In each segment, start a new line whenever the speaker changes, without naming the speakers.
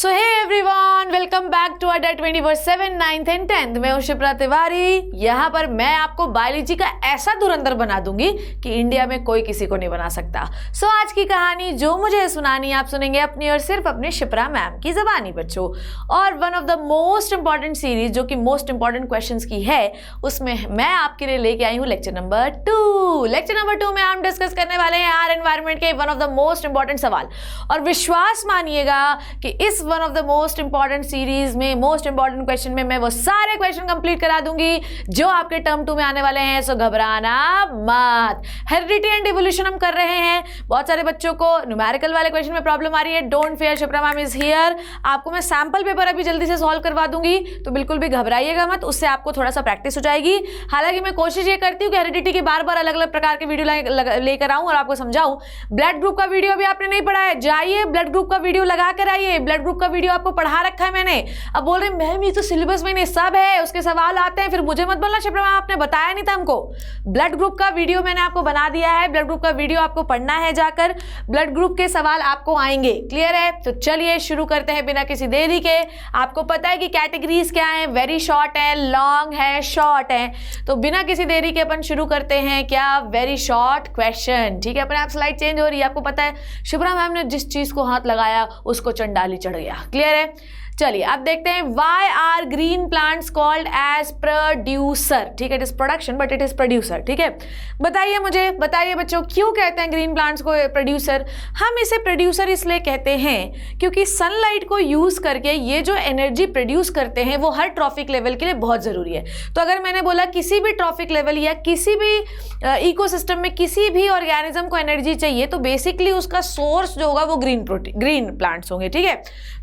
So hey everyone, welcome back to Adda 24/7 9th and 10th। मैं हूं शिप्रा तिवारी। यहाँ पर मैं आपको बायोलॉजी का ऐसा धुरंधर बना दूंगी कि इंडिया में कोई किसी को नहीं बना सकता। सो आज की कहानी जो मुझे सुनानी आप सुनेंगे अपनी और सिर्फ अपने शिप्रा मैम की ज़बानी बच्चों। और one of the most important series जो कि मोस्ट इंपॉर्टेंट क्वेश्चंस की है, उसमें मैं आपके लिए लेके आई हूँ लेक्चर नंबर 2। लेक्चर नंबर 2 में हम डिस्कस करने वाले हैं आर एनवायरमेंट के one of the most important सवाल। और विश्वास मानिएगा कि इस one of the most important series में मोस्ट इंपॉर्टेंट क्वेश्चन में मैं वो सारे क्वेश्चन कंप्लीट करा दूंगी जो आपके टर्म 2 में आने वाले हैं। सो घबराना मत। हेरिडिटी एंड इवोल्यूशन हम कर रहे हैं। बहुत सारे बच्चों को न्यूमेरिकल वाले क्वेश्चन में प्रॉब्लम आ रही है। Don't fair, Shipra ma'am is here. आपको मैं सैंपल पेपर अभी जल्दी से सॉल्व करवा दूंगी, तो बिल्कुल भी घबराइएगा मत। उससे आपको थोड़ा सा प्रैक्टिस हो जाएगी। हालांकि मैं कोशिश ये करती हूँ कि हेरिडिटी की बार बार अलग अलग प्रकार के वीडियो लेकर आऊँ और आपको समझाऊं। ब्लड ग्रुप का वीडियो भी आपने नहीं पढ़ा है, जाइए ब्लड ग्रुप का वीडियो लगा कर आइए। ब्लड ग्रुप का वीडियो आपको पढ़ा रखा है मैंने। अब बोल रहे मैम ये तो सिलेबस में नहीं, सब है, उसके सवाल आते हैं, फिर मुझे मत बोलना शिप्रा मैम आपने बताया नहीं था हमको। ब्लड ग्रुप का वीडियो मैंने आपको बना दिया है। ब्लड ग्रुप का वीडियो आपको पढ़ना है जाकर। ब्लड ग्रुप के सवाल आपको आएंगे। क्लियर है? तो चलिए शुरू करते हैं बिना किसी देरी के। आपको पता है कि कैटेगरीज क्या है, वेरी शॉर्ट है, लॉन्ग है, शॉर्ट है। तो बिना किसी देरी के अपन शुरू करते हैं क्या, वेरी शॉर्ट क्वेश्चन। ठीक है, अपने आप स्लाइड चेंज हो रही है। आपको पता है शिप्रा मैम ने जिस चीज को हाथ लगाया उसको चंडाली चढ़ गया। क्लियर है? चलिए अब देखते हैं। Why are green plants called as producer. ठीक है, it is production but it is producer. ठीक है, बताइए मुझे, बताइए बच्चों क्यों कहते हैं ग्रीन प्लांट्स को प्रोड्यूसर। हम इसे प्रोड्यूसर इसलिए कहते हैं क्योंकि सनलाइट को यूज करके ये जो एनर्जी प्रोड्यूस करते हैं वो हर ट्रॉफिक लेवल के लिए बहुत जरूरी है। तो अगर मैंने बोला किसी भी ट्रॉफिक लेवल या किसी भी इकोसिस्टम में किसी भी ऑर्गेनिज्म को एनर्जी चाहिए तो बेसिकली उसका सोर्स जो होगा वो ग्रीन प्लांट्स होंगे। ठीक है,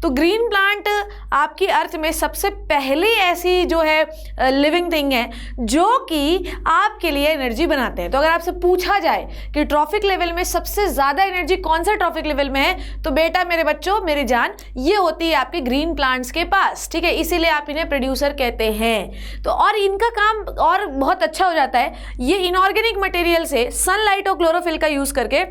तो ग्रीन प्लांट आपकी अर्थ में सबसे पहले ऐसी जो है लिविंग थिंग है जो कि आपके लिए एनर्जी बनाते हैं। तो अगर आपसे पूछा जाए कि ट्रॉफिक लेवल में सबसे ज्यादा एनर्जी कौन सा ट्रॉफिक लेवल में है, तो बेटा मेरे बच्चों मेरी जान ये होती है आपके ग्रीन प्लांट्स के पास। ठीक है, इसीलिए आप इन्हें प्रोड्यूसर कहते हैं। तो और इनका काम और बहुत अच्छा हो जाता है। ये इनऑर्गेनिक मटेरियल से सनलाइट और क्लोरोफिल का यूज करके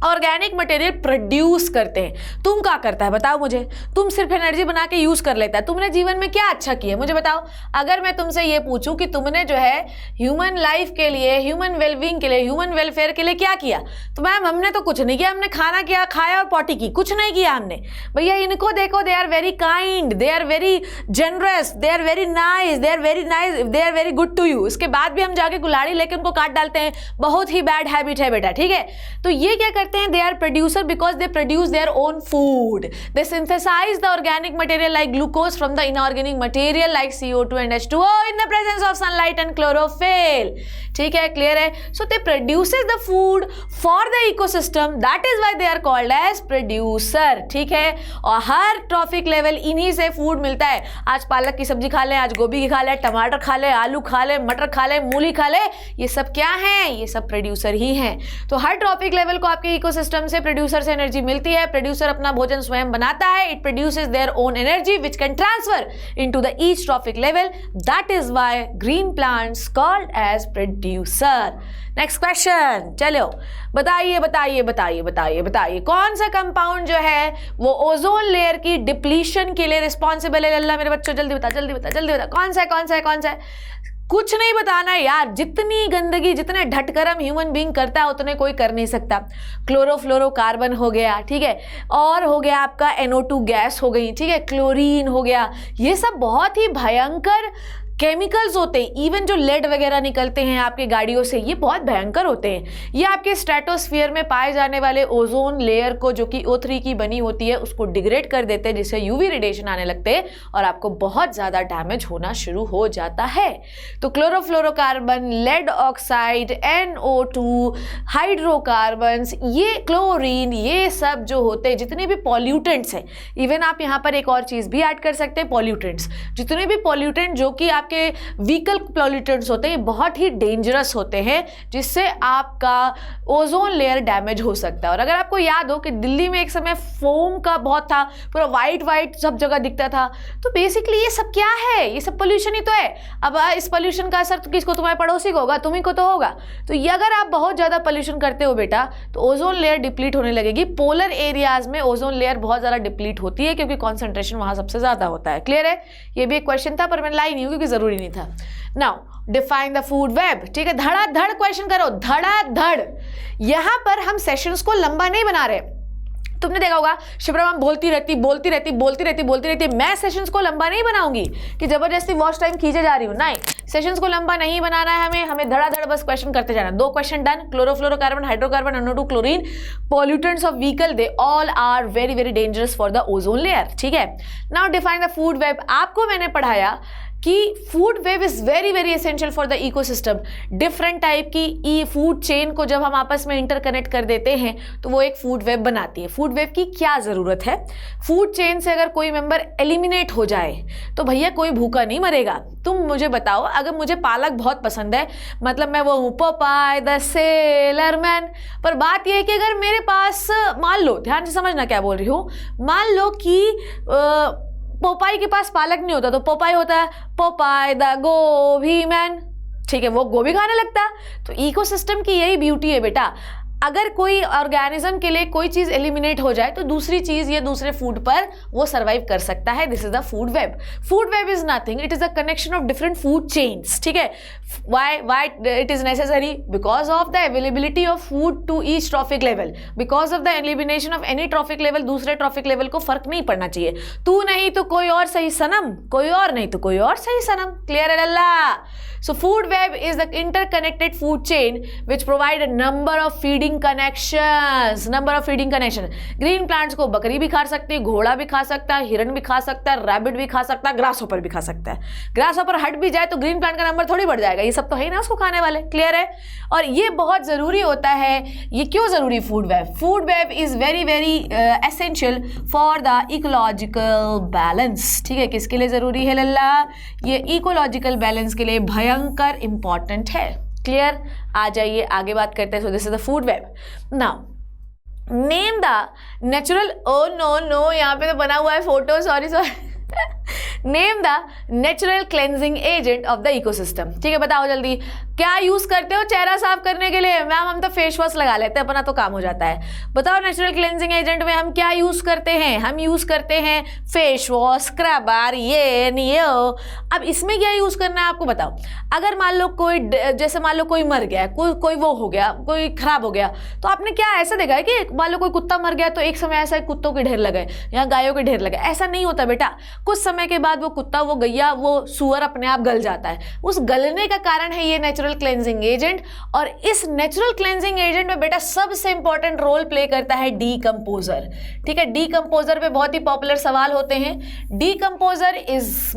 ऑर्गेनिक मटेरियल प्रोड्यूस करते हैं। तुम क्या करता है बताओ मुझे? तुम सिर्फ एनर्जी बना के यूज कर लेता है। तुमने जीवन में क्या अच्छा किया मुझे बताओ। अगर मैं तुमसे ये पूछूं कि तुमने जो है ह्यूमन लाइफ के लिए, ह्यूमन वेलबींग के लिए, ह्यूमन वेलफेयर के लिए क्या किया, तो मैम हमने तो कुछ नहीं किया। हमने खाना किया, खाया और पॉटी की, कुछ नहीं किया हमने। भैया इनको देखो, they are very kind, they are very generous, they are very nice, they are very nice, they are very good to you. इसके बाद भी हम जाके गुलाड़ी लेके उनको काट डालते हैं। बहुत ही बैड हैबिट है बेटा। ठीक है, तो ये क्या करते हैं, they are producer because they produce their own food. They synthesize the organic material like glucose from the inorganic material like CO2 and H2O in the presence of sunlight and chlorophyll. ठीक है, clear है? So they produces the food for the ecosystem. That is why they are called as producer. ठीक है, और हर trophic level इन्हीं से food मिलता है। आज पालक की सब्जी खा ले, आज गोभी की खा ले, टमाटर खा ले, आलू खा ले, मटर खा ले, मूली खा ले, ये सब क्या है? ये सब प्रोड्यूसर ही हैं। तो हर ट्रॉफिक लेवल को आपके इकोसिस्टम से प्रोड्यूसर से एनर्जी मिलती है। प्रोड्यूसर अपना भोजन स्वयं बनाता है। It produces their own energy which can transfer into the each trophic level. That is why green plants called as producer. Next question, चलो बताइए बताइए बताइए बताइए बताइए कौन सा कंपाउंड जो है वो ओजोन लेयर की डिप्लीशन के लिए रिस्पॉन्सिबल है? अल्लाह मेरे बच्चों जल्दी बता, जल्दी बता, जल्दी बता, कौन सा है, कौन सा है, कौन सा है? कुछ नहीं बताना यार। जितनी गंदगी, जितने ढटकरम ह्यूमन बीइंग करता है उतने कोई कर नहीं सकता। क्लोरोफ्लोरोकार्बन हो गया, ठीक है, और हो गया आपका NO2 गैस हो गई, ठीक है, क्लोरीन हो गया। ये सब बहुत ही भयंकर केमिकल्स होते हैं। इवन जो लेड वगैरह निकलते हैं आपके गाड़ियों से, ये बहुत भयंकर होते हैं। ये आपके स्ट्रेटोस्फीयर में पाए जाने वाले ओजोन लेयर को, जो कि O3 की बनी होती है, उसको डिग्रेड कर देते हैं, जिससे यूवी रेडिएशन आने लगते हैं और आपको बहुत ज़्यादा डैमेज होना शुरू हो जाता है। तो chlorofluorocarbon, lead oxide, NO2, hydrocarbons, ये क्लोरीन, ये सब जो होते हैं, जितने भी पॉल्यूटेंट्स हैं, इवन आप यहाँ पर एक और चीज़ भी ऐड कर सकते हैं, पॉल्यूटेंट्स। जितने भी पॉल्यूटेंट जो कि आप आपके व्हीकल पॉल्यूटेंट्स होते हैं ये बहुत ही डेंजरस होते हैं, जिससे आपका ओजोन लेयर डैमेज हो सकता है। और अगर आपको याद हो कि दिल्ली में एक समय फोम का बहुत था, पूरा वाइट वाइट सब जगह दिखता था, तो बेसिकली ये सब क्या है, ये सब पोल्यूशन ही तो है। अब इस पोल्यूशन का असर तो किसको, तुम्हारे पड़ोसी को होगा, तुम्ही को तो होगा। तो ये अगर आप बहुत ज़्यादा पोल्यूशन करते हो बेटा तो ओजोन लेयर डिप्लीट होने लगेगी। पोलर एरियाज में ओजोन लेयर बहुत ज़्यादा डिप्लीट होती है क्योंकि कॉन्सेंट्रेशन वहाँ सबसे ज़्यादा होता है। क्लियर है? ये भी एक क्वेश्चन था पर मैंने लाई नहीं हूँ क्योंकि ज़रूरी नहीं था। Now define the food web. ठीक है, धड़ाधड़ क्वेश्चन करो, धड़ाधड़। यहाँ पर हम सेशंस को लंबा नहीं बना रहे। तुमने देखा होगा शिप्रा मैम बोलती रहती, मैं सेशंस को लंबा नहीं बनाऊंगी कि जबरदस्ती वॉच टाइम खींचे जा रही हूँ, नहीं, सेशंस को लंबा नहीं बनाना है हमें धड़ाधड़ बस क्वेश्चन करते जाना। 2 question done. Chlorofluorocarbon, hydrocarbon, NO2, chlorine, pollutants of vehicle, they all are very very dangerous for the ozone layer. ठीक है, now define the food web. आपको मैंने पढ़ाया कि food web is very very essential for the ecosystem. Different type की food chain को जब हम आपस में इंटरकनेक्ट कर देते हैं तो वो एक फूड वेब बनाती है। फूड वेब की क्या ज़रूरत है? फूड चेन से अगर कोई मेंबर एलिमिनेट हो जाए तो भैया कोई भूखा नहीं मरेगा। तुम मुझे बताओ, अगर मुझे पालक बहुत पसंद है, मतलब मैं वो हूँ पोपाय द सेलर मैन, पर बात यह है कि अगर मेरे पास, मान लो, ध्यान से समझना क्या बोल रही हूँ, मान लो कि पोपाई के पास पालक नहीं होता तो पोपाई होता है पोपाई द गोभी मैन। ठीक है, वो गोभी खाने लगता। तो इकोसिस्टम की यही ब्यूटी है बेटा, अगर कोई ऑर्गेनिज्म के लिए कोई चीज़ एलिमिनेट हो जाए तो दूसरी चीज़ या दूसरे फूड पर वो सर्वाइव कर सकता है। This is the food web. Food web is nothing, it is the connection of different food chains. ठीक है, why it is necessary? Because of the availability of food to each trophic level. Because of the elimination of any trophic level, दूसरे trophic level को फर्क नहीं पड़ना चाहिए। तू नहीं तो कोई और सही सनम, कोई और नहीं तो कोई और सही सनम। क्लियर है लल्ला? So food web is the interconnected food chain which provide a number of feeding connections. Green plants को बकरी भी खा सकती है, घोड़ा भी खा सकता है, हिरन भी खा सकता है, रैबिट भी खा सकता है, ग्रास हॉपर भी खा सकता है। ग्रास हॉपर हट भी जाए तो ग्रीन प्लांट का नंबर थोड़ी बढ़ जाएगा, ये सब तो है ही ना उसको खाने वाले। क्लियर है? और ये बहुत ज़रूरी होता है। ये क्यों ज़रूरी? Food web, food web is very very essential for the ecological balance. ठीक है, किसके लिए ज़रूरी है लल्ला? ये इकोलॉजिकल बैलेंस के लिए भयंकर इंपॉर्टेंट है। क्लियर? आ जाइए आगे बात करते हैं। So this is the food web. Now name the natural, oh no यहाँ पे तो बना हुआ है photo, sorry name the natural cleansing agent of the ecosystem. ठीक है, बताओ जल्दी, क्या यूज करते हो चेहरा साफ करने के लिए? मैम हम तो फेस वॉश लगा लेते हैं, अपना तो काम हो जाता है। बताओ नेचुरल क्लेंजिंग एजेंट में हम क्या यूज करते हैं? हम यूज करते हैं फेस वॉश, स्क्रबर, ये नहीं ये। अब इसमें क्या यूज करना है आपको बताओ। अगर मान लो कोई, जैसे मान लो कोई मर गया, कोई वो हो गया, कोई खराब हो गया, तो आपने क्या ऐसा देखा है कि मान लो कोई कुत्ता मर गया तो एक समय ऐसा कुत्तों के ढेर लगे या गायों के ढेर लगे? ऐसा नहीं होता बेटा। कुछ समय के बाद वो कुत्ता, वो गैया, वो सूअर अपने आप गल जाता है। उस गलने का कारण है ये नेचुरल क्लेंजिंग एजेंट। और इस नेचुरल क्लेंजिंग एजेंट में बेटा सबसे इंपॉर्टेंट रोल प्ले करता है डीकंपोजर। ठीक है, डीकंपोजर पे बहुत ही पॉपुलर सवाल होते हैं। Decomposer is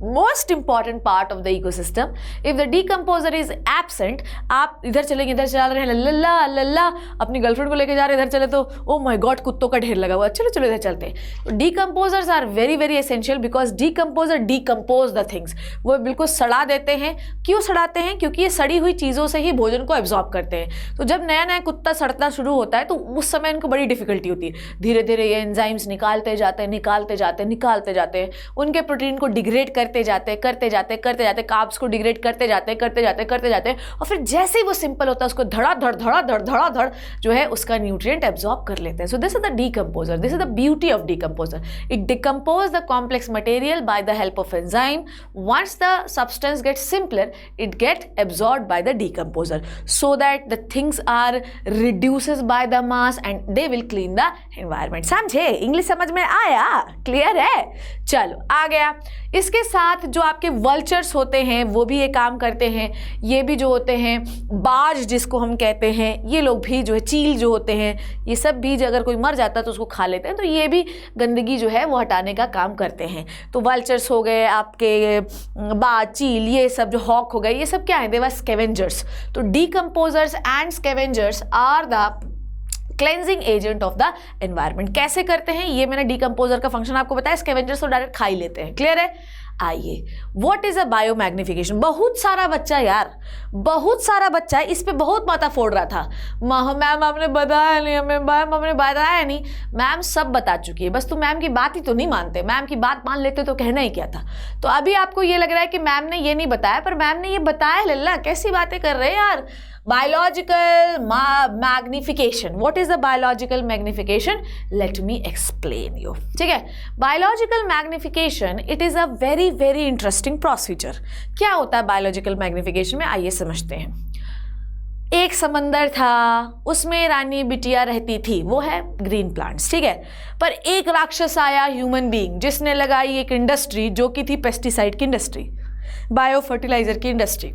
most important part of the ecosystem. If the decomposer is absent, आप इधर चलेंगे, इधर चला रहे हैं, लल्ला लल्ला, अपनी गर्लफ्रेंड को लेके जा रहे हैं, इधर चले तो ओ माय गॉड कुत्तों का ढेर लगा हुआ, चलो चलो इधर चलते हैं। तो decomposers are very very essential because decomposer decompose the things. वो बिल्कुल सड़ा देते हैं। क्यों सड़ाते हैं? क्योंकि ये सड़ी हुई चीज़ों से ही भोजन को एब्जॉर्ब करते हैं। तो जब नया नया कुत्ता सड़ना शुरू होता है तो उस समय इनको बड़ी डिफिकल्टी होती है। धीरे धीरे ये एंजाइम्स निकालते जाते हैं, उनके प्रोटीन को डिग्रेड करते जाते, कार्ब्स को डिग्रेड करते जाते, और फिर जैसे ही वो सिंपल होता है उसको धड़ाधड़ जो है उसका न्यूट्रिएंट एब्जॉर्ब कर लेते हैं। So this is the decomposer, this is the beauty of decomposer. It decompose the complex material by the help of enzyme. Once the substance gets simpler, it get absorbed by the decomposer so that the things are reduces by the mass and they will clean the environment. समझे? English समझ में आया? Clear है? चलो आ गया। इसके साथ जो आपके वल्चर्स होते हैं वो भी ये काम करते हैं। ये भी जो होते हैं बाज जिसको हम कहते हैं, ये लोग भी जो है, चील जो होते हैं, ये सब भी अगर कोई मर जाता है तो उसको खा लेते हैं। तो ये भी गंदगी जो है वो हटाने का काम करते हैं। तो वल्चर्स हो गए आपके, बाज, चील, ये सब जो हॉक हो गए, ये सब क्या है? They were scavengers. तो decomposers and scavengers are the cleansing agent of the environment. कैसे करते हैं ये मैंने डिकम्पोजर का फंक्शन आपको बताया, स्कैवेंजर्स तो डायरेक्ट खा ही लेते हैं, क्लियर है। आइए, व्हाट इज अ बायोमैग्निफिकेशन। बहुत सारा बच्चा यार, बहुत सारा बच्चा इस पे बहुत माथा फोड़ रहा था, मैम आपने बताया नहीं, मैम आपने बताया नहीं। मैम सब बता चुकी है, बस तुम मैम की बात ही तो नहीं मानते। मैम की बात मान लेते तो कहना ही क्या था। तो अभी आपको ये लग रहा है कि मैम ने ये नहीं बताया, पर मैम ने ये बताया। लल्ला कैसी बातें कर रहे हैं यार। Biological magnification, what is the biological magnification, let me explain you. ठीक है, biological magnification it is a very very interesting procedure. क्या होता है बायोलॉजिकल मैग्निफिकेशन में, आइए समझते हैं। एक समंदर था, उसमें रानी बिटिया रहती थी, वो है ग्रीन प्लांट्स, ठीक है। पर एक राक्षस आया, ह्यूमन बीइंग, जिसने लगाई एक इंडस्ट्री जो कि थी पेस्टिसाइड की इंडस्ट्री, बायो फर्टिलाइजर की इंडस्ट्री।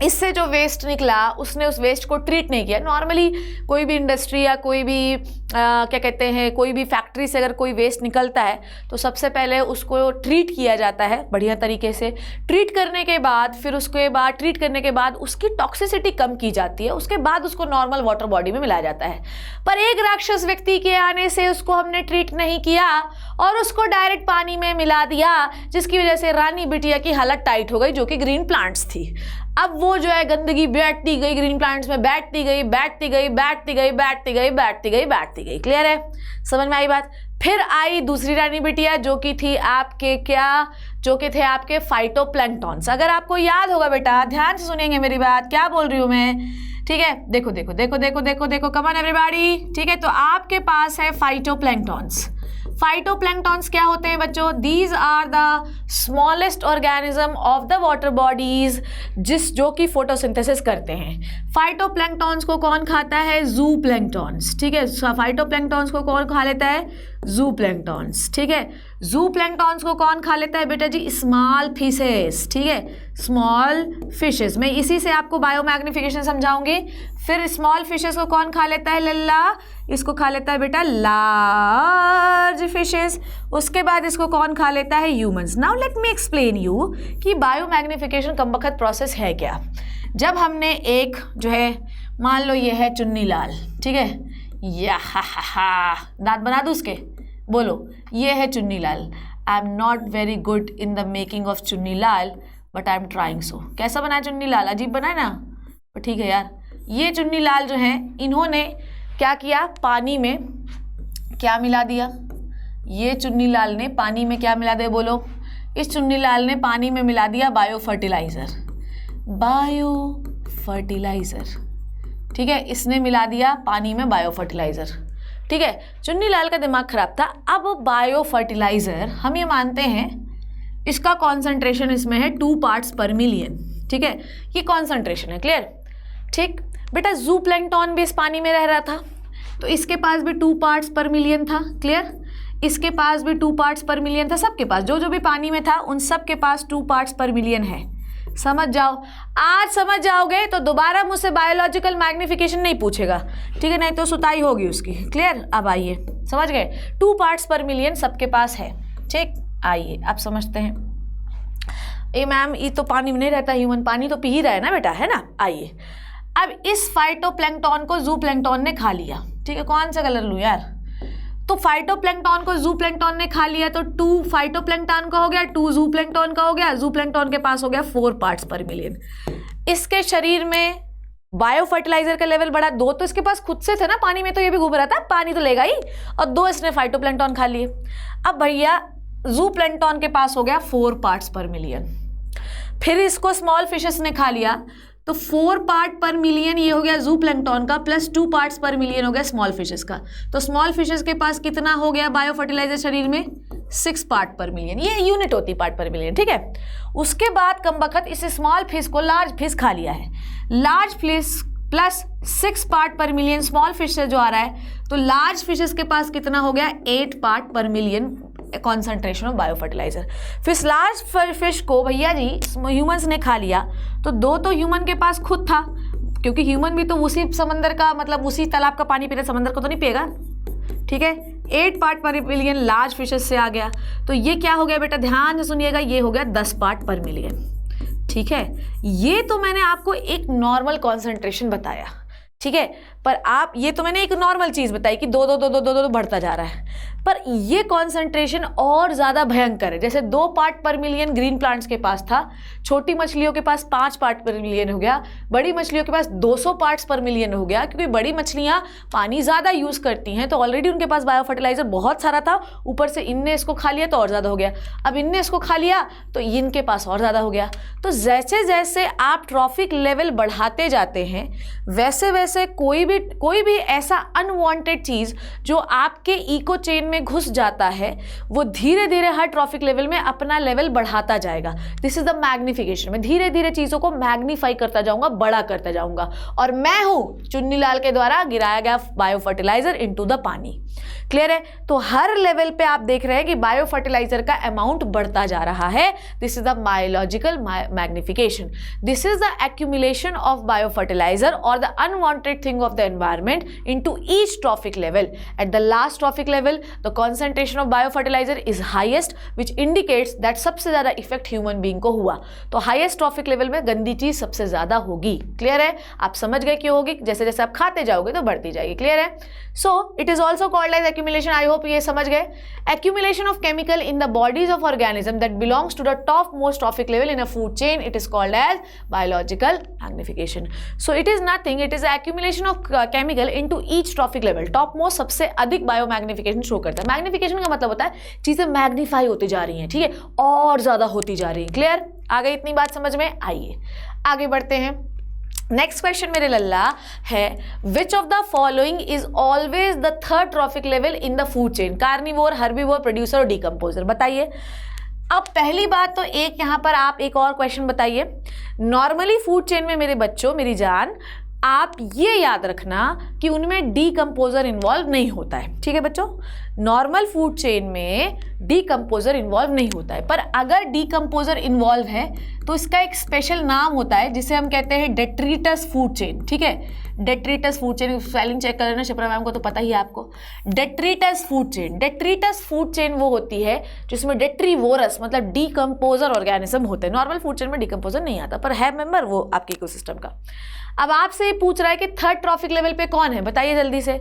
इससे जो वेस्ट निकला उसने उस वेस्ट को ट्रीट नहीं किया। नॉर्मली कोई भी इंडस्ट्री या कोई भी क्या कहते हैं, कोई भी फैक्ट्री से अगर कोई वेस्ट निकलता है तो सबसे पहले उसको ट्रीट किया जाता है बढ़िया तरीके से। ट्रीट करने के बाद फिर उसके बाद ट्रीट करने के बाद उसकी टॉक्सिसिटी कम की जाती है, उसके बाद उसको नॉर्मल वाटर बॉडी में मिलाया जाता है। पर एक राक्षस व्यक्ति के आने से उसको हमने ट्रीट नहीं किया और उसको डायरेक्ट पानी में मिला दिया, जिसकी वजह से रानी बिटिया की हालत टाइट हो गई, जो कि ग्रीन प्लांट्स थी। अब वो जो है गंदगी बैठती गई ग्रीन प्लांट्स में, बैठती गई बैठती गई बैठती गई बैठती गई बैठती गई बैठती गई। क्लियर है, समझ में आई बात। फिर आई दूसरी रानी बिटिया जो कि थी आपके क्या, जो कि थे आपके फाइटोप्लैंक्टॉन्स। अगर आपको याद होगा बेटा, ध्यान से सुनेंगे मेरी बात, क्या बोल रही हूँ मैं, ठीक है। देखो देखो देखो देखो देखो देखो, कम ऑन एवरीबॉडी, ठीक है। तो आपके पास है फाइटोप्लैंक्टॉन्स। फाइटोप्लैंक्टॉन्स क्या होते हैं बच्चों, these are the smallest organism of the water bodies, जो कि फोटोसिंथेसिस करते हैं। फाइटोप्लैंक्टॉन्स को कौन खाता है, जूप्लैंक्टॉन्स, ठीक है। फाइटोप्लैंक्टॉन्स को कौन खा लेता है, जूप्लैंक्टॉन्स, ठीक है। जूप्लैंक्टॉन्स को कौन खा लेता है बेटा जी, स्मॉल फिशेस, ठीक है, स्मॉल फिशेस। मैं इसी से आपको बायोमैग्निफिकेशन समझाऊंगी। फिर स्मॉल फिशेस को कौन खा लेता है लल्ला, इसको खा लेता है बेटा लार्ज फिशेस। उसके बाद इसको कौन खा लेता है, humans. Now let me explain you कि बायोमैग्निफिकेशन कमबख्त प्रोसेस है क्या। जब हमने एक जो है, मान लो ये है चुन्नी लाल, ठीक है, या दांत बना दूँ उसके, बोलो, ये है Chunni Lal. I am not very good in the making of Chunni Lal but I am trying so. कैसा बना है चुन्नी लाल, अजीब बना है ना, पर ठीक है यार। ये चुन्नी लाल जो है, इन्होंने क्या किया, पानी में क्या मिला दिया, ये चुन्नी लाल ने पानी में क्या मिला दिया, बोलो, इस चुन्नी लाल ने पानी में मिला दिया बायो फर्टिलाइज़र, बायो फर्टिलाइज़र, ठीक है। इसने मिला दिया पानी में बायो फर्टिलाइज़र, ठीक है। चुन्नी लाल का दिमाग खराब था। अब बायो फर्टिलाइज़र हम ये मानते हैं इसका कॉन्सेंट्रेशन इसमें है 2 पार्ट्स पर मिलियन, ठीक है, ये कॉन्सेंट्रेशन है, क्लियर, ठीक। बेटा जूप्लैंक्टॉन भी इस पानी में रह रहा था, तो इसके पास भी 2 पार्ट्स पर मिलियन था, क्लियर। इसके पास भी 2 पार्ट्स पर मिलियन था, सबके पास, जो जो भी पानी में था उन सब के पास 2 पार्ट्स पर मिलियन है। समझ जाओ, आज समझ जाओगे तो दोबारा मुझसे बायोलॉजिकल मैग्निफिकेशन नहीं पूछेगा, ठीक है, नहीं तो सुताई होगी उसकी, क्लियर। अब आइए, समझ गए, 2 पार्ट्स पर मिलियन सबके पास है, ठीक। आइए अब समझते हैं। ए मैम, ये तो पानी में नहीं रहता, ह्यूमन पानी तो पी ही रहा है ना बेटा, है ना। आइए, अब इस फाइटोप्लैंक्टॉन को जूप्लैंक्टॉन ने खा लिया, ठीक है। कौन सा कलर लूँ यार, तो फाइटोप्लैंक्टॉन को जूप्लैंक्टॉन ने खा लिया, तो 2 फाइटोप्लैंक्टॉन का हो गया, 2 जूप्लैंक्टॉन का हो गया। जूप्लैंक्टॉन के पास हो गया 4 पार्ट्स पर मिलियन। इसके शरीर में बायो फर्टिलाइजर का लेवल बढ़ा, 2 तो इसके पास खुद से थे ना, पानी में तो ये भी घूम रहा था, पानी तो लेगा ही, और 2 इसने फाइटोप्लैंक्टॉन खा लिए। अब भैया जूप्लैंक्टॉन के पास हो गया 4 पार्ट्स पर मिलियन। फिर इसको स्मॉल फिशेस ने खा लिया, तो 4 पार्ट पर मिलियन ये हो गया जूप्लैंक्टॉन का, प्लस 2 पार्ट्स पर मिलियन हो गया स्मॉल फिशेस का। तो स्मॉल फिशेस के पास कितना हो गया बायो फर्टिलाइजर शरीर में, 6 पार्ट पर मिलियन, ये यूनिट होती पार्ट पर मिलियन, ठीक है। उसके बाद कमबख्त इस स्मॉल फिश को लार्ज फिश खा लिया है, large fish plus 6 part per million small fish से जो आ रहा है, तो लार्ज फिशेस के पास कितना हो गया, 8 part per million concentration of bio fertilizer. फिर लार्ज फिश को भैया जी ह्यूमंस ने खा लिया, तो 2 तो ह्यूमन के पास खुद था, क्योंकि ह्यूमन भी तो उसी समंदर का, मतलब उसी तालाब का पानी पीते, समंदर को तो नहीं पिएगा, ठीक है। 8 part per million large fishes से आ गया, तो ये क्या हो गया बेटा, ध्यान से सुनिएगा, ये हो गया 10 पार्ट पर मिलियन, ठीक है। ये तो मैंने आपको एक नॉर्मल कॉन्सेंट्रेशन बताया, ठीक है। पर आप ये तो मैंने एक नॉर्मल चीज़ बताई कि दो दो दो दो दो दो बढ़ता जा रहा है, पर ये कॉन्सेंट्रेशन और ज़्यादा भयंकर है। जैसे 2 part per million green plants के पास था, छोटी मछलियों के पास 5 पार्ट पर मिलियन हो गया, बड़ी मछलियों के पास 200 पार्ट्स पर मिलियन हो गया, क्योंकि बड़ी मछलियाँ पानी ज़्यादा यूज़ करती हैं, तो ऑलरेडी उनके पास बायो फर्टिलाइजर बहुत सारा था, ऊपर से इनने इसको खा लिया तो और ज़्यादा हो गया, अब इनने इसको खा लिया तो इनके पास और ज़्यादा हो गया। तो जैसे जैसे आप ट्रॉफिक लेवल बढ़ाते जाते हैं, वैसे वैसे कोई भी ऐसा अनवांटेड चीज़ जो आपके इको चेन में घुस जाता है, वो धीरे धीरे हर ट्रॉफिक लेवल में अपना लेवल बढ़ाता जाएगा। This is the magnification. मैं धीरे धीरे चीज़ों को मैग्नीफाई करता जाऊंगा, बड़ा करता जाऊंगा, और मैं हूं चुन्नीलाल के द्वारा गिराया गया बायो फर्टिलाइजर इनटू द पानी। क्लियर है? तो हर लेवल पे आप देख रहे हैं कि बायो फर्टिलाइजर का अमाउंट बढ़ता जा रहा है। This is the biological magnification. This is the accumulation of biofertilizer or the unwanted thing of the environment into each trophic level. At the last trophic level, the concentration of biofertilizer is highest, which indicates that सबसे ज़्यादा effect human being को हुआ। तो highest trophic level में गंदी चीज़ सबसे ज़्यादा होगी। क्लियर है? आप समझ गए क्यों होगी? जैसे जैसे आप खाते जाओगे तो बढ़ती जाएगी। क्लियर है? So it is also called as accumulation. I hope ये समझ गए। Accumulation of chemical in the bodies of organism that belongs to the top most trophic level in a food chain, it is called as biological magnification. So it is nothing, it is the accumulation of chemical into each trophic level. Topmost सबसे अधिक bio magnification show करता है। Magnification का मतलब होता है चीजें magnify होती जा रही हैं, ठीक है, और ज्यादा होती जा रही है। क्लियर? आ गई इतनी बात समझ में? आइए आगे बढ़ते हैं। नेक्स्ट क्वेश्चन मेरे लल्ला है, which of the following is always the third trophic level in the food chain? Carnivore, herbivore, producer और डीकम्पोजर। बताइए। अब पहली बात तो एक यहाँ पर आप एक और क्वेश्चन बताइए। नॉर्मली फूड चेन में मेरे बच्चों, मेरी जान, आप ये याद रखना कि उनमें डीकम्पोजर इन्वॉल्व नहीं होता है। ठीक है बच्चों? नॉर्मल फूड चेन में डीकम्पोजर इन्वॉल्व नहीं होता है, पर अगर डीकम्पोजर इन्वॉल्व है तो इसका एक स्पेशल नाम होता है जिसे हम कहते हैं डेट्रिटस फूड चेन। ठीक है? Detritus food chain, spelling check कर लेना, शिप्रा मैम को तो पता ही है आपको। Detritus food chain, detritus food chain वो होती है जिसमें डेट्रीवोरस मतलब डीकम्पोजर ऑर्गेनिज्म होते हैं। नॉर्मल फूड चेन में डीकम्पोजर नहीं आता, पर है मेंबर वो आपके इकोसिस्टम का। अब आपसे ये पूछ रहा है कि थर्ड ट्रॉफिक लेवल पे कौन है? बताइए जल्दी से।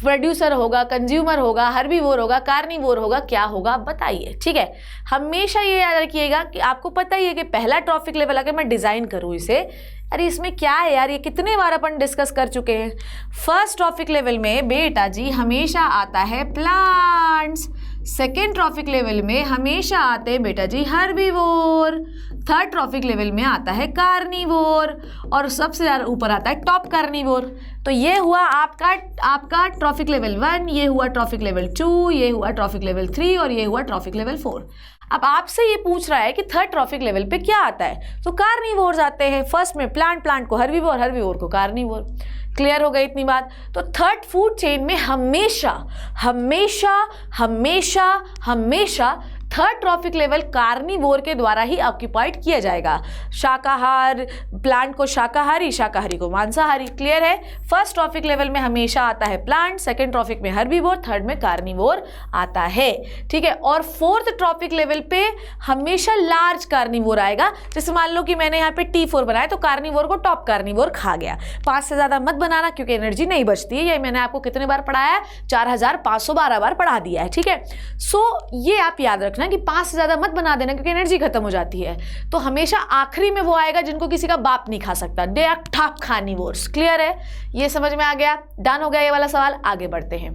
प्रोड्यूसर होगा, कंज्यूमर होगा, हर्बीवोर होगा, कार्निवोर होगा, क्या होगा? बताइए। ठीक है? हमेशा ये याद रखिएगा कि आपको पता ही है कि पहला ट्रॉफिक लेवल अगर मैं डिजाइन करूँ इसे, अरे इसमें क्या है यार, ये कितने बार अपन डिस्कस कर चुके हैं। फर्स्ट ट्रॉफिक लेवल में बेटा जी हमेशा आता है प्लांट्स, सेकेंड ट्रॉफिक लेवल में हमेशा आते हैं बेटा जी हर्बीवोर, थर्ड ट्रॉफिक लेवल में आता है कार्निवोर, और सबसे ज़्यादा ऊपर आता है टॉप कार्निवोर। तो ये हुआ आपका ट्रॉफिक लेवल 1, ये हुआ ट्रॉफिक लेवल 2, ये हुआ ट्रॉफिक लेवल 3 और ये हुआ ट्रॉफिक लेवल 4। अब आपसे ये पूछ रहा है कि थर्ड ट्रॉफिक लेवल पे क्या आता है, तो कार्निवोर्स आते हैं। फर्स्ट में प्लांट को हर्बीवोर, हर्बीवोर को कार्निवोर। क्लियर हो गई इतनी बात? तो थर्ड फूड चेन में हमेशा हमेशा हमेशा हमेशा थर्ड ट्रॉफिक लेवल कार्निवोर के द्वारा ही ऑक्यूपाइड किया जाएगा। शाकाहार, प्लांट को शाकाहारी, शाकाहारी को मांसाहारी। क्लियर है? फर्स्ट ट्रॉफिक लेवल में हमेशा आता है प्लांट, सेकंड ट्रॉफिक में हर्बीवोर, थर्ड में कार्निवोर आता है। ठीक है? और फोर्थ ट्रॉफिक लेवल पे हमेशा लार्ज कार्निवोर आएगा। जैसे मान लो कि मैंने यहाँ पे T4 बनाया तो कार्निवोर को टॉप कार्निवोर खा गया। 5 से ज़्यादा मत बनाना क्योंकि एनर्जी नहीं बचती है। ये मैंने आपको कितने बार पढ़ाया है? 4512 बार पढ़ा दिया है। ठीक है? सो ये आप याद रखना कि 5 से ज्यादा मत बना देना क्योंकि एनर्जी खत्म हो जाती है। तो हमेशा आखिरी में वो आएगा जिनको किसी का बाप नहीं खा सकता, they are top carnivores. Clear है? ये समझ में आ गया? डन हो गया ये वाला सवाल। आगे बढ़ते हैं।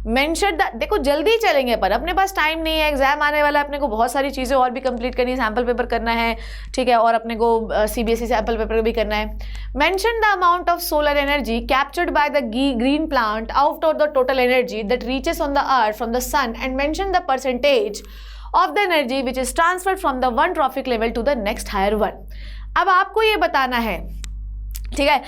मेंशन द, देखो जल्दी चलेंगे पर अपने पास टाइम नहीं है, एग्जाम आने वाला है, अपने को बहुत सारी चीजें और भी कंप्लीट करनी है, सैंपल पेपर करना है। ठीक है? और अपने को CBSE सैंपल पेपर भी करना है। Mention the amount of solar energy captured by the green plant out of the total energy that reaches on the earth from the sun and mention the percentage of the energy which is transferred from the one trophic level to the next higher one। अब आपको ये बताना है, ठीक है?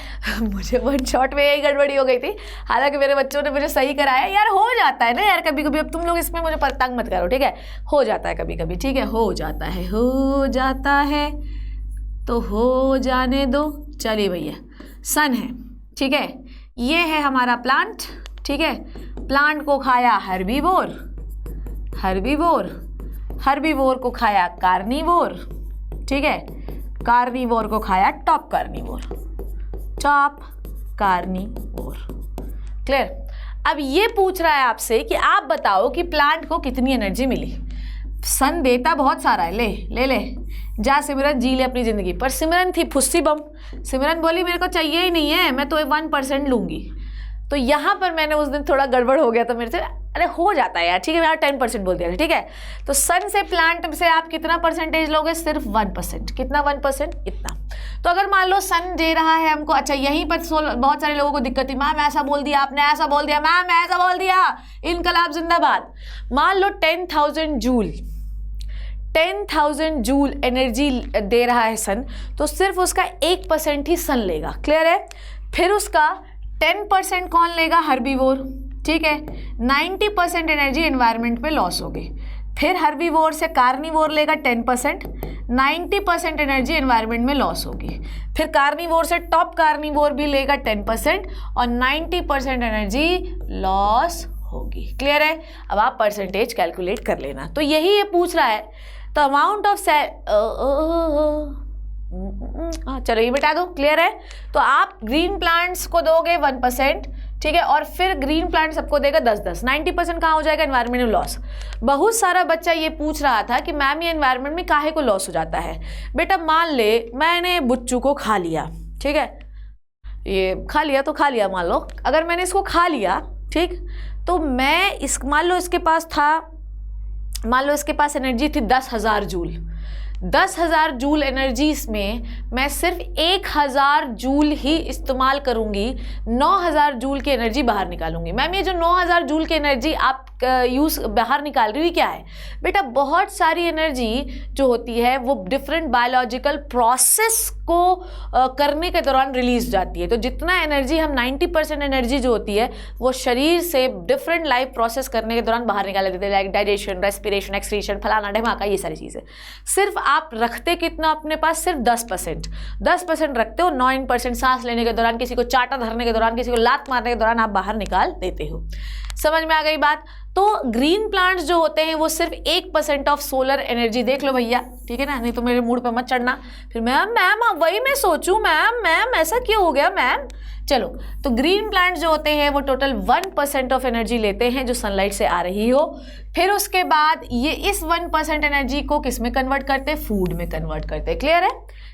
मुझे one shot में यही गड़बड़ी हो गई थी, हालांकि मेरे बच्चों ने मुझे सही कराया। यार हो जाता है ना यार कभी कभी, अब तुम लोग इसमें मुझे तंग मत करो। ठीक है? हो जाता है कभी कभी। ठीक है? हो जाता है, हो जाता है तो हो जाने दो। चलिए भैया, सन है, ठीक है? ये है हमारा प्लांट, ठीक है? प्लांट को खाया हर्बीवोर, हर्बीवोर, हर्बीवोर को खाया कार्निवोर, ठीक है? कार्निवोर को खाया top carnivore, top carnivore. Clear. अब ये पूछ रहा है आपसे कि आप बताओ कि प्लांट को कितनी एनर्जी मिली। सन देता बहुत सारा है, ले जा सिमरन जी ले अपनी ज़िंदगी। पर सिमरन थी फुस्सी बम, सिमरन बोली मेरे को चाहिए ही नहीं है, मैं तो 1% लूँगी। तो यहाँ पर मैंने उस दिन थोड़ा गड़बड़ हो गया था मेरे से, अरे हो जाता है यार, ठीक है यार 10% बोल दिया था, ठीक है। तो सन से प्लांट से आप कितना परसेंटेज लोगे, सिर्फ 1%। कितना 1%? इतना। तो अगर मान लो सन दे रहा है हमको, अच्छा यहीं पर बहुत सारे लोगों को दिक्कत थी, मैम ऐसा बोल दिया आपने, ऐसा बोल दिया मैम, ऐसा बोल दिया, इनकलाब जिंदाबाद। मान लो 10,000 जूल एनर्जी दे रहा है सन, तो सिर्फ उसका 1% ही सन लेगा, क्लियर है। फिर उसका 10% कौन लेगा, हर्बीवोर, ठीक है। 90% एनर्जी एनवायरनमेंट में लॉस होगी। फिर हर्बीवोर से कार्निवोर लेगा 10%, 90% एनर्जी एनवायरनमेंट में लॉस होगी। फिर कार्निवोर से टॉप कार्निवोर भी लेगा 10% और 90% एनर्जी लॉस होगी, क्लियर है। अब आप परसेंटेज कैलकुलेट कर लेना। तो यही ये पूछ रहा है, तो अमाउंट ऑफ चलो ये बता दो, क्लियर है। तो आप ग्रीन प्लांट्स को दोगे 1%, ठीक है, और फिर ग्रीन प्लांट सबको देगा 10-10, 90% कहाँ हो जाएगा, एनवायरमेंटल लॉस। बहुत सारा बच्चा ये पूछ रहा था कि मैम ये एनवायरमेंट में काहे को लॉस हो जाता है। बेटा मान ले मैंने बुच्चू को खा लिया, ठीक है, ये खा लिया तो खा लिया, मान लो अगर मैंने इसको खा लिया, ठीक, तो मैं मान लो इसके पास एनर्जी थी 10,000 जूल। 10,000 जूल एनर्जी में मैं सिर्फ 1,000 जूल ही इस्तेमाल करूंगी, 9,000 जूल की एनर्जी बाहर निकालूंगी। मैम ये जो 9,000 जूल की एनर्जी आप यूज़ बाहर निकाल रही हुई क्या है, बेटा बहुत सारी एनर्जी जो होती है वो डिफरेंट बायोलॉजिकल प्रोसेस को करने के दौरान रिलीज जाती है। तो जितना एनर्जी हम 90% एनर्जी जो होती है वो शरीर से डिफरेंट लाइफ प्रोसेस करने के दौरान बाहर निकाले देते हैं, लाइक डाइजेशन, रेस्पिरेशन, एक्सक्रीशन, फलाना ढमाका, ये सारी चीज़ें। सिर्फ आप रखते कितना अपने पास, सिर्फ 10% रखते हो। 9% सांस लेने के दौरान, किसी को चाटा धरने के दौरान, किसी को लात मारने के दौरान आप बाहर निकाल देते हो। समझ में आ गई बात। तो ग्रीन प्लांट्स जो होते हैं वो सिर्फ 1% ऑफ सोलर एनर्जी, देख लो भैया, ठीक है ना, नहीं तो मेरे मूड पे मत चढ़ना फिर। मैम वही मैं सोचूं, मैम ऐसा क्यों हो गया मैम। चलो, तो ग्रीन प्लांट्स जो होते हैं वो टोटल 1% ऑफ एनर्जी लेते हैं जो सनलाइट से आ रही हो। फिर उसके बाद ये इस 1% एनर्जी को किस में कन्वर्ट करते हैं, फूड में कन्वर्ट करते हैं, क्लियर है।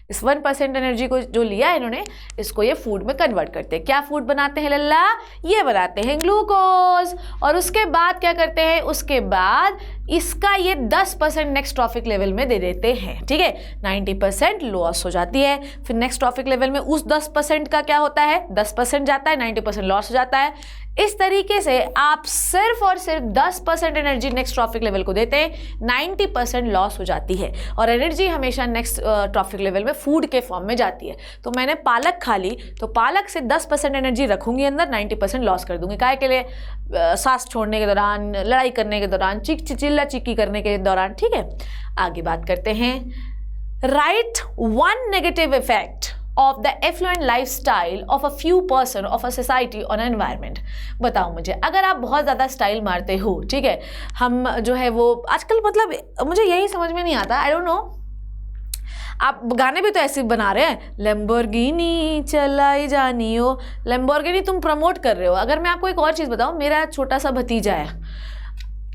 इस 1% एनर्जी को जो लिया है इन्होंने, इसको ये फूड में कन्वर्ट करते हैं। क्या फूड बनाते हैं लल्ला, ये बनाते हैं ग्लूकोज। और उसके बाद क्या करते हैं, उसके बाद इसका ये 10% नेक्स्ट ट्रॉफिक लेवल में दे देते हैं, ठीक है। 90% लॉस हो जाती है। फिर नेक्स्ट ट्रॉफिक लेवल में उस 10% का क्या होता है, 10% जाता है, 90% लॉस हो जाता है। इस तरीके से आप सिर्फ और सिर्फ 10% एनर्जी नेक्स्ट ट्रॉफिक लेवल को देते हैं, 90% लॉस हो जाती है। और एनर्जी हमेशा नेक्स्ट ट्रॉफिक लेवल में फूड के फॉर्म में जाती है। तो मैंने पालक खा ली, तो पालक से 10% एनर्जी रखूंगी अंदर, 90% लॉस कर दूंगी। काहे के लिए, सांस छोड़ने के दौरान, लड़ाई करने के दौरान, चिल्ला चिक्की करने के दौरान, ठीक है। आगे बात करते हैं, right one negative effect of the affluent lifestyle of a few person of a society on environment। बताओ मुझे, अगर आप बहुत ज़्यादा स्टाइल मारते हो, ठीक है, हम जो है वो आजकल, मतलब मुझे यही समझ में नहीं आता, आई डोंट नो, आप गाने भी तो ऐसे बना रहे हैं, लैम्बोर्गिनी चलाई जानी हो, लैम्बोर्गिनी तुम प्रमोट कर रहे हो। अगर मैं आपको एक और चीज़ बताऊँ, मेरा छोटा सा भतीजा है,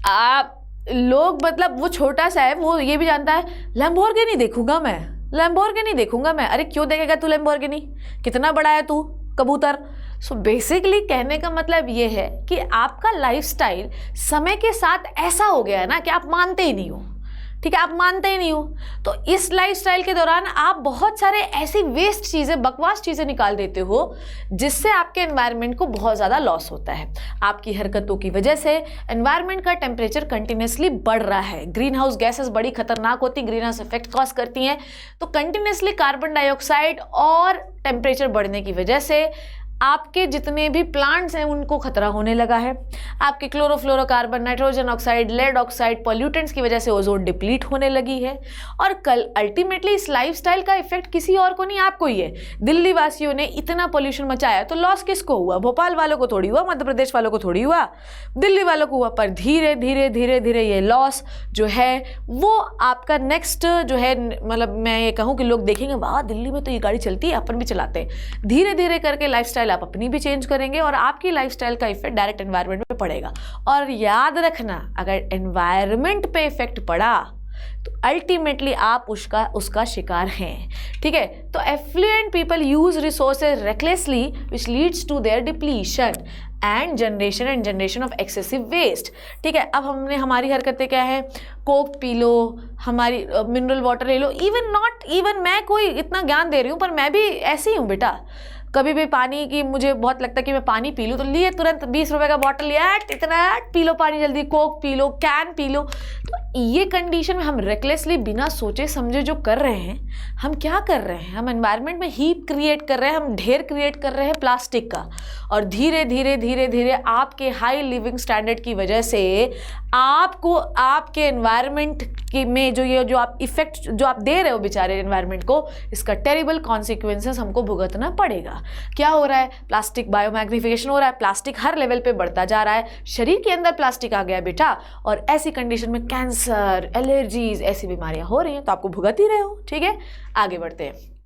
आप लोग, मतलब वो छोटा सा है, वो ये भी जानता है लैम्बोर्गिनी देखूंगा मैं, लैम्बोर्गिनी देखूंगा मैं। अरे क्यों देखेगा तू लैम्बोर्गिनी, कितना बड़ा है तू कबूतर। सो बेसिकली कहने का मतलब ये है कि आपका लाइफस्टाइल समय के साथ ऐसा हो गया है ना कि आप मानते ही नहीं हो, ठीक है, आप मानते ही नहीं हो। तो इस लाइफस्टाइल के दौरान आप बहुत सारे ऐसी वेस्ट चीज़ें, बकवास चीज़ें निकाल देते हो जिससे आपके एनवायरनमेंट को बहुत ज़्यादा लॉस होता है। आपकी हरकतों की वजह से एनवायरनमेंट का टेम्परेचर कंटिन्यूसली बढ़ रहा है। ग्रीन हाउस गैसेस बड़ी खतरनाक होती, ग्रीन हाउस इफेक्ट कॉज करती हैं। तो कंटिन्यूसली कार्बन डाइऑक्साइड और टेम्परेचर बढ़ने की वजह से आपके जितने भी प्लांट्स हैं उनको खतरा होने लगा है। आपके chlorofluorocarbon, nitrogen oxide, lead oxide, pollutants की वजह से ओजोन डिप्लीट होने लगी है। और कल अल्टीमेटली इस लाइफस्टाइल का इफेक्ट किसी और को नहीं, आपको ही है। दिल्ली वासियों ने इतना पोल्यूशन मचाया तो लॉस किसको हुआ, भोपाल वालों को थोड़ी हुआ, मध्य प्रदेश वालों को थोड़ी हुआ, दिल्ली वालों को हुआ। पर धीरे धीरे धीरे धीरे ये लॉस जो है वो आपका नेक्स्ट जो है, मतलब मैं ये कहूँ कि लोग देखेंगे वाह दिल्ली में तो ये गाड़ी चलती है, अपन भी चलाते हैं। धीरे धीरे करके लाइफस्टाइल लाइफस्टाइल आप अपनी भी चेंज करेंगे और आपकी लाइफस्टाइल का इफेक्ट डायरेक्ट एनवायरनमेंट पे पड़ेगा। और याद रखना, अगर एनवायरनमेंट पे इफेक्ट पड़ा तो अल्टीमेटली आप उसका शिकार हैं, ठीक है। तो affluent people use resources recklessly which leads to their depletion and generation of excessive waste, ठीक है। अब हमने हमारी हरकतें क्या है, कोक पी लो, हमारी मिनरल वाटर ले लो, इवन मैं कोई इतना ज्ञान दे रही हूँ पर मैं भी ऐसी हूँ बेटा। कभी भी पानी की मुझे बहुत लगता है कि मैं पानी पी लूँ तो लिए तुरंत 20 रुपए का बॉटल लिया, इतना पी लो पानी जल्दी, कोक पी लो, कैन पी लो। तो ये कंडीशन में हम रेकलेसली बिना सोचे समझे जो कर रहे हैं, हम क्या कर रहे हैं, हम एनवायरनमेंट में हीप क्रिएट कर रहे हैं, हम ढेर क्रिएट कर रहे हैं प्लास्टिक का। और धीरे धीरे आपके हाई लिविंग स्टैंडर्ड की वजह से आपको आपके एनवायरनमेंट में जो आप इफेक्ट जो आप दे रहे हो बेचारे एनवायरनमेंट को, इसका टेरिबल कॉन्सिक्वेंसेस हमको भुगतना पड़ेगा। क्या हो रहा है, प्लास्टिक बायोमैग्निफिकेशन हो रहा है, प्लास्टिक हर लेवल पे बढ़ता जा रहा है, शरीर के अंदर प्लास्टिक आ गया बेटा, और ऐसी कंडीशन में कैंसर, एलर्जीज, ऐसी बीमारियां हो रही हैं, तो आपको भुगत ही रहे हो, ठीक है। आगे बढ़ते हैं।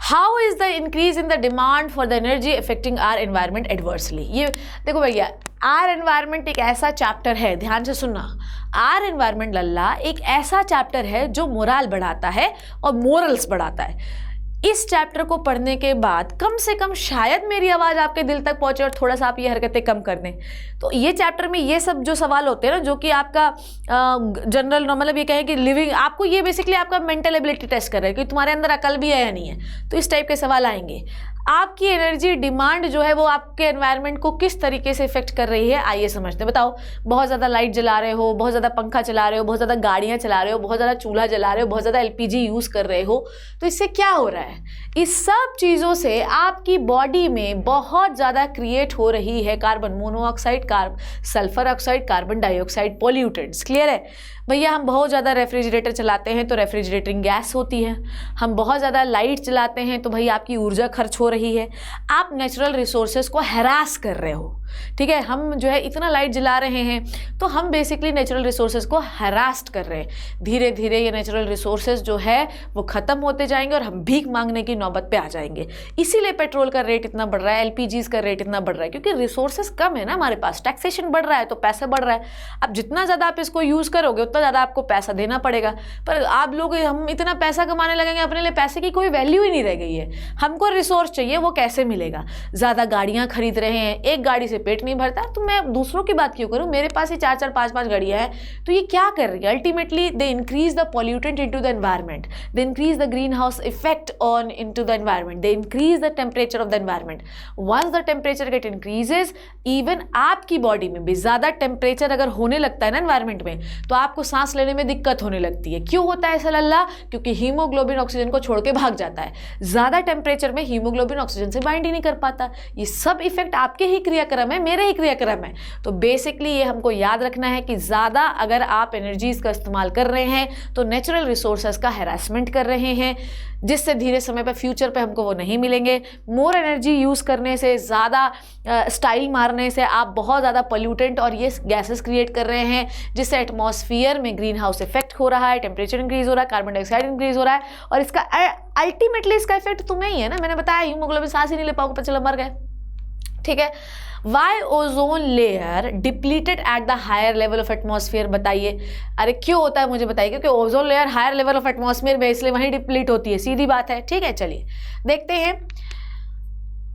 How is the increase in the demand for the energy affecting are environment adversely. ये देखो भैया, आर एनवायरमेंट एक ऐसा चैप्टर है, ध्यान से सुनना, आर एनवायरमेंट लल्ला एक ऐसा चैप्टर है जो मोरल बढ़ाता है और मोरल्स बढ़ाता है। इस चैप्टर को पढ़ने के बाद कम से कम शायद मेरी आवाज़ आपके दिल तक पहुंचे और थोड़ा सा आप ये हरकतें कम कर दें। तो ये चैप्टर में ये सब जो सवाल होते हैं ना, जो कि आपका जनरल मतलब ये कहें कि लिविंग, आपको ये बेसिकली आपका मेंटल एबिलिटी टेस्ट कर रहे हैं कि तुम्हारे अंदर अकल भी है या नहीं है। तो इस टाइप के सवाल आएंगे। आपकी एनर्जी डिमांड जो है वो आपके एनवायरनमेंट को किस तरीके से इफेक्ट कर रही है, आइए समझते हैं। बताओ, बहुत ज़्यादा लाइट जला रहे हो, बहुत ज़्यादा पंखा चला रहे हो, बहुत ज़्यादा गाड़ियाँ चला रहे हो, बहुत ज़्यादा चूल्हा जला रहे हो, बहुत ज़्यादा LPG यूज़ कर रहे हो, तो इससे क्या हो रहा है? इस सब चीज़ों से आपकी बॉडी में बहुत ज़्यादा क्रिएट हो रही है carbon monoxide, sulphur oxide, carbon dioxide, pollutants. Clear है भैया? हम बहुत ज़्यादा रेफ्रिजरेटर चलाते हैं तो रेफ्रिजरेटिंग गैस होती है, हम बहुत ज़्यादा लाइट चलाते हैं तो भाई आपकी ऊर्जा खर्च हो रही है, आप नेचुरल रिसोर्सेज को हैरास कर रहे हो, ठीक है। हम जो है इतना लाइट जला रहे हैं तो हम बेसिकली नेचुरल रिसोर्सेज को हैरास्ट कर रहे हैं। धीरे धीरे ये नेचुरल रिसोर्सेज जो है वो ख़त्म होते जाएंगे और हम भीख मांगने की नौबत पे आ जाएंगे। इसीलिए पेट्रोल का रेट इतना बढ़ रहा है, LPGs का रेट इतना बढ़ रहा है, क्योंकि रिसोर्सेज कम है ना हमारे पास, टैक्सेशन बढ़ रहा है तो पैसा बढ़ रहा है। अब जितना ज़्यादा आप इसको यूज़ करोगे उतना ज़्यादा आपको पैसा देना पड़ेगा। पर आप लोग, हम इतना पैसा कमाने लगेंगे, अपने लिए पैसे की कोई वैल्यू ही नहीं रह गई है। हमको रिसोर्स चाहिए, वो कैसे मिलेगा? ज़्यादा गाड़ियाँ खरीद रहे हैं, एक गाड़ी से पेट नहीं भरता, तो मैं दूसरों की बात क्यों करूं? मेरे पास ही 4-4, 5-5 गाड़ियां हैं। तो ये क्या कर रही है? Ultimately they increase the pollutant into the environment, they increase the green house effect on into the environment, they increase the temperature of the environment. Once the temperature get increases, even आपकी body में भी ज़्यादा temperature अगर होने लगता है ना environment में, तो आपको सांस लेने में दिक्कत होने लगती है। क्यों होता है ऐसा लल्ला? क्योंकि हीमोग्लोबिन ऑक्सीजन को छोड़ के भाग जाता है। ज़्यादा टेम्परेचर में हीमोग्लोबिन ऑक्सीजन से बाइंड ही नहीं कर पाता। ये सब इफेक्ट आपके ही क्रियाक्रम है, मेरे ही क्रियाक्रम है। तो बेसिकली ये हमको याद रखना है कि ज़्यादा अगर आप एनर्जीज का इस्तेमाल कर रहे हैं तो नेचुरल रिसोर्सेज का हैरासमेंट कर रहे हैं, जिससे धीरे समय पर फ्यूचर पे हमको वो नहीं मिलेंगे। मोर एनर्जी यूज़ करने से, ज़्यादा स्टाइल मारने से आप बहुत ज़्यादा पोल्यूटेंट और ये गैसेस क्रिएट कर रहे हैं, जिससे एटमॉस्फेयर में ग्रीन हाउस इफेक्ट हो रहा है, टेम्परेचर इंक्रीज हो रहा है, कार्बन डाइऑक्साइड इंक्रीज हो रहा है, और इसका अल्टीमेटली इसका इफेक्ट तुम्हें ही है ना। मैंने बताया हीमोग्लोबिन सांस ही नहीं ले पाओगे, पता चला मर गए, ठीक है। Why ozone layer depleted at the higher level of atmosphere? बताइए। अरे क्यों होता है मुझे बताइए। क्योंकि ozone layer higher level of atmosphere में, इसलिए वहीं डिप्लीट होती है, सीधी बात है, ठीक है। चलिए देखते हैं।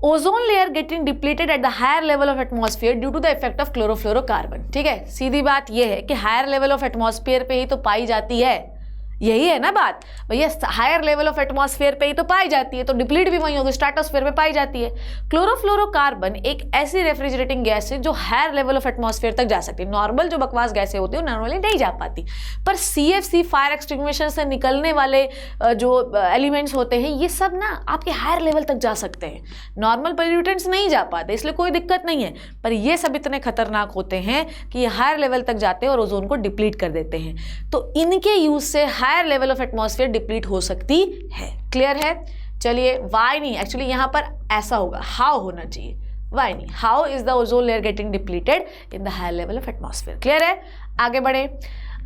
Ozone layer getting depleted at the higher level of atmosphere due to the effect of chlorofluorocarbon, ठीक है। सीधी बात यह है कि हायर लेवल ऑफ एटमॉस्फेयर पे ही तो पाई जाती है, यही है ना बात भैया। हायर लेवल ऑफ एटमॉस्फेयर पे ही तो पाई जाती है, तो डिप्लीट भी वहीं होगी, स्ट्रेटोस्फेयर में पाई जाती है। क्लोरोफ्लोरोकार्बन एक ऐसी रेफ्रिजरेटिंग गैस है जो हायर लेवल ऑफ एटमॉस्फेयर तक जा सकती है। नॉर्मल जो बकवास गैसें होती है नॉर्मली नहीं जा पाती, पर CFC फायर एक्सटिंग्विशर से निकलने वाले जो एलिमेंट्स होते हैं, ये सब ना आपके हायर लेवल तक जा सकते हैं। नॉर्मल पोल्यूटेंट्स नहीं जा पाते, इसलिए कोई दिक्कत नहीं है, पर ये सब इतने खतरनाक होते हैं कि ये हायर लेवल तक जाते हैं और ओजोन को डिप्लीट कर देते हैं। तो इनके यूज से higher level of atmosphere deplete हो सकती है। क्लियर है? चलिए, वाई नहीं, एक्चुअली यहां पर ऐसा होगा, हाउ होना चाहिए, वाई नहीं। How is the ozone layer getting depleted in the higher level of atmosphere? Clear है? आगे बढ़े।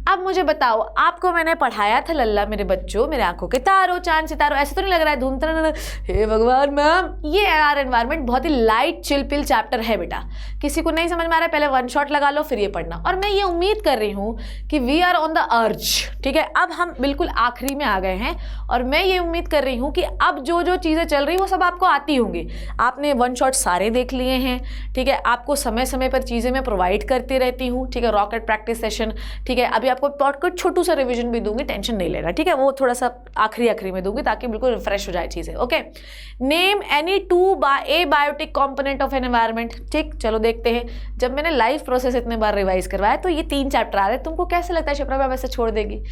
अब मुझे बताओ, आपको मैंने पढ़ाया था लल्ला मेरे बच्चों, मेरे आंखों के तारों, चांद सितारों, ऐसे तो नहीं लग रहा है धूम तरह, हे भगवान मैम। ये आर एनवायरनमेंट बहुत ही लाइट चिल पिल चैप्टर है बेटा। किसी को नहीं समझ में आ रहा है पहले वन शॉट लगा लो फिर ये पढ़ना। और मैं ये उम्मीद कर रही हूँ कि we are on the urge, ठीक है। अब हम बिल्कुल आखिरी में आ गए हैं और मैं ये उम्मीद कर रही हूँ कि अब जो जो चीज़ें चल रही वो सब आपको आती होंगी। आपने वन शॉट सारे देख लिए हैं, ठीक है। आपको समय समय पर चीज़ें मैं प्रोवाइड करती रहती हूँ, ठीक है। रॉकेट प्रैक्टिस सेशन, ठीक है। अभी आपको कुछ छोटू सा रिवीजन भी दूंगी, टेंशन नहीं लेना, ठीक है। वो थोड़ा सा आखिरी में दूंगी ताकि बिल्कुल रिफ्रेश हो जाए चीज़ें। Okay, name any two abiotic component of an environment. ठीक, चलो देखते हैं। जब मैंने लाइफ प्रोसेस इतने बार रिवाइज करवाया तो ये 3 चैप्टर आ रहे हैं। तुमको कैसे लगता है शिप्रा मैम ऐसे छोड़ देगी?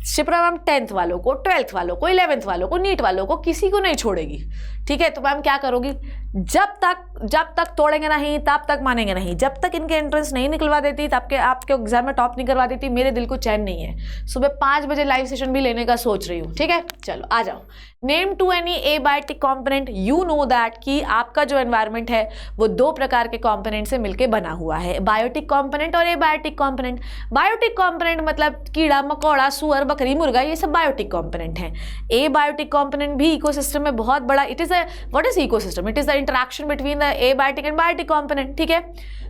शिप्रा मैम 10th वालों को, 12th वालों को, 11th वालों को, नीट वालों को, किसी को नहीं छोड़ेगी, ठीक है। तो मैम क्या करोगी? जब तक तोड़ेंगे नहीं तब तक मानेंगे नहीं। जब तक इनके एंट्रेंस नहीं निकलवा देती तब के आपके एग्जाम में टॉप नहीं करवा देती, मेरे दिल को चैन नहीं है। सुबह 5 बजे लाइव सेशन भी लेने का सोच रही हूँ, ठीक है। चलो आ जाओ। Name two any abiotic component. You know that कि आपका जो एनवायरनमेंट है वो 2 प्रकार के कंपोनेंट से मिलकर बना हुआ है, बायोटिक कंपोनेंट और एबायोटिक कंपोनेंट। बायोटिक कंपोनेंट मतलब कीड़ा मकोड़ा, सुअर, बकरी, मुर्गा, ये सब बायोटिक कंपोनेंट हैं। एबायोटिक कंपोनेंट भी इकोसिस्टम में बहुत बड़ा, it is what is ecosystem? It is the interaction between the abiotic and biotic component, ठीक है।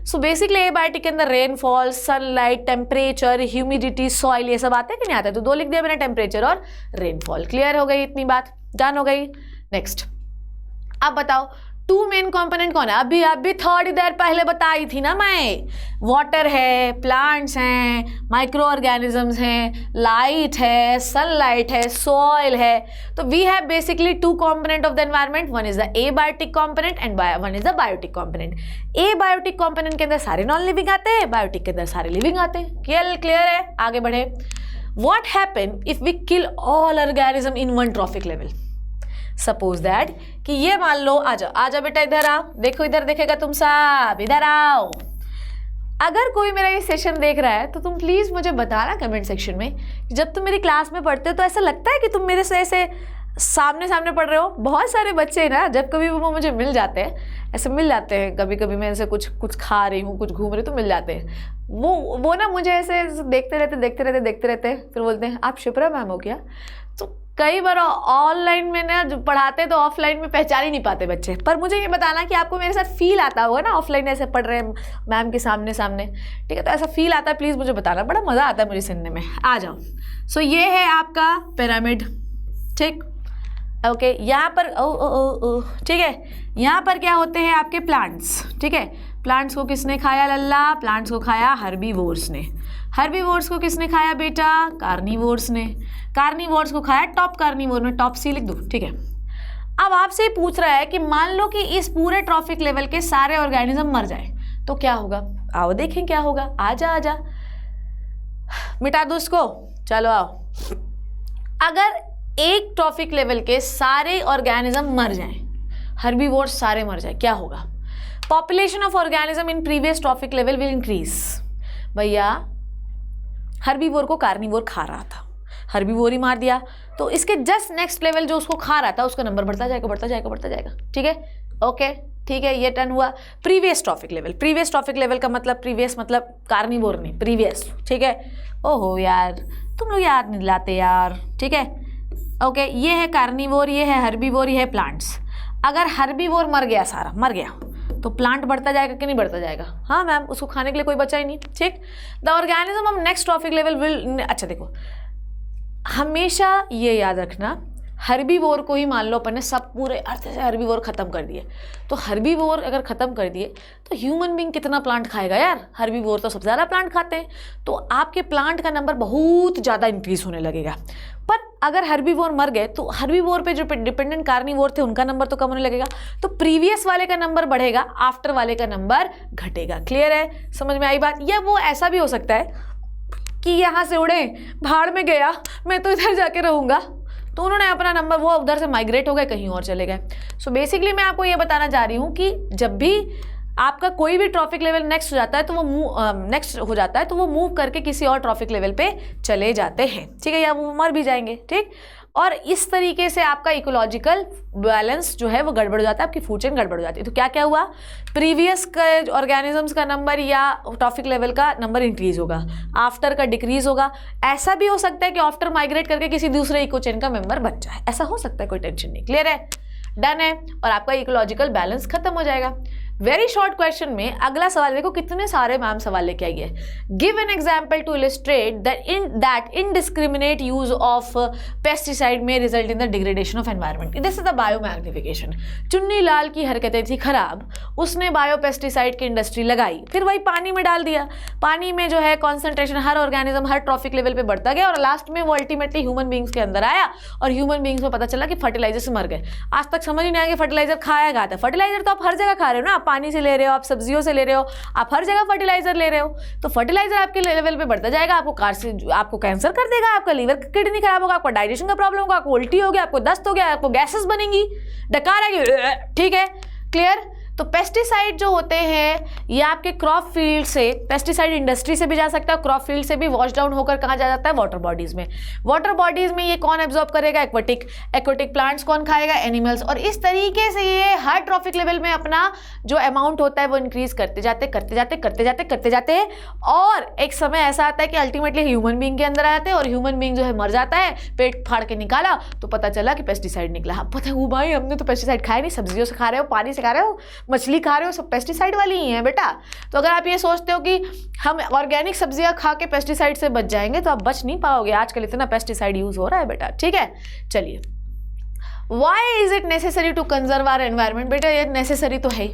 सो बेसिकली एबायोटिक के अंदर rainfall, sunlight, temperature, humidity, soil, ये सब आते हैं कि नहीं आते? तो 2 लिख दिया मैंने, टेम्परेचर और रेनफॉल। क्लियर हो गई इतनी बात? डन हो गई। नेक्स्ट, अब बताओ 2 मेन कंपोनेंट कौन है? अभी थोड़ी देर पहले बताई थी ना मैं। वाटर है, प्लांट्स हैं, माइक्रो ऑर्गेनिजम्स हैं, लाइट है, सनलाइट है, सॉइल है। तो we have basically 2 component of the environment. One is the abiotic component and one is the biotic component. Abiotic component के अंदर सारे नॉन लिविंग आते हैं, बायोटिक के अंदर सारे लिविंग आते हैं। क्लियर है? आगे बढ़े। What happen if we kill all organism in one trophic level? Suppose that कि ये मान लो, आ जाओ बेटा, इधर आओ, देखो इधर देखेगा तुम सब, इधर आओ। अगर कोई मेरा ये सेशन देख रहा है तो तुम प्लीज़ मुझे बताना कमेंट सेक्शन में कि जब तुम मेरी क्लास में पढ़ते हो तो ऐसा लगता है कि तुम मेरे से ऐसे सामने पढ़ रहे हो। बहुत सारे बच्चे ना जब कभी वो मुझे मिल जाते हैं, ऐसे मिल जाते हैं, कभी मैं ऐसे कुछ खा रही हूँ, कुछ घूम रही तो मिल जाते हैं। वो ना मुझे ऐसे देखते रहते फिर बोलते हैं आप शिप्रा मैम हो क्या? तो कई बार ऑनलाइन में ना जो पढ़ाते तो ऑफलाइन में पहचान ही नहीं पाते बच्चे। पर मुझे ये बताना कि आपको मेरे साथ फील आता होगा ना, ऑफलाइन ऐसे पढ़ रहे हैं मैम के सामने, ठीक है। तो ऐसा फील आता है, प्लीज़ मुझे बताना, बड़ा मज़ा आता है मुझे सुनने में। आ जाओ। सो ये है आपका पिरामिड, ठीक, ओके। यहाँ पर ठीक है, यहाँ पर क्या होते हैं आपके प्लांट्स, ठीक है। प्लांट्स को किसने खाया लल्ला? प्लांट्स को खाया हर्बीवोर्स ने। हर्बीवोर्स को किसने खाया बेटा? कार्निवोर्स ने। कार्निवोर्स को खाया टॉप कार्निवोर ने, टॉप सी लिख दो, ठीक है। अब आपसे पूछ रहा है कि मान लो कि इस पूरे ट्रॉफिक लेवल के सारे ऑर्गेनिज्म मर जाए तो क्या होगा? आओ देखें क्या होगा। आजा मिटा दो इसको, चलो आओ। अगर एक ट्रॉफिक लेवल के सारे ऑर्गेनिज्म मर जाएं, हर्बीवोर्स सारे मर जाए, क्या होगा? Population of organism in previous trophic level will increase. भैया हर्बीवोर को कार्निवोर खा रहा था, हर्बीवोर ही मार दिया, तो इसके जस्ट नेक्स्ट लेवल जो उसको खा रहा था उसका नंबर बढ़ता जाएगा, ठीक है। ओके, ठीक है, ये टर्न हुआ previous trophic level. Previous trophic level का मतलब प्रीवियस मतलब कार्निवोर नहीं, प्रीवियस, ठीक है। ओहो यार तुम लोग याद नहीं दिलाते यार, ठीक है। ओके, ये है कार्निवोर, ये है हर्बीवोर, ये है प्लांट्स। अगर हर्बीवोर मर गया, सारा मर गया, तो प्लांट बढ़ता जाएगा कि नहीं बढ़ता जाएगा? हाँ मैम, उसको खाने के लिए कोई बचा ही नहीं, ठीक। The organism of next trophic level will, अच्छा देखो हमेशा ये याद रखना, हर्बीवोर को ही मान लो अपन ने सब पूरे अर्थ से हर्बीवोर खत्म कर दिए, तो हर्बीवोर अगर खत्म कर दिए तो ह्यूमन बीइंग कितना प्लांट खाएगा यार? हर्बीवोर तो सबसे ज़्यादा प्लांट खाते हैं, तो आपके प्लांट का नंबर बहुत ज़्यादा इंक्रीज होने लगेगा। पर अगर हर्बीवोर मर गए तो हर्बीवोर पे जो डिपेंडेंट कार्निवोर थे उनका नंबर तो कम होने लगेगा, तो प्रीवियस वाले का नंबर बढ़ेगा, आफ्टर वाले का नंबर घटेगा। क्लियर है? समझ में आई बात? या वो ऐसा भी हो सकता है कि यहाँ से उड़े, भाड़ में गया, मैं तो इधर जाके रहूँगा, तो उन्होंने अपना नंबर वो उधर से माइग्रेट हो गए, कहीं और चले गए। सो बेसिकली मैं आपको ये बताना चाह रही हूँ कि जब भी आपका कोई भी ट्रॉफिक लेवल नेक्स्ट हो जाता है तो वो मूव करके किसी और ट्रॉफिक लेवल पे चले जाते हैं, ठीक है, या वो मर भी जाएंगे, ठीक। और इस तरीके से आपका इकोलॉजिकल बैलेंस जो है वो गड़बड़ हो जाता है, आपकी फूड चेन गड़बड़ हो जाती है। तो क्या क्या हुआ, प्रीवियस ऑर्गेनिजम्स का नंबर या ट्रॉफिक लेवल का नंबर इंक्रीज होगा, आफ्टर का डिक्रीज होगा। ऐसा भी हो सकता है कि आफ्टर माइग्रेट करके किसी दूसरे इको चेन का मेंबर बच जाए, ऐसा हो सकता है, कोई टेंशन नहीं। क्लियर है, डन है, और आपका इकोलॉजिकल बैलेंस खत्म हो जाएगा। वेरी शॉर्ट क्वेश्चन में अगला सवाल देखो, कितने सारे मैम सवाल लेके आई है। Give an example to illustrate that indiscriminate use of pesticide may result in the degradation of environment. This is the biomagnification. Chunni Lal की हरकतें थी खराब, उसने बायो पेस्टिसाइड की इंडस्ट्री लगाई, फिर वही पानी में डाल दिया, पानी में जो है कॉन्सेंट्रेशन हर ऑर्गेनिज्म हर ट्रॉफिक लेवल पे बढ़ता गया, और लास्ट में वो अल्टीमेटली ह्यूमन बींग्स के अंदर आया, और ह्यूमन बींग्स में पता चला कि फर्टिलाइजर से मर गए। आज तक समझ ही नहीं आया कि फर्टिलाइजर खाया जाता है। फर्टिलाइजर तो आप हर जगह खा रहे हो ना, पानी से ले रहे हो, आप सब्जियों से ले रहे हो, आप हर जगह फर्टिलाइजर ले रहे हो, तो फर्टिलाइजर आपके लेवल पे बढ़ता जाएगा, आपको कैंसर कर देगा, आपका लीवर किडनी खराब होगा, आपको डाइजेशन का प्रॉब्लम होगा, आपको उल्टी हो गया, आपको दस्त हो गया, आपको गैसेस बनेंगी, डकार आएगी। ठीक है, क्लियर। तो पेस्टिसाइड जो होते हैं ये आपके क्रॉप फील्ड से, पेस्टिसाइड इंडस्ट्री से भी जा सकता है, क्रॉप फील्ड से भी वॉश डाउन होकर कहाँ जा जाता है, वाटर बॉडीज में। वाटर बॉडीज में ये कौन एब्जॉर्ब करेगा, एक्वाटिक प्लांट्स कौन खाएगा, एनिमल्स। और इस तरीके से ये हर ट्रॉफिक लेवल में अपना जो अमाउंट होता है वो इंक्रीज करते जाते हैं, और एक समय ऐसा आता है कि अल्टीमेटली ह्यूमन बींग के अंदर आ जाते हैं, और ह्यूमन बींग जो है मर जाता है, पेट फाड़ के निकाला तो पता चला कि पेस्टिसाइड निकला। हाँ, पता है वो भाई हमने तो पेस्टिसाइड खाए नहीं, सब्जियों से खा रहे हो, पानी से खा रहे हो, मछली खा रहे हो, सब पेस्टिसाइड वाली ही है बेटा। तो अगर आप ये सोचते हो कि हम ऑर्गेनिक सब्जियां खा के पेस्टिसाइड से बच जाएंगे तो आप बच नहीं पाओगे। आजकल इतना पेस्टिसाइड यूज हो रहा है बेटा। ठीक है, चलिए, why is it necessary to conserve our environment. बेटा ये नेसेसरी तो है,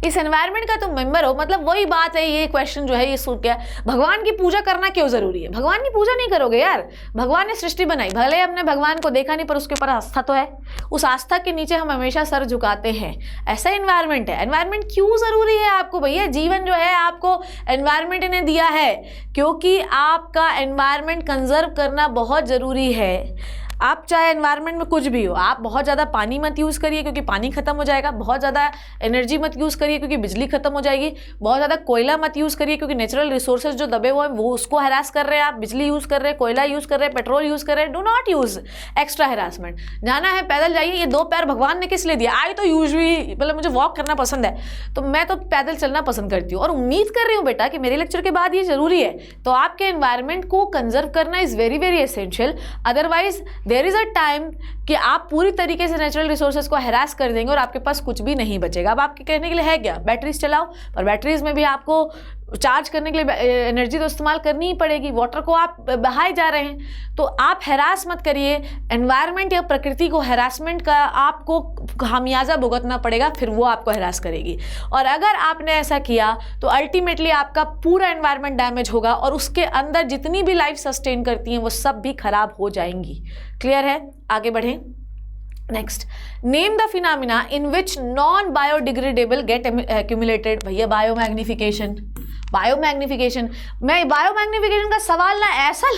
इस एनवायरनमेंट का तुम मेंबर हो, मतलब वही बात है। ये क्वेश्चन जो है ये सूट गया, भगवान की पूजा करना क्यों जरूरी है। भगवान की पूजा नहीं करोगे यार, भगवान ने सृष्टि बनाई, भले हमने भगवान को देखा नहीं पर उसके ऊपर आस्था तो है, उस आस्था के नीचे हम हमेशा सर झुकाते हैं। ऐसा एनवायरनमेंट है। एनवायरनमेंट क्यों जरूरी है आपको भैया, जीवन जो है आपको एनवायरनमेंट ने दिया है क्योंकि आपका एनवायरनमेंट कंजर्व करना बहुत जरूरी है। आप चाहे एनवायरनमेंट में कुछ भी हो, आप बहुत ज़्यादा पानी मत यूज़ करिए क्योंकि पानी खत्म हो जाएगा, बहुत ज़्यादा एनर्जी मत यूज़ करिए क्योंकि बिजली खत्म हो जाएगी, बहुत ज़्यादा कोयला मत यूज़ करिए क्योंकि नेचुरल रिसोर्सेज जो दबे हुए हैं वो उसको हरास कर रहे हैं, आप बिजली यूज़ कर रहे हैं, कोयला यूज़ कर रहे हैं, पेट्रोल यूज़ कर रहे हैं। Do not use extra harassment. जाना है पैदल जाइए, ये 2 पैर भगवान ने किस लिए दिया। आई तो यूजली मतलब मुझे वॉक करना पसंद है तो मैं तो पैदल चलना पसंद करती हूँ, और उम्मीद कर रही हूँ बेटा कि मेरे लेक्चर के बाद ये जरूरी है। तो आपके एनवायरनमेंट को कंजर्व करना is very very essential, otherwise there is a time कि आप पूरी तरीके से नेचुरल रिसोर्सेज को हैरास कर देंगे और आपके पास कुछ भी नहीं बचेगा। अब आपके कहने के लिए है क्या, बैटरीज चलाओ, पर बैटरीज में भी आपको चार्ज करने के लिए एनर्जी तो इस्तेमाल करनी ही पड़ेगी, वाटर को आप बहाए जा रहे हैं। तो आप हैरास मत करिए एनवायरनमेंट या प्रकृति को, हैरासमेंट का आपको खामियाजा भुगतना पड़ेगा, फिर वो आपको हैरास करेगी। और अगर आपने ऐसा किया तो अल्टीमेटली आपका पूरा एनवायरनमेंट डैमेज होगा और उसके अंदर जितनी भी लाइफ सस्टेन करती हैं वो सब भी खराब हो जाएंगी। क्लियर है, आगे बढ़ें। Next, name the phenomena in which non biodegradable get accumulated. भैया बायोमैग्निफिकेशन, बायोमैग्निफिकेशन। मैं बायोमैग्निफिकेशन का सवाल ना ऐसा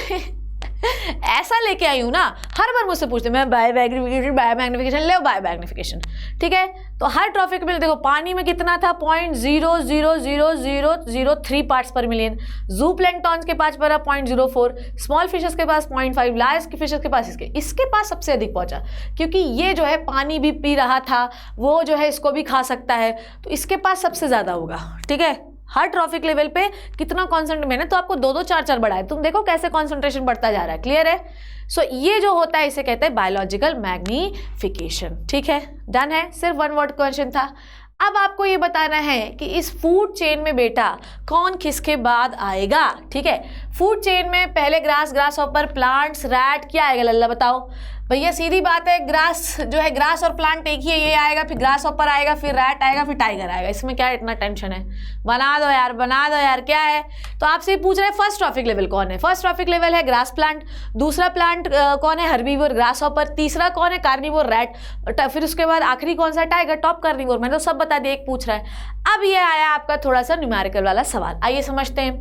लेके आई हूँ ना, हर बार मुझसे पूछते मैं बायोमैग्निफिकेशन ले बायोमैग्निफिकेशन। ठीक है, तो हर ट्रॉफिक में देखो पानी में कितना था 0.00003 पार्ट्स पर मिलियन, जू प्लैंक्टॉन्स के पास पड़ा 0.04, स्मॉल फिशेस के पास 0.5, लार्ज फिशेस के पास इसके पास सबसे अधिक पहुंचा क्योंकि ये जो है पानी भी पी रहा था, वो जो है इसको भी खा सकता है, तो इसके पास सबसे ज़्यादा होगा। ठीक है, हर ट्रॉफिक लेवल पे कितना कॉन्सेंट्रेट, मैंने तो आपको 2-2, 4-4 बढ़ाया, तुम देखो कैसे कॉन्सेंट्रेशन बढ़ता जा रहा है। क्लियर है, सो ये जो होता है इसे कहते हैं बायोलॉजिकल मैग्निफिकेशन। ठीक है, डन है, सिर्फ 1 वर्ड क्वेश्चन था। अब आपको ये बताना है कि इस फूड चेन में बेटा कौन किसके बाद आएगा। ठीक है, फूड चेन में पहले ग्रास हॉपर, प्लांट्स, रैट, क्या आएगा लल्ला बताओ भैया। सीधी बात है, ग्रास जो है, ग्रास और प्लांट एक ही है, ये आएगा, फिर ग्रास हॉपर आएगा, फिर रैट आएगा, फिर टाइगर आएगा। इसमें क्या इतना टेंशन है, बना दो यार, बना दो यार, क्या है। तो आपसे ये पूछ रहे हैं फर्स्ट ट्रॉफिक लेवल कौन है। फर्स्ट ट्रॉफिक लेवल है ग्रास प्लांट, दूसरा प्लांट कौन है, हर्बीवोर ग्रास हॉपर, तीसरा कौन है, कार्निवोर रैट, फिर उसके बाद आखिरी कौन सा, टाइगर, टॉप कार्निवोर। मैंने तो सब बता दिया, एक पूछ रहा है। अब ये आया आपका थोड़ा सा न्यूमेरिकल वाला सवाल, आइए समझते हैं।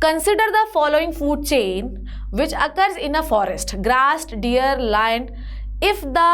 Consider the following food chain which occurs in a forest, grass, deer, lion, if the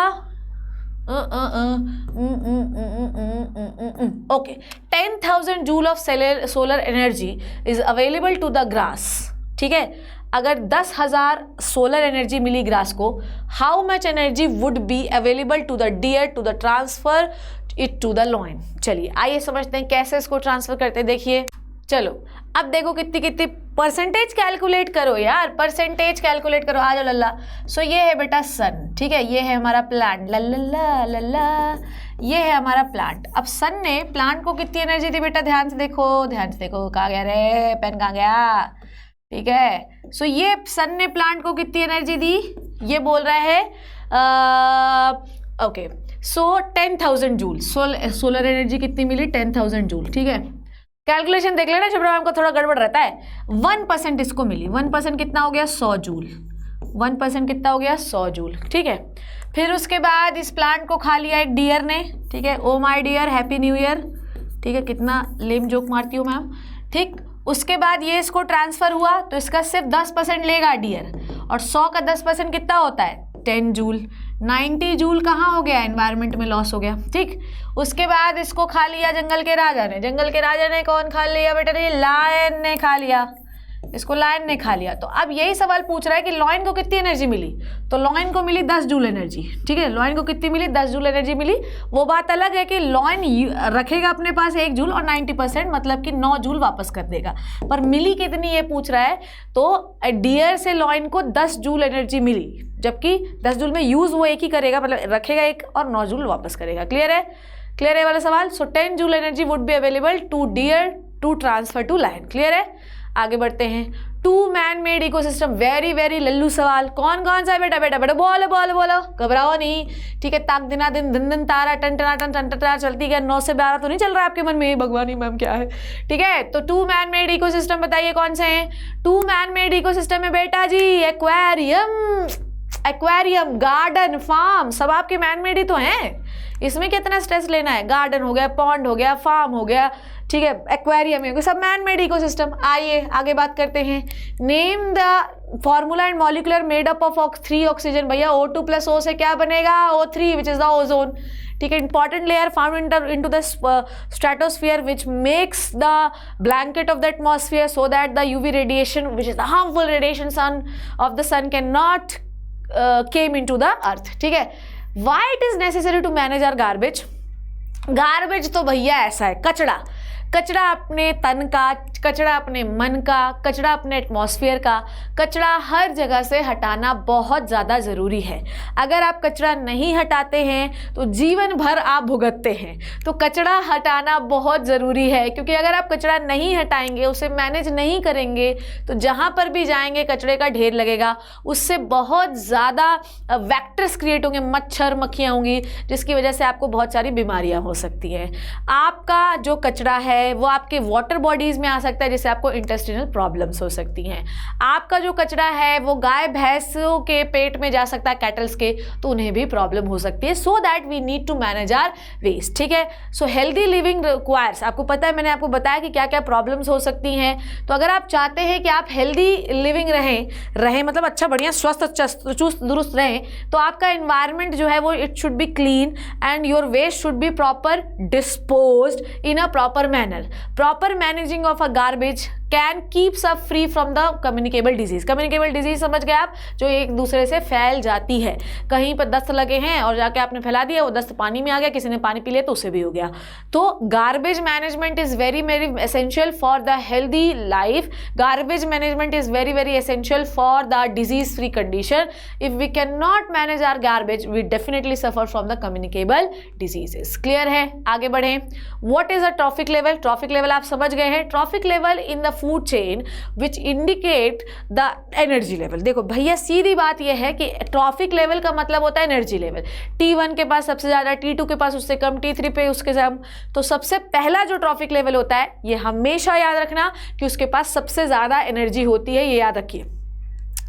okay 10,000 joule of solar energy is available to the grass। ठीक है, अगर 10,000 सोलर एनर्जी मिली ग्रास को, how much energy would be available to the deer to the transfer it to the lion. चलिए आइए समझते हैं कैसे इसको ट्रांसफर करते हैं। देखिए चलो अब देखो कितनी कितनी परसेंटेज कैलकुलेट करो यार, परसेंटेज कैलकुलेट करो, आ जाओ लल्ला। सो ये है बेटा सन, ठीक है, ये है हमारा प्लांट, लल्ला लल्ला, ये है हमारा प्लांट। अब सन ने प्लांट को कितनी एनर्जी दी बेटा, ध्यान से देखो, ध्यान से देखो, कहाँ गया रे पेन, कहाँ गया, ठीक है। सो ये सन ने प्लांट को कितनी एनर्जी दी, ये बोल रहा है ओके, सो 10,000 जूल, सोलर एनर्जी कितनी मिली, 10,000 जूल, ठीक है। कैलकुलेशन देख लेना, शुभ्रा मैम को थोड़ा गड़बड़ रहता है। 1% इसको मिली, 1% कितना हो गया, 100 जूल, 1% कितना हो गया, 100 जूल, ठीक है। फिर उसके बाद इस प्लांट को खा लिया एक डियर ने, ठीक है, oh my dear happy new year, ठीक है, कितना लेम जोक मारती हूँ मैम, ठीक। उसके बाद ये इसको ट्रांसफर हुआ तो इसका सिर्फ 10% लेगा डियर, और 100 का 10% कितना होता है, 10 जूल, 90 जूल कहाँ हो गया, एनवायरनमेंट में लॉस हो गया, ठीक। उसके बाद इसको खा लिया जंगल के राजा ने, जंगल के राजा ने कौन खा लिया बेटा, ये लायन ने खा लिया, इसको लायन ने खा लिया। तो अब यही सवाल पूछ रहा है कि लॉयन को कितनी एनर्जी मिली, तो लॉयन को मिली 10 जूल एनर्जी, ठीक है, लॉयन को कितनी मिली, 10 जूल एनर्जी मिली। वो बात अलग है कि लॉयन रखेगा अपने पास 1 जूल और 90% मतलब कि 9 जूल वापस कर देगा, पर मिली कितनी ये पूछ रहा है। तो डियर से लॉयन को 10 जूल एनर्जी मिली, जबकि 10 जूल में यूज वो एक ही करेगा, मतलब रखेगा एक और 9 जूल वापस करेगा। क्लियर है, क्लियर है वाला सवाल। So 10 joule energy would be available to deer to transfer to lion. Clear है, आगे बढ़ते हैं। 2 man made ecosystem, very very लल्लू सवाल, कौन कौन सा है बेटा, बेटा बेटा बोलो बोलो बोलो, घबराओ नहीं, ठीक है। ताक दिना दिन दिन दिन तारा टन टना टन टन टना चलती है, 9 से 12 तो नहीं चल रहा है आपके मन में, भगवानी मैम क्या है, ठीक है। तो 2 मैन मेड इकोसिस्टम बताइए कौन से हैं। 2 मैन मेड इकोसिस्टम में बेटा जी एक्वेरियम, एक्वेरियम, गार्डन, फार्म, सब आपके मैन मेड ही तो हैं, इसमें कितना स्ट्रेस लेना है। गार्डन हो गया, पॉन्ड हो गया, फार्म हो गया, ठीक है, एक्वेरियम हो गया, सब मैन मेड इकोसिस्टम। आइए आगे बात करते हैं। Name the formula and molecular made up of 3 oxygen. भैया O2 + O से क्या बनेगा, O3 which is the ozone, ठीक है। Important layer found into the stratosphere which makes the blanket of the atmosphere so that the UV radiation which is the harmful radiation sun of the sun can not came into the earth, ठीक है। Why it is necessary to manage our garbage. Garbage तो भैया ऐसा है, कचरा, कचरा अपने तन का, कचरा अपने मन का, कचरा अपने एटमॉस्फेयर का, कचरा हर जगह से हटाना बहुत ज़्यादा ज़रूरी है। अगर आप कचरा नहीं हटाते हैं तो जीवन भर आप भुगतते हैं। तो कचरा हटाना बहुत ज़रूरी है, क्योंकि अगर आप कचरा नहीं हटाएंगे, उसे मैनेज नहीं करेंगे, तो जहाँ पर भी जाएंगे कचरे का ढेर लगेगा, उससे बहुत ज़्यादा वैक्टर्स क्रिएट होंगे, मच्छर मक्खियाँ होंगी, जिसकी वजह से आपको बहुत सारी बीमारियाँ हो सकती हैं। आपका जो कचरा है वो आपके वाटर बॉडीज़ में आ सकता है, जिससे आपको इंटेस्टिनल प्रॉब्लम्स हो सकती हैं। आपका जो कचरा है वो गाय भैंसों के पेट में जा सकता है, कैटल्स के, तो उन्हें भी प्रॉब्लम हो सकती है। So that we need to manage our waste, ठीक है। सो हेल्दी लिविंग रिक्वायर्स, आपको पता है, मैंने आपको बताया कि क्या क्या प्रॉब्लम्स हो सकती हैं। तो अगर आप चाहते हैं कि आप हेल्दी लिविंग रहें मतलब अच्छा बढ़िया स्वस्थ चुस्त दुरुस्त रहें, तो आपका एनवायरनमेंट जो है वो it should be clean and your waste should be proper disposed in a proper manner. Proper managing of a garbage can keeps up free from the communicable disease। communicable disease समझ गए आप, जो एक दूसरे से फैल जाती है। कहीं पर दस्त लगे हैं और जाके आपने फैला दिया, वो दस्त पानी में आ गया, किसी ने पानी पी लिया तो उससे भी हो गया। तो garbage management is very very essential for the healthy life. Garbage management is very very essential for the disease free condition. If we can not manage our garbage we definitely suffer from the communicable diseases. Clear है, आगे बढ़ें। What is a trophic level. Trophic level आप समझ गए हैं। Trophic level in the food chain which indicate the energy level. देखो भैया सीधी बात यह है कि ट्रॉफिक लेवल का मतलब होता है एनर्जी लेवल। T1 के पास सबसे ज़्यादा, T2 के पास उससे कम, T3 पे उसके कम। तो सबसे पहला जो ट्रॉफिक लेवल होता है, ये हमेशा याद रखना कि उसके पास सबसे ज़्यादा एनर्जी होती है, ये याद रखिए।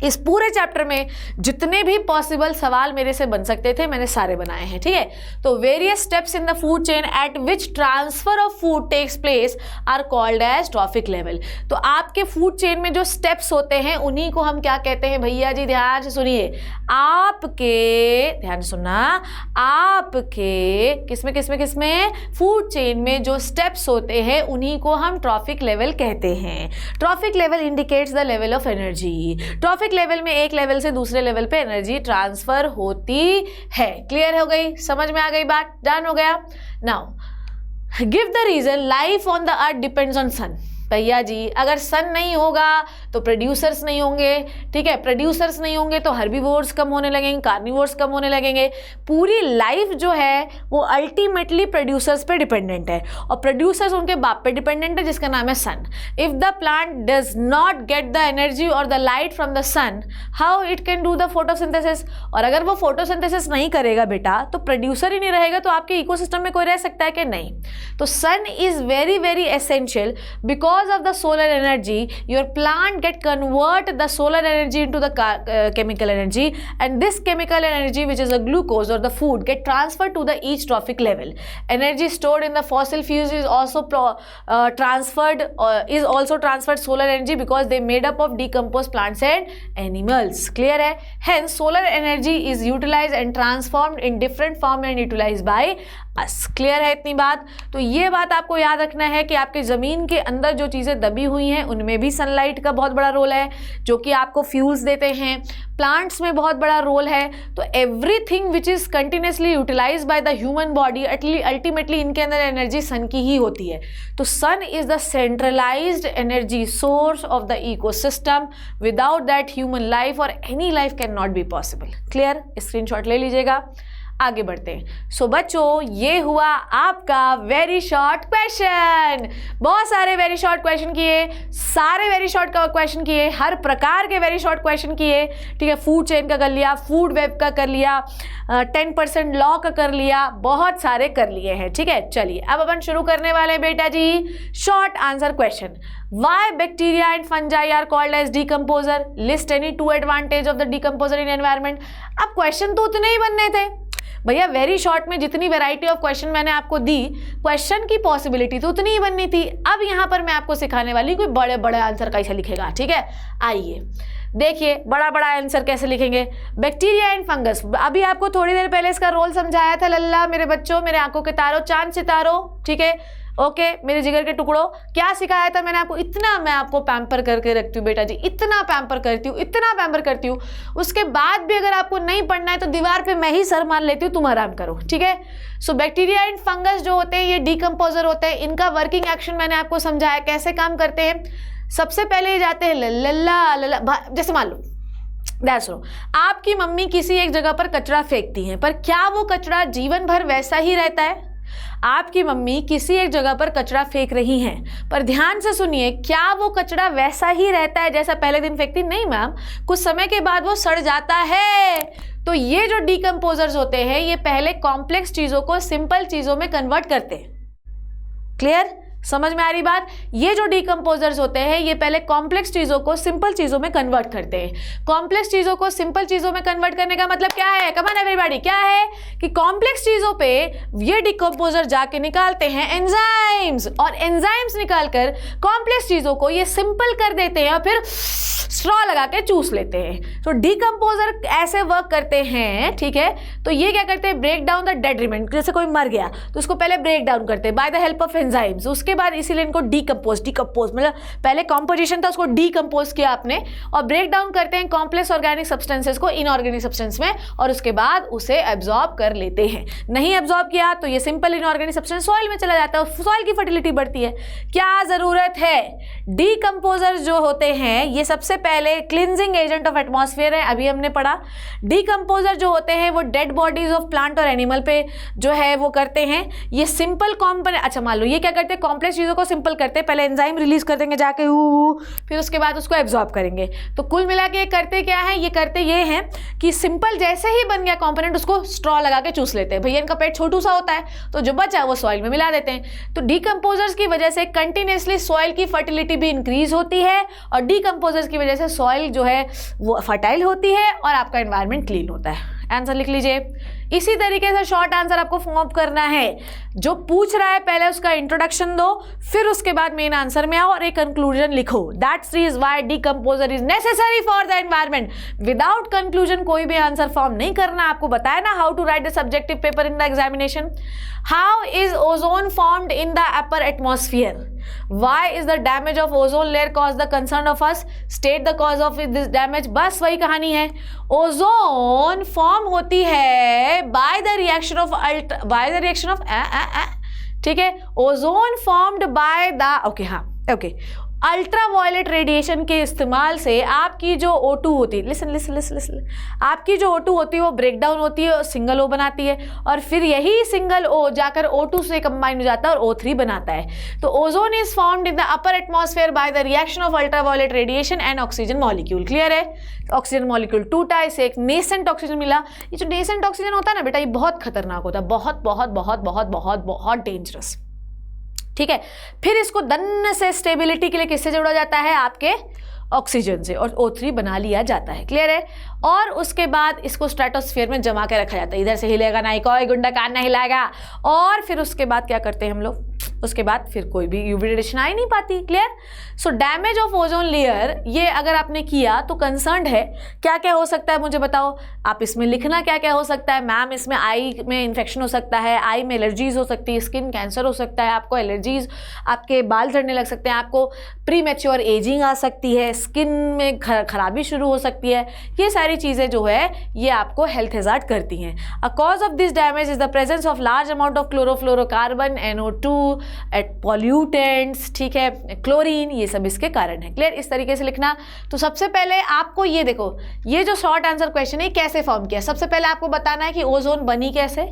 इस पूरे चैप्टर में जितने भी पॉसिबल सवाल मेरे से बन सकते थे मैंने सारे बनाए हैं, ठीक है। तो various steps in the food chain at which transfer of food takes place are called as trophic level. तो आपके फूड चेन में जो स्टेप्स होते हैं उन्हीं को हम क्या कहते हैं भैया जी, ध्यान से सुनिए। ध्यान से सुनना, आपके किसमें फूड चेन में जो स्टेप्स होते हैं उन्हीं को हम ट्रॉफिक लेवल कहते हैं। Trophic level indicates the level of energy. Trophic level में एक लेवल से दूसरे लेवल पे एनर्जी ट्रांसफर होती है। क्लियर हो गई, समझ में आ गई बात, डन हो गया। Now give the reason life on the earth depends on sun. भैया जी अगर सन नहीं होगा तो प्रोड्यूसर्स नहीं होंगे, ठीक है। प्रोड्यूसर्स नहीं होंगे तो हर्बीवोर्स कम होने लगेंगे, कार्निवोर्स कम होने लगेंगे। पूरी लाइफ जो है वो अल्टीमेटली प्रोड्यूसर्स पे डिपेंडेंट है और प्रोड्यूसर्स उनके बाप पे डिपेंडेंट है जिसका नाम है sun. If the plant does not get the energy और the light from the sun, how it can do the photosynthesis. और अगर वो फोटोसिंथेसिस नहीं करेगा बेटा तो प्रोड्यूसर ही नहीं रहेगा, तो आपके इकोसिस्टम में कोई रह सकता है कि नहीं। तो sun is very very essential because of the solar energy your plant get convert the solar energy into the chemical energy, and this chemical energy which is the glucose or the food get transferred to the each trophic level. Energy stored in the fossil fuels is also transferred solar energy because they made up of decomposed plants and animals. Clear है? Hence solar energy is utilized and transformed in different form and utilized by us. Clear है इतनी बात? तो ये बात आपको याद रखना है कि आपके ज़मीन के अंदर जो चीज़ें दबी हुई हैं उनमें भी सनलाइट का बहुत बड़ा रोल है जो कि आपको फ्यूल्स देते हैं। प्लांट्स में बहुत बड़ा रोल है। तो everything which is continuously utilise by the human body ultimately इनके अंदर एनर्जी सन की ही होती है। तो sun is the centralised energy source of the ecosystem. Without that human life और any life can not be possible. Clear? Screenshot ले लीजिएगा, आगे बढ़ते हैं। सो बच्चों ये हुआ आपका वेरी शॉर्ट क्वेश्चन। बहुत सारे वेरी शॉर्ट क्वेश्चन किए, सारे वेरी शॉर्ट का क्वेश्चन किए, हर प्रकार के वेरी शॉर्ट क्वेश्चन किए, ठीक है। फूड चेन का कर लिया, फूड वेब का कर लिया, 10% लॉ का कर लिया, बहुत सारे कर लिए हैं, ठीक है। चलिए अब अपन शुरू करने वाले हैं बेटा जी short answer question. Why bacteria and fungi are called as decomposer? List any two advantage of the decomposer in environment. अब क्वेश्चन तो उतने ही बनने थे भैया, वेरी शॉर्ट में जितनी वैरायटी ऑफ क्वेश्चन मैंने आपको दी, क्वेश्चन की पॉसिबिलिटी तो उतनी ही बननी थी। अब यहाँ पर मैं आपको सिखाने वाली कोई बड़े बड़े आंसर कैसे लिखेगा, ठीक है। आइए देखिए बड़ा बड़ा आंसर कैसे लिखेंगे। बैक्टीरिया एंड फंगस, अभी आपको थोड़ी देर पहले इसका रोल समझाया था लल्ला मेरे बच्चों, मेरे आंखों के तारों, चांद सितारों, ठीक है। ओके मेरे जिगर के टुकड़ों, क्या सिखाया था मैंने आपको? इतना मैं आपको पैम्पर करके रखती हूँ बेटा जी, इतना पैम्पर करती हूँ, इतना पैम्पर करती हूँ। उसके बाद भी अगर आपको नहीं पढ़ना है तो दीवार पे मैं ही सर मार लेती हूँ, तुम आराम करो, ठीक है। सो बैक्टीरिया एंड फंगस जो होते हैं ये डीकम्पोजर होते हैं। इनका वर्किंग एक्शन मैंने आपको समझाया कैसे काम करते हैं। सबसे पहले ये जाते हैं लल्ला, जैसे मान लो दैट्स नो, आपकी मम्मी किसी एक जगह पर कचरा फेंकती हैं, पर क्या वो कचरा जीवन भर वैसा ही रहता है? आपकी मम्मी किसी एक जगह पर कचरा फेंक रही हैं, पर ध्यान से सुनिए, क्या वो कचरा वैसा ही रहता है जैसा पहले दिन फेंकती? नहीं मैम, कुछ समय के बाद वो सड़ जाता है। तो ये जो डीकम्पोजर्स होते हैं ये पहले कॉम्प्लेक्स चीज़ों को सिंपल चीज़ों में कन्वर्ट करते हैं। क्लियर? समझ में आ रही बात? ये जो डीकम्पोजर्स होते हैं ये पहले कॉम्प्लेक्स चीज़ों को सिंपल चीज़ों में कन्वर्ट करते हैं। कॉम्प्लेक्स चीज़ों को सिंपल चीज़ों में कन्वर्ट करने का मतलब क्या है? कम ऑन एवरीबॉडी, क्या है कि कॉम्प्लेक्स चीज़ों पे ये डीकम्पोजर जाके निकालते हैं एंजाइम्स, और एंजाइम्स निकालकर कॉम्प्लेक्स चीज़ों को ये सिंपल कर देते हैं और फिर स्ट्रॉ लगा के चूस लेते हैं। तो डीकम्पोजर ऐसे वर्क करते हैं, ठीक है। तो ये क्या करते हैं? ब्रेक डाउन द डेड रिमेंट, जैसे कोई मर गया तो उसको पहले ब्रेक डाउन करते हैं by the help of enzymes. उसके बाद इसीलिए इनको डीकम्पोज मतलब पहले कॉम्पोजिशन था उसको डीकम्पोज किया आपने, और ब्रेक डाउन करते हैं कॉम्प्लेक्स ऑर्गेनिक सब्सटेंसेस को इनऑर्गेनिक सब्सटेंस में, और उसके बाद उसे एब्जॉर्ब कर लेते हैं। नहीं एब्जॉर्ब किया तो ये सिंपल इनऑर्गेनिक सब्सटेंस सॉइल में चला जाता है और सॉइल की फर्टिलिटी बढ़ती है। क्या जरूरत है? डीकम्पोजर जो होते हैं ये सबसे पहले क्लींजिंग एजेंट ऑफ एटमॉस्फेयर है, अभी हमने पढ़ा। डीकम्पोजर जो होते हैं वो डेड बॉडीज ऑफ प्लांट और एनिमल पे जो है वो करते हैं। ये सिंपल कॉम्पोनेंट, अच्छा मान लो ये क्या करते हैं? कॉम्प्लेक्स चीज़ों को सिंपल करते हैं, पहले एंजाइम रिलीज कर देंगे जाके फिर उसके बाद उसको एब्जॉर्ब करेंगे। तो कुल मिला के ये करते क्या है, ये करते ये हैं कि सिंपल जैसे ही बन गया कंपोनेंट उसको स्ट्रॉ लगा के चूस लेते हैं। भैया इनका पेट छोटू सा होता है तो जो बचा वो सॉइल में मिला देते हैं। तो डीकम्पोजर्स की वजह से कंटिन्यूसली सॉइल की फर्टिलिटी भी इंक्रीज होती है और डीकम्पोजर्स की वजह से सॉइल जो है वो फर्टाइल होती है और आपका एनवायरनमेंट क्लीन होता है। आंसर लिख लीजिए। इसी तरीके से शॉर्ट आंसर आपको फॉर्म अप करना है। जो पूछ रहा है पहले उसका इंट्रोडक्शन दो, फिर उसके बाद मेन आंसर में आओ और एक कंक्लूजन लिखो। That's reason why decomposer is necessary for the environment. Without conclusion कोई भी आंसर फॉर्म नहीं करना। आपको बताया ना how to write the subjective paper in the examination. How is ozone formed in the upper atmosphere? Why is the damage of ozone layer cause the concern of us? State the cause of this damage. बस वही कहानी है। Ozone form होती है by the reaction of ठीक है, ozone formed by the okay ultraviolet radiation के इस्तेमाल से आपकी जो O2 होती है, लिसन, आपकी जो O2 होती है वो ब्रेक डाउन होती है और सिंगल O बनाती है और फिर यही सिंगल O जाकर O2 से कंबाइन हो जाता है और O3 बनाता है। तो ozone is formed in the upper atmosphere by the reaction of ultraviolet radiation and oxygen molecule. Clear है? ऑक्सीजन मॉलिक्यूल टूटा, इसे एक नेसेंट ऑक्सीजन मिला। ये जो नेसेंट ऑक्सीजन होता है ना बेटा, ये बहुत खतरनाक होता है, बहुत बहुत बहुत बहुत बहुत बहुत डेंजरस। ठीक है, फिर इसको दन्न से स्टेबिलिटी के लिए किससे जोड़ा जाता है? आपके ऑक्सीजन से, और O3 बना लिया जाता है। क्लियर है? और उसके बाद इसको स्ट्रेटोस्फीयर में जमा के रखा जाता है। इधर से हिलेगा नहीं, कोई गुंडा कान नहीं हिलाएगा। और फिर उसके बाद क्या करते हैं हम लोग? उसके बाद फिर कोई भी यूवी रेडिएशन आ ही नहीं पाती। Clear? So damage of ozone layer, ये अगर आपने किया तो कंसर्न्ड है। क्या क्या हो सकता है मुझे बताओ, आप इसमें लिखना क्या क्या हो सकता है। मैम इसमें आई में इन्फेक्शन हो सकता है, आई में एलर्जीज हो सकती है, स्किन कैंसर हो सकता है, आपको एलर्जीज, आपके बाल झड़ने लग सकते हैं, आपको प्री मैच्योर एजिंग आ सकती है, स्किन में खराबी शुरू हो सकती है। ये सारी चीज़ें जो है ये आपको हेल्थ हैजार्ड करती हैं। A cause of this damage is the presence of large amount of chlorofluorocarbon, NO2, pollutants, ठीक है, क्लोरीन, ये सब इसके कारण है। क्लियर? इस तरीके से लिखना। तो सबसे पहले आपको ये देखो, ये जो शॉर्ट आंसर क्वेश्चन है कैसे फॉर्म किया। सबसे पहले आपको बताना है कि ओजोन बनी कैसे,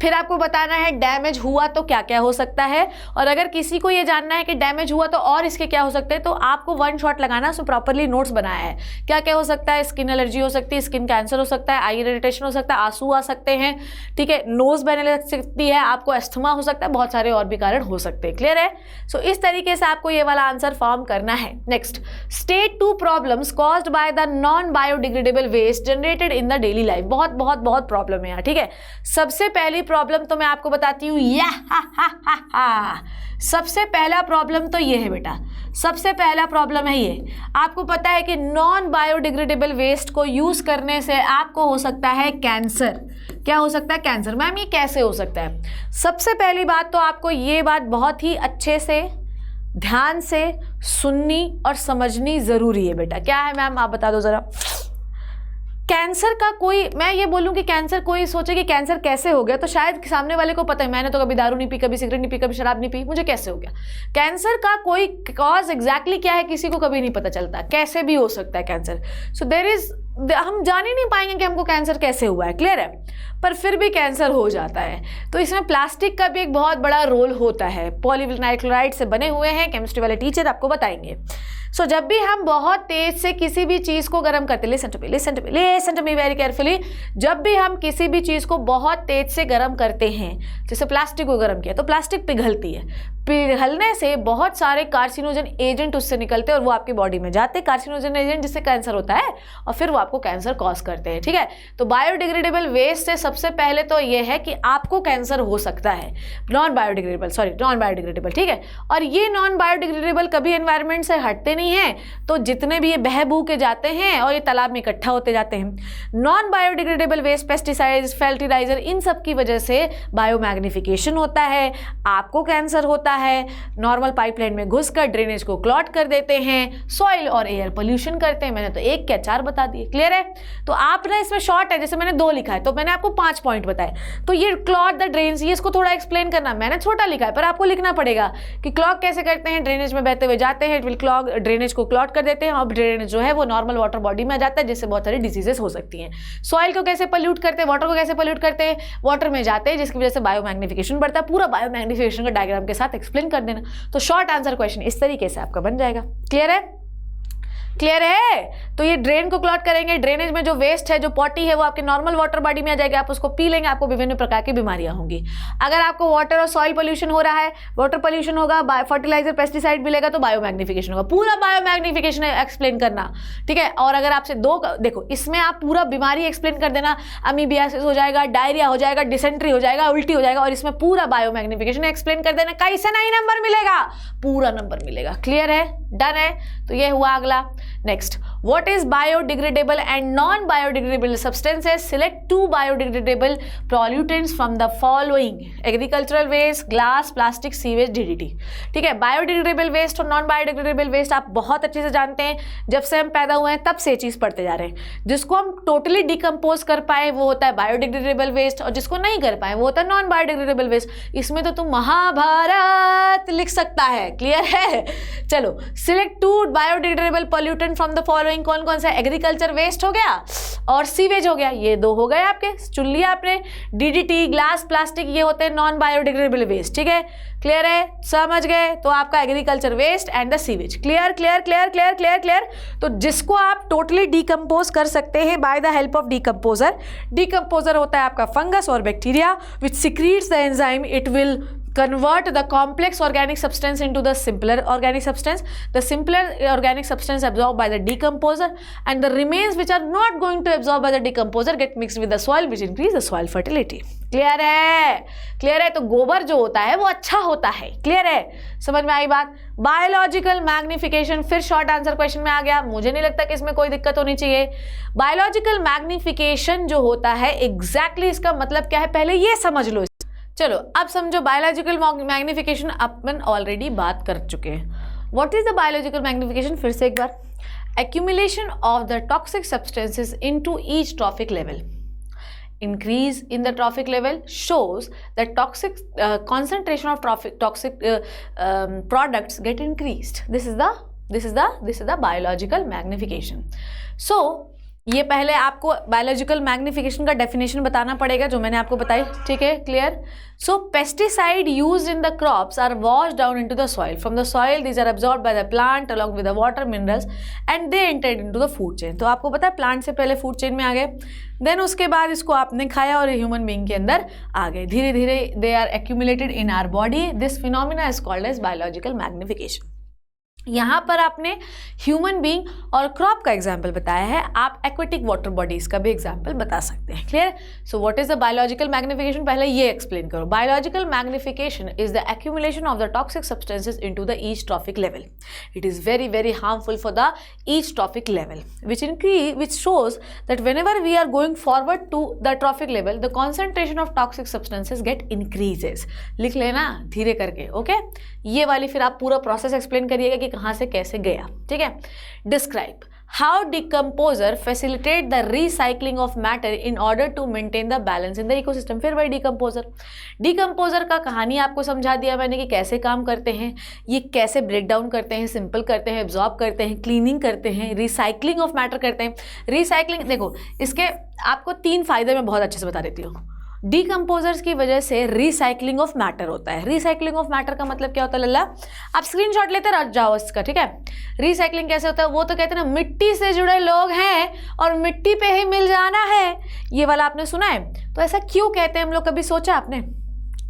फिर आपको बताना है डैमेज हुआ तो क्या क्या हो सकता है, और अगर किसी को ये जानना है कि डैमेज हुआ तो और इसके क्या हो सकते हैं तो आपको वन शॉट लगाना। सो प्रॉपरली नोट्स बनाया है क्या क्या हो सकता है। स्किन एलर्जी हो सकती है, स्किन कैंसर हो सकता है, आई इरिटेशन हो सकता है, आंसू आ सकते हैं, ठीक है, नोज बहने लग सकती है, आपको अस्थमा हो सकता है, बहुत सारे और भी कारण हो सकते हैं। क्लियर है? सो इस तरीके से आपको ये वाला आंसर फॉर्म करना है। Next, state 2 problems caused by the non biodegradable waste generated in the daily life. बहुत बहुत बहुत प्रॉब्लम है यहाँ। ठीक है, सबसे पहली प्रॉब्लम तो मैं आपको बताती हूँ, सबसे पहला प्रॉब्लम तो ये है बेटा, सबसे पहला प्रॉब्लम है ये। आपको पता है कि नॉन बायोडिग्रेडेबल वेस्ट को यूज करने से आपको हो सकता है कैंसर। क्या हो सकता है? कैंसर। मैम ये कैसे हो सकता है? सबसे पहली बात तो आपको ये बात बहुत ही अच्छे से ध्यान से सुननी और समझनी जरूरी है बेटा। क्या है मैम, आप बता दो जरा। कैंसर का कोई, मैं ये बोलूं कि कैंसर, कोई सोचे कि कैंसर कैसे हो गया तो शायद सामने वाले को पता है, मैंने तो कभी दारू नहीं पी, कभी सिगरेट नहीं पी, कभी शराब नहीं पी, मुझे कैसे हो गया। कैंसर का कोई कॉज एग्जैक्टली क्या है किसी को कभी नहीं पता चलता, कैसे भी हो सकता है कैंसर। सो देयर इज, हम जान ही नहीं पाएंगे कि हमको कैंसर कैसे हुआ है। क्लियर है? पर फिर भी कैंसर हो जाता है। तो इसमें प्लास्टिक का भी एक बहुत बड़ा रोल होता है। पॉलीविनाइल क्लोराइड से बने हुए हैं, केमिस्ट्री वाले टीचर आपको बताएंगे। सो जब भी हम बहुत तेज से किसी भी चीज़ को गर्म करते, listen to me very carefully, जब भी हम किसी भी चीज़ को बहुत तेज से गर्म करते हैं, जैसे प्लास्टिक को गर्म किया तो प्लास्टिक पिघलती है, पिघलने से बहुत सारे कार्सिनोजन एजेंट उससे निकलते हैं और वो आपकी बॉडी में जाते हैं, कार्सिनोजन एजेंट जिससे कैंसर होता है और फिर वो आपको कैंसर कॉज करते हैं। ठीक है, तो बायोडिग्रेडेबल वेस्ट से सबसे पहले तो ये है कि आपको कैंसर हो सकता है। नॉन बायोडिग्रेडेबल, ठीक है, और ये नॉन बायोडिग्रेडेबल कभी एनवायरनमेंट से हटते नहीं है, तो जितने भी ये बह बू के जाते हैं और ये तालाब में इकट्ठा होते जाते हैं। Non biodegradable waste, pesticides, fertiliser, इन सब की वजह से बायोमैग्निफिकेशन होता है, आपको कैंसर होता है। नॉर्मल पाइपलाइन में घुसकर ड्रेनेज को क्लॉट कर देते हैं, सॉइल और एयर पोल्यूशन करते हैं। मैंने तो एक क्या 4 बता दिए। क्लियर है? तो आप ना इसमें शॉर्ट है, जैसे मैंने 2 लिखा है तो मैंने आपको 5 पॉइंट बताए, तो ये क्लॉट द ड्रेन्स, ये इसको थोड़ा एक्सप्लेन करना, मैंने छोटा लिखा है पर आपको लिखना पड़ेगा कि क्लॉग कैसे करते हैं, ड्रेनेज में बहते हुए जाते हैं, it will clog drain drainage को क्लॉट कर देते हैं और ड्रेनेज जो है वो नॉर्मल वाटर बॉडी में आ जाता है, जिससे बहुत सारी डिजीजेस हो सकती हैं। सॉइल को कैसे पल्यूट करते हैं, वाटर को कैसे पल्यूट करते हैं, वाटर में जाते हैं, जिसकी वजह से बायोमैग्निफिकेशन बढ़ता है। पूरा बायोमैग्निफिकेशन का डायग्राम के साथ एक्सप्लेन कर देना, तो शॉर्ट आंसर क्वेश्चन इस तरीके से आपका बन जाएगा। क्लियर है? क्लियर है? तो ये ड्रेन को क्लॉट करेंगे, ड्रेनेज में जो वेस्ट है, जो पॉटी है, वो आपके नॉर्मल वाटर बॉडी में आ जाएगा, आप उसको पी लेंगे, आपको विभिन्न प्रकार की बीमारियां होंगी। अगर आपको वाटर और सॉइल पोल्यूशन हो रहा है, वाटर पोल्यूशन होगा, फर्टिलाइजर पेस्टिसाइड मिलेगा, तो बायोमैग्निफिकेशन होगा। पूरा बायोमैग्निफिकेशन एक्सप्लेन करना, ठीक है। और अगर आपसे देखो इसमें आप पूरा बीमारी एक्सप्लेन कर देना, अमीबियासिस हो जाएगा, डायरिया हो जाएगा, डिसेंट्री हो जाएगा, उल्टी हो जाएगा, और इसमें पूरा बायोमैग्निफिकेशन एक्सप्लेन कर देना, कैसे नहीं नंबर मिलेगा, पूरा नंबर मिलेगा। क्लियर है? डन है? तो ये हुआ अगला। Next, what is biodegradable and non-biodegradable substances? Select 2 biodegradable pollutants from the following: agricultural waste, glass, plastic, sewage, DDT। ठीक है, बायोडिग्रेडेबल वेस्ट और नॉन बायोडिग्रेडेबल वेस्ट आप बहुत अच्छे से जानते हैं, जब से हम पैदा हुए हैं तब से चीज़ पढ़ते जा रहे हैं। जिसको हम टोटली डिकम्पोज कर पाए वो होता है बायोडिग्रेडेबल वेस्ट, और जिसको नहीं कर पाए वो होता है नॉन बायोडिग्रेडेबल वेस्ट। इसमें तो तुम महाभारत लिख सकता है। क्लियर है? चलो, select 2 biodegradable pollutant from the following. कौन कौन सा? एग्रीकल्चर वेस्ट हो गया और सीवेज हो गया, ये 2 हो गए आपके, चुन लिया आपने। डीडीटी, ग्लास, प्लास्टिक, ये होते हैं नॉन बायोडिग्रेडेबल वेस्ट। ठीक है, क्लियर है? समझ गए? तो आपका agriculture waste and the sewage. Clear clear clear clear clear clear. तो जिसको आप टोटली डिकम्पोज कर सकते हैं by the help of decomposer. Decomposer होता है आपका फंगस और bacteria which secretes the enzyme, it will convert the complex organic substance into the simpler organic substance. The simpler organic substance absorbed by the decomposer, and the remains which are not going to absorb by the decomposer get mixed with the soil, which increase the soil fertility. Clear है? Clear है? तो गोबर जो होता है वो अच्छा होता है। क्लियर है? समझ में आई बात? बायोलॉजिकल मैग्निफिकेशन फिर शॉर्ट आंसर क्वेश्चन में आ गया, मुझे नहीं लगता कि इसमें कोई दिक्कत होनी चाहिए। बायोलॉजिकल मैग्निफिकेशन जो होता है एग्जैक्टली इसका मतलब क्या है, पहले ये समझ लो। चलो अब समझो, बायोलॉजिकल मैग्निफिकेशन अपन ऑलरेडी बात कर चुके हैं। What is the biological magnification? फिर से एक बार, accumulation of the toxic substances into each trophic level. Increase in the trophic level shows that toxic concentration of toxic products get increased. This is the biological magnification. So ये पहले आपको biological magnification का definition बताना पड़ेगा, जो मैंने आपको बताई। ठीक है, clear? So pesticide used in the crops are wash down into the soil. From the soil these are absorb by the plant along with the water minerals and they entered into the food chain. तो आपको पता है plant से पहले food chain में आ गए, then उसके बाद इसको आपने खाया और ह्यूमन बीइंग के अंदर आ गए। धीरे धीरे they are accumulated in our body. This phenomena is called as biological magnification. यहाँ पर आपने ह्यूमन बीइंग और क्रॉप का एग्जाम्पल बताया है, आप एक्वेटिक वाटर बॉडीज का भी एग्जाम्पल बता सकते हैं। Clear? So what is the biological magnification, पहले ये एक्सप्लेन करो। Biological magnification is the accumulation of the toxic substances into the each trophic level. It is very very harmful for the each trophic level which shows that whenever we are going forward to the trophic level, the concentration of toxic substances get increases. लिख लेना धीरे करके, okay? ये वाली फिर आप पूरा process explain करिएगा कि कहाँ से कैसे गया। ठीक है? Describe how decomposer facilitate the recycling of matter in order to maintain the balance in the ecosystem. फिर वही डिकम्पोजर का कहानी आपको समझा दिया मैंने कि कैसे काम करते हैं, ये कैसे ब्रेक डाउन करते हैं, सिंपल करते हैं, एब्जॉर्ब करते हैं, क्लीनिंग करते हैं, रिसाइकलिंग ऑफ मैटर करते हैं। रिसाइकलिंग देखो, इसके आपको 3 फायदे मैं बहुत अच्छे से बता देती हूँ। डिकम्पोजर्स की वजह से रिसाइकलिंग ऑफ मैटर होता है। रिसाइकलिंग ऑफ मैटर का मतलब क्या होता है लल्ला? आप स्क्रीनशॉट लेते रह जाओ इसका। ठीक है, रिसाइकलिंग कैसे होता है? वो तो कहते हैं ना, मिट्टी से जुड़े लोग हैं और मिट्टी पे ही मिल जाना है, ये वाला आपने सुना है। तो ऐसा क्यों कहते हैं हम लोग? कभी सोचा आपने?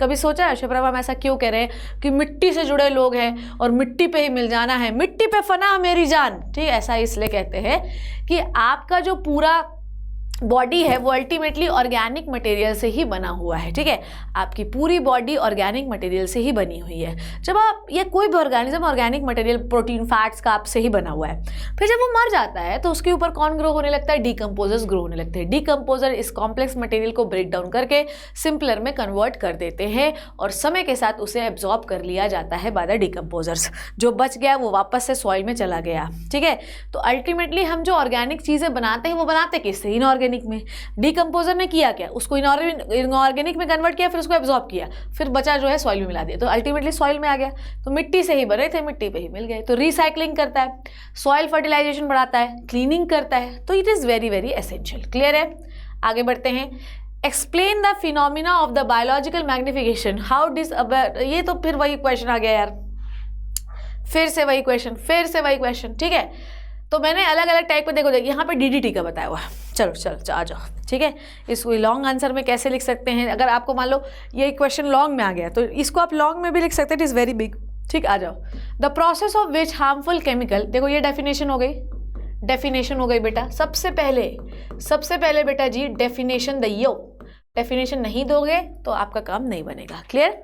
कभी सोचा है शिप्रा हम ऐसा क्यों कह रहे हैं कि मिट्टी से जुड़े लोग हैं और मिट्टी पे ही मिल जाना है, मिट्टी पे फना मेरी जान? ठीक है, ऐसा इसलिए कहते हैं कि आपका जो पूरा बॉडी है वो अल्टीमेटली ऑर्गेनिक मटेरियल से ही बना हुआ है। ठीक है, आपकी पूरी बॉडी ऑर्गेनिक मटेरियल से ही बनी हुई है। जब आप या कोई भी organism organic material protein fats का आपसे ही बना हुआ है। फिर जब वो मर जाता है तो उसके ऊपर कौन ग्रो होने लगता है? डिकम्पोजर्स ग्रो होने लगते हैं। डिकम्पोजर इस कॉम्प्लेक्स मटेरियल को ब्रेक डाउन करके सिंपलर में कन्वर्ट कर देते हैं और समय के साथ उसे एब्जॉर्ब कर लिया जाता है बाय द डिकम्पोजर्स। जो बच गया वो वापस से सॉइल में चला गया। ठीक है, तो अल्टीमेटली हम जो ऑर्गेनिक चीज़ें बनाते हैं वो बनाते किससे? इनऑर्गेनिक इनऑर्गेनिक में, डिकम्पोजर ने किया क्या, उसको इनऑर्गेनिक में कन्वर्ट किया, फिर उसको एब्जॉर्ब किया, फिर बचा जो है सॉइल में मिला दिया, तो अल्टीमेटली सॉइल में आ गया। तो मिट्टी से ही बने थे, मिट्टी पे ही मिल गए। तो रिसाइकलिंग करता है, सॉइल फर्टिलाइजेशन बढ़ाता है, क्लीनिंग करता है, तो it is very very essential. Clear है? आगे बढ़ते हैं। Explain the phenomena of the biological magnification, how this, ये तो फिर वही क्वेश्चन आ गया यार, फिर से वही क्वेश्चन, ठीक है। तो मैंने अलग अलग टाइप पे देखो यहाँ पे डीडीटी का बताया हुआ है। चलो आ जाओ, ठीक है। इसको लॉन्ग आंसर में कैसे लिख सकते हैं, अगर आपको मान लो ये क्वेश्चन लॉन्ग में आ गया तो इसको आप लॉन्ग में भी लिख सकते हैं, इट इज़ वेरी बिग। ठीक, आ जाओ। The process of which harmful chemical, देखो ये डेफिनेशन हो गई बेटा। सबसे पहले बेटा जी डेफिनेशन दैयो, डेफिनेशन नहीं दोगे तो आपका काम नहीं बनेगा। क्लियर?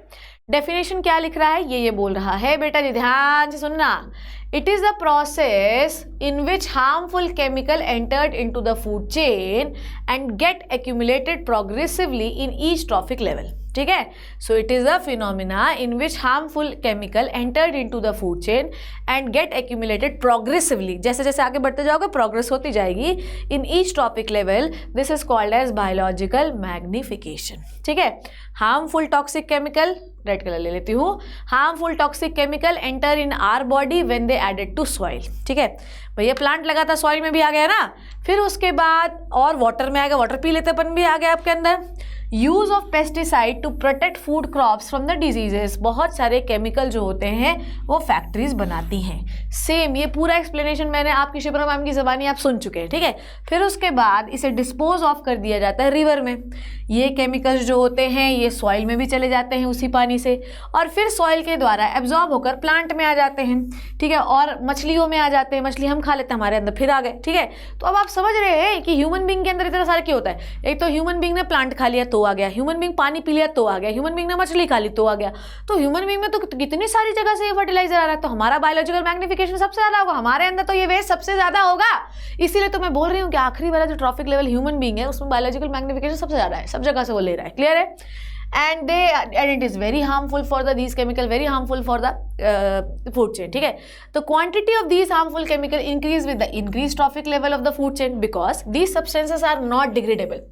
डेफिनेशन क्या लिख रहा है, ये बोल रहा है बेटा जी, ध्यान से सुनना। It is the process in which harmful chemical entered into the food chain and get accumulated progressively in each trophic level. ठीक है, so it is the phenomena in which harmful chemical entered into the food chain and get accumulated progressively, जैसे जैसे आगे बढ़ते जाओगे progress होती जाएगी in each topic level. This is called as biological magnification. ठीक है, harmful toxic chemical, red colour ले लेती हूँ, harmful toxic chemical enter in our body when they added to soil. ठीक है भैया, प्लांट लगा था सॉइल में भी आ गया ना, फिर उसके बाद और वाटर में आ गया, वाटर पी लेतेपन भी आ गया आपके अंदर। Use of pesticide to protect food crops from the diseases, बहुत सारे केमिकल जो होते हैं वो फैक्ट्रीज बनाती हैं। सेम ये पूरा एक्सप्लेनेशन मैंने आपकी शिप्रा मैम की ज़बानी आप सुन चुके हैं। ठीक है, फिर उसके बाद इसे डिस्पोज ऑफ कर दिया जाता है रिवर में। ये केमिकल्स जो होते हैं ये सॉइल में भी चले जाते हैं उसी पानी से, और फिर सॉइल के द्वारा एब्जॉर्ब होकर प्लांट में आ जाते हैं। ठीक है, और मछलियों में आ जाते हैं, मछली हम खा लेते हैं, हमारे अंदर फिर आ गए। ठीक है, तो अब आप समझ रहे हैं कि ह्यूमन बींग के अंदर इतना सारा क्यों होता है। एक तो ह्यूमन बींग ने प्लांट खा लिया तो आ गया, ह्यूमन बींग पानी पी लिया तो आ गया, ह्यूमन बींग ने मछली खा ली तो आ गया। तो ह्यूमन बींग में तो कितनी सारी जगह से ये फर्टिलाइजर आ रहा है, तो हमारा बायोलॉजिकल मैग्निफिकेशन सबसे ज्यादा होगा, हमारे अंदर तो ये वेस्ट सबसे ज्यादा होगा। इसीलिए तो मैं बोल रही हूँ कि आखिरी वाला जो ट्रॉफिक लेवल ह्यूमन बींग है उसमें बायोलॉजिकल मैग्निफिकेशन सबसे ज्यादा है, सब जगह से वो ले रहा है। क्लियर है? and it is very harmful for these chemical, very harmful for the food chain. ठीक है, the quantity of these harmful chemical increase with the increased trophic level of the food chain because these substances are not degradable.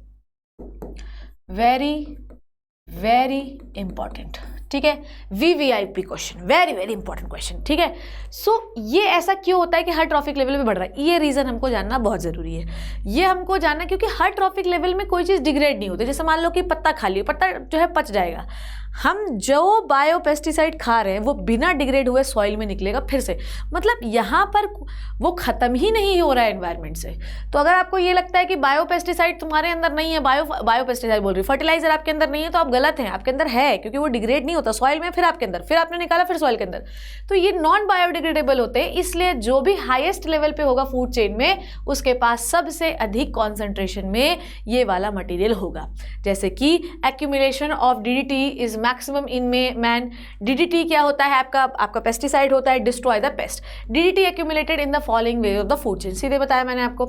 very important. ठीक है, VVIP question, very very important question. ठीक है, so ये ऐसा क्यों होता है कि हर ट्रॉफिक लेवल पे बढ़ रहा है, ये रीज़न हमको जानना बहुत ज़रूरी है। ये हमको जानना क्योंकि हर ट्रॉफिक लेवल में कोई चीज़ डिग्रेड नहीं होती। जैसे मान लो कि पत्ता खा लिया, पत्ता जो है पच जाएगा, हम जो बायो पेस्टिसाइड खा रहे हैं वो बिना डिग्रेड हुए सॉइल में निकलेगा फिर से, मतलब यहाँ पर वो ख़त्म ही नहीं हो रहा है एनवायरनमेंट से। तो अगर आपको ये लगता है कि बायो पेस्टिसाइड तुम्हारे अंदर नहीं है, बायो पेस्टिसाइड बोल रही, फर्टिलाइजर आपके अंदर नहीं है, तो आप गलत हैं। आपके अंदर है क्योंकि वो डिग्रेड नहीं होता सॉइल में, फिर आपके अंदर, फिर आपने निकाला, फिर सॉइल के अंदर, तो ये नॉन बायोडिग्रेडेबल होते हैं। इसलिए जो भी हाईएस्ट लेवल पे होगा फूड चेन में उसके पास सबसे अधिक कॉन्सेंट्रेशन में ये वाला मटेरियल होगा। जैसे कि accumulation of DDT is maximum in man. DDT क्या होता है, आपका पेस्टिसाइड होता है, destroy the paste. DDT accumulated in the following way of the food chain, सीधे बताया मैंने आपको।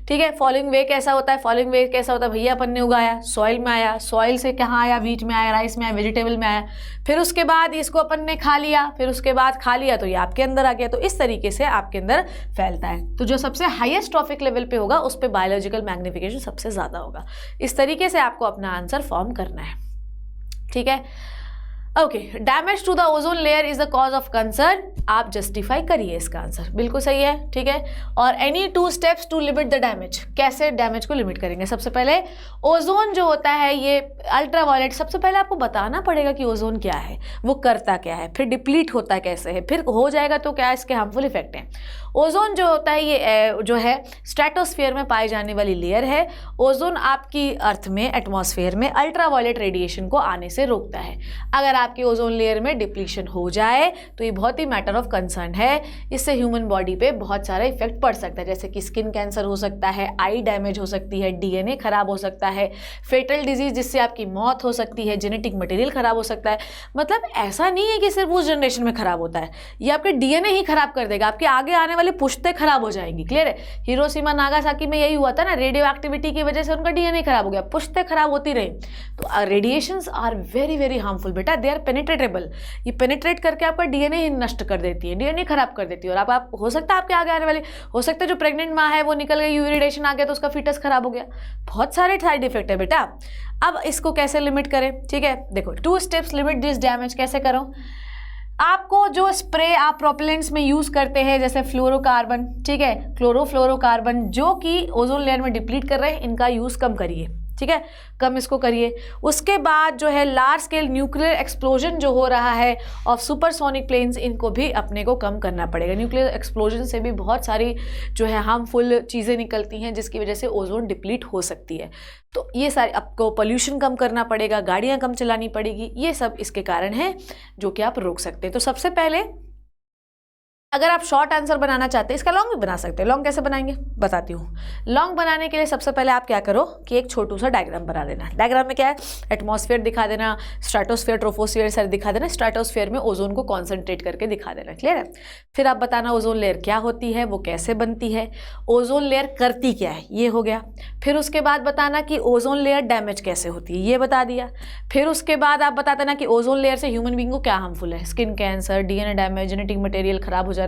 ठीक है, फॉलोइंग वे कैसा होता है, फॉलोइंग वे कैसा होता है, भैया अपन ने उगाया, सॉइल में आया, सॉइल से कहाँ आया, व्हीट में आया, राइस में आया, वेजिटेबल में आया, फिर उसके बाद इसको अपन ने खा लिया, फिर उसके बाद खा लिया तो ये आपके अंदर आ गया। तो इस तरीके से आपके अंदर फैलता है। तो जो सबसे हाईएस्ट ट्रॉफिक लेवल पे होगा उस पर बायोलॉजिकल मैग्निफिकेशन सबसे ज़्यादा होगा। इस तरीके से आपको अपना आंसर फॉर्म करना है। ठीक है, okay, damage to the ozone layer is the cause of concern, आप जस्टिफाई करिए इसका आंसर, बिल्कुल सही है। ठीक है, और any 2 steps to limit the damage, कैसे डैमेज को लिमिट करेंगे। सबसे पहले ओजोन जो होता है ये अल्ट्रावायलेट, सबसे पहले आपको बताना पड़ेगा कि ओजोन क्या है, वो करता क्या है, फिर डिप्लीट होता कैसे है, फिर हो जाएगा तो क्या इसके हार्मफुल इफेक्ट हैं। ओजोन जो होता है ये जो है स्ट्रेटोस्फीयर में पाई जाने वाली लेयर है। ओजोन आपकी अर्थ में, एटमॉस्फेयर में अल्ट्रावायलेट रेडिएशन को आने से रोकता है। अगर आपकी ओजोन लेयर में डिप्लीशन हो जाए तो ये बहुत ही मैटर ऑफ कंसर्न है। इससे ह्यूमन बॉडी पे बहुत सारा इफेक्ट पड़ सकता है, जैसे कि स्किन कैंसर हो सकता है, आई डैमेज हो सकती है, DNA खराब हो सकता है, फेटल डिजीज जिससे आपकी मौत हो सकती है, जेनेटिक मटेरियल खराब हो सकता है। मतलब ऐसा नहीं है कि सिर्फ उस जनरेशन में खराब होता है, ये आपके DNA ही खराब कर देगा, आपके आगे आने वाली पुश्तें खराब हो जाएंगी। क्लियर है, हिरोशिमा नागासाकी में यही हुआ था ना, रेडियो एक्टिविटी की वजह से उनका DNA खराब हो गया, पुश्तें खराब होती रही। तो radiations are very very harmful बेटा, दे आर पेनिट्रेटेबल, ये पेनिट्रेट करके आपका डीएनए नष्ट कर देती है, डीएनए खराब कर देती है। और आप हो सकता है आपके आगे आने वाले, हो सकता है जो प्रेग्नेंट माँ है वो निकल गई, यूवी रेडिएशन आ गया तो उसका फीटस खराब हो गया। बहुत सारे साइड इफेक्ट है बेटा। अब इसको कैसे लिमिट करें, ठीक है, देखो 2 स्टेप्स लिमिट दिस डैमेज। कैसे करो, आपको जो स्प्रे आप प्रोपेलेंट्स में यूज करते हैं जैसे फ्लोरोकार्बन, ठीक है, क्लोरोफ्लोरोकार्बन, जो कि ओजोन लेयर में डिप्लीट कर रहे हैं, इनका यूज कम करिए, ठीक है, कम इसको करिए। उसके बाद जो है लार्ज स्केल न्यूक्लियर एक्सप्लोजन जो हो रहा है ऑफ सुपरसोनिक प्लेन्स, इनको भी अपने को कम करना पड़ेगा। न्यूक्लियर एक्सप्लोजन से भी बहुत सारी जो है हार्मफुल चीज़ें निकलती हैं जिसकी वजह से ओजोन डिप्लीट हो सकती है। तो ये सारे आपको पोल्यूशन कम करना पड़ेगा, गाड़ियाँ कम चलानी पड़ेगी, ये सब इसके कारण हैं जो कि आप रोक सकते हैं। तो सबसे पहले अगर आप शॉर्ट आंसर बनाना चाहते हैं, इसका लॉन्ग भी बना सकते हैं। लॉन्ग कैसे बनाएंगे बताती हूँ। लॉन्ग बनाने के लिए सबसे पहले आप क्या करो कि एक छोटू सा डायग्राम बना देना। डायग्राम में क्या है, एटमॉस्फेयर दिखा देना, स्ट्रेटोस्फेयर, ट्रोपोस्फेयर सारे दिखा देना। स्ट्रेटोस्फेयर में ओजोन को कॉन्सेंट्रेट करके दिखा देना, क्लियर है। फिर आप बताना ओजोन लेयर क्या होती है, वो कैसे बनती है, ओजोन लेयर करती क्या है, ये हो गया। फिर उसके बाद बताना कि ओजोन लेयर डैमेज कैसे होती है, ये बता दिया। फिर उसके बाद आप बता देना कि ओजोन लेयर से ह्यूमन बीइंग को क्या हार्मफुल है, skin cancer, DNA damage, genetic material खराब हो जाना,